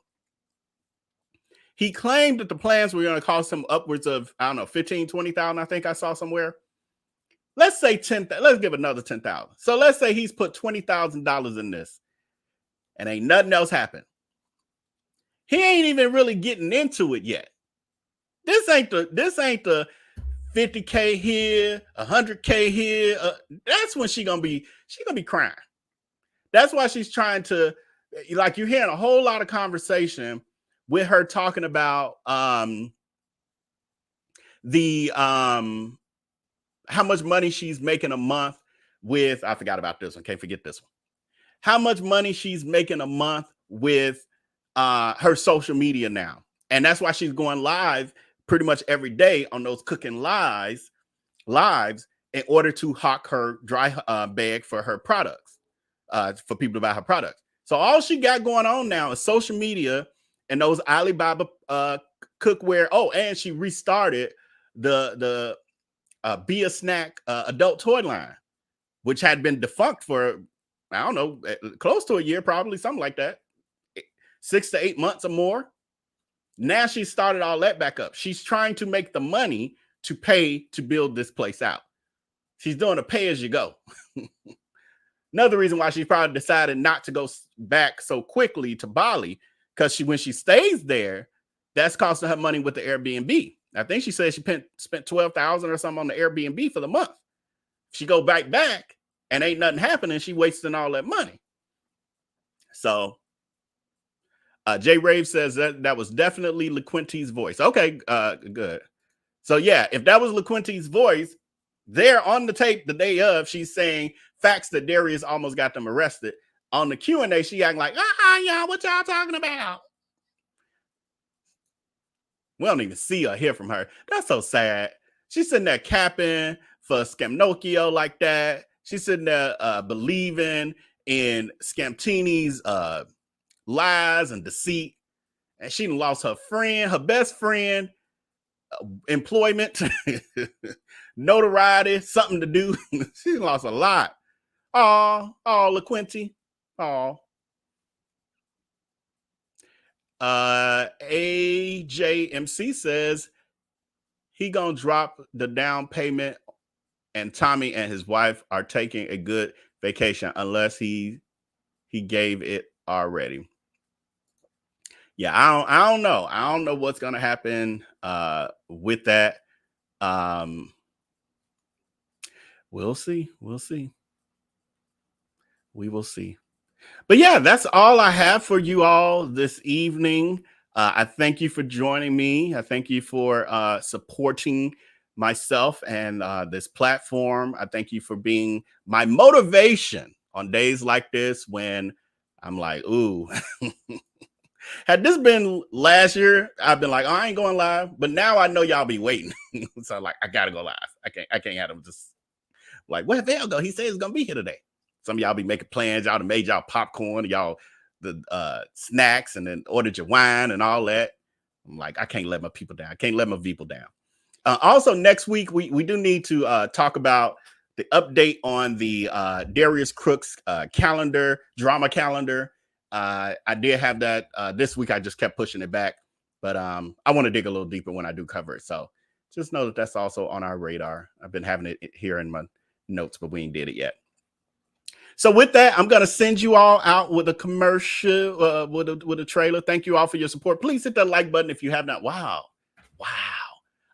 S8: He claimed that the plans were going to cost him upwards of, I don't know, 15, 20,000. I think I saw somewhere. Let's say 10,000. Let's give another 10,000. So let's say he's put $20,000 in this, and ain't nothing else happened. He ain't even really getting into it yet. This ain't the 50K here, 100K here. That's when she's gonna be crying. That's why she's trying to, like, you're hearing a whole lot of conversation with her talking about how much money she's making a month with, I forgot about this one, can't forget this one. How much money she's making a month with her social media now. And that's why she's going live pretty much every day on those cooking lives in order to hawk her dry bag for her products, for people to buy her products. So all she got going on now is social media and those Alibaba cookware. Oh, and she restarted the Be a Snack adult toy line, which had been defunct for, I don't know, close to a year, probably something like that, 6 to 8 months or more. Now she started all that back up. She's trying to make the money to pay to build this place out. She's doing a pay as you go. Another reason why she probably decided not to go back so quickly to Bali, because when she stays there, that's costing her money with the Airbnb. I think she said she spent $12,000 or something on the Airbnb for the month. If she go back and ain't nothing happening, she wasting all that money. So Jay Rave says that was definitely LaQuinte's voice. Okay, good. So yeah, if that was LaQuinte's voice, there on the tape the day of, she's saying facts that Darius almost got them arrested. On the Q&A, she acting like, y'all, what y'all talking about? We don't even see or hear from her. That's so sad. She's sitting there capping for Scamnocchio like that. She's sitting there believing in Scamtini's lies and deceit. And she lost her friend, her best friend, employment, notoriety, something to do. She lost a lot. Oh, LaQuinte. Oh. AJMC says he gonna drop the down payment, and Tommy and his wife are taking a good vacation unless he gave it already. Yeah, I don't know. I don't know what's gonna happen with that. We'll see. We'll see. We will see. But yeah, that's all I have for you all this evening. I thank you for joining me. I thank you for supporting myself and this platform. I thank you for being my motivation on days like this when I'm like, ooh. Had this been last year, I've been like, oh, I ain't going live. But now I know y'all be waiting. So like, I gotta go live. I can't have them just like, where'd Val go? He said he's gonna be here today. Some of y'all be making plans. Y'all done made y'all popcorn, y'all the snacks, and then ordered your wine and all that. I'm like, I can't let my people down. I can't let my people down. Also, next week, we do need to talk about the update on the Darius Cooks drama calendar. I did have that this week. I just kept pushing it back, but I want to dig a little deeper when I do cover it. So just know that that's also on our radar. I've been having it here in my notes, but we ain't did it yet. So with that, I'm going to send you all out with a commercial, with a trailer. Thank you all for your support. Please hit that like button if you have not. Wow.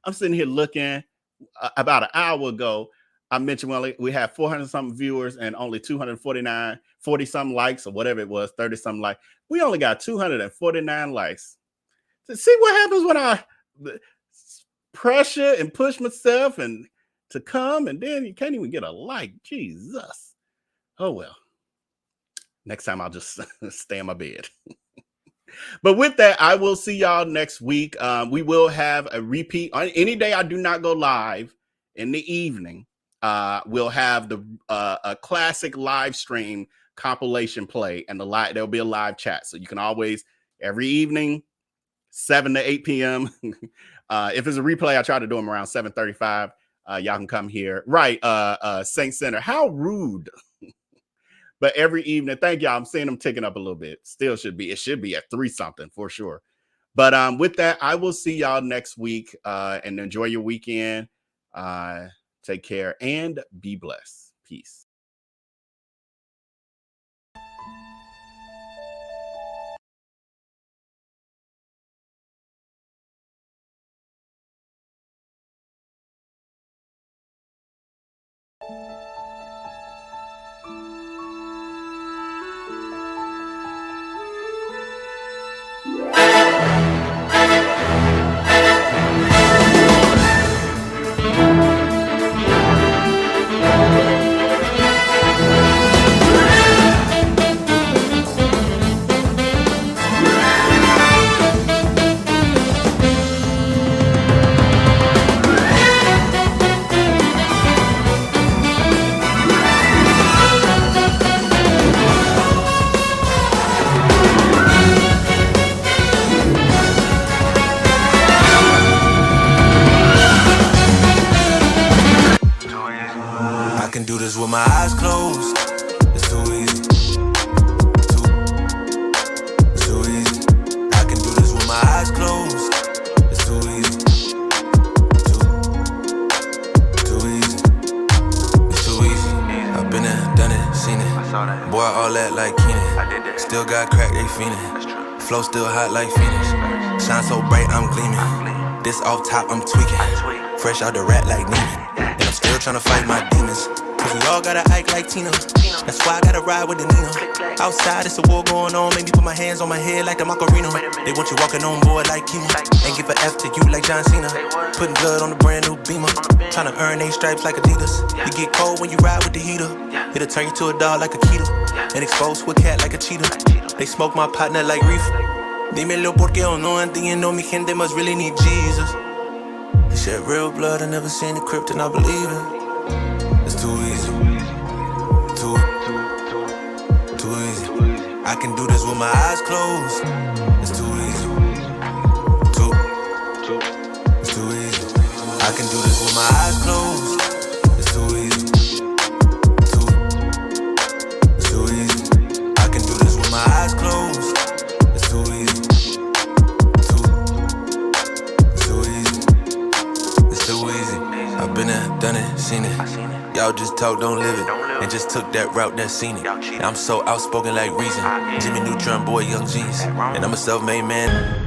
S8: I'm sitting here looking about an hour ago. I mentioned we had 400 something viewers and only 249, 40 some likes or whatever it was, 30 some likes. We only got 249 likes. So see what happens when I pressure and push myself and to come, and then you can't even get a like. Jesus. Oh, well, next time I'll just stay in my bed. But with that, I will see y'all next week. We will have a repeat on any day I do not go live in the evening. We'll have a classic live stream compilation play, and there'll be a live chat. So you can always, every evening, 7 to 8 p.m. If it's a replay, I try to do them around 7:35. Y'all can come here. Right, Saint Center. How rude. But every evening, thank y'all. I'm seeing them ticking up a little bit. It should be at 3 something for sure. But with that, I will see y'all next week, and enjoy your weekend. Take care and be blessed. Peace.
S16: With my eyes closed, it's too easy. Too easy. I can do this with my eyes closed. It's too easy. Too easy. It's too easy. I've been there, done it, seen it. Boy, all that like Keenan. Still got crack, they fiendin'. Flow still hot like Phoenix. Shine so bright, I'm gleaming. This off top, I'm tweaking. Fresh out the rat like Neiman. And I'm still trying to fight my demons. Cause we all gotta act like Tina. That's why I gotta ride with the Nina. Outside, it's a war going on. Make me put my hands on my head like the Macarena. They want you walking on board like Kima. And give a F to you like John Cena. Putting blood on the brand new Beamer. Trying to earn 8 stripes like Adidas. You get cold when you ride with the heater. It'll turn you to a dog like a keto. And expose to a cat like a cheetah. They smoke my partner like reefer. Dímelo porque o no entiendo. Mi gente must really need Jesus. They shed real blood. I never seen the crypt and I believe it. It's too easy. Too easy. I can do this with my eyes closed. It's too easy. It's too easy. I can do this with my eyes closed. It's too easy. It's too easy. I can do this with my eyes closed. It's too easy. It's too easy. It's too easy. I've been there, done it, seen it. Y'all just talk, don't live it. And just took that route that seen it. I'm so outspoken like Reason. Jimmy Neutron boy, Young G's. And I'm a self-made man.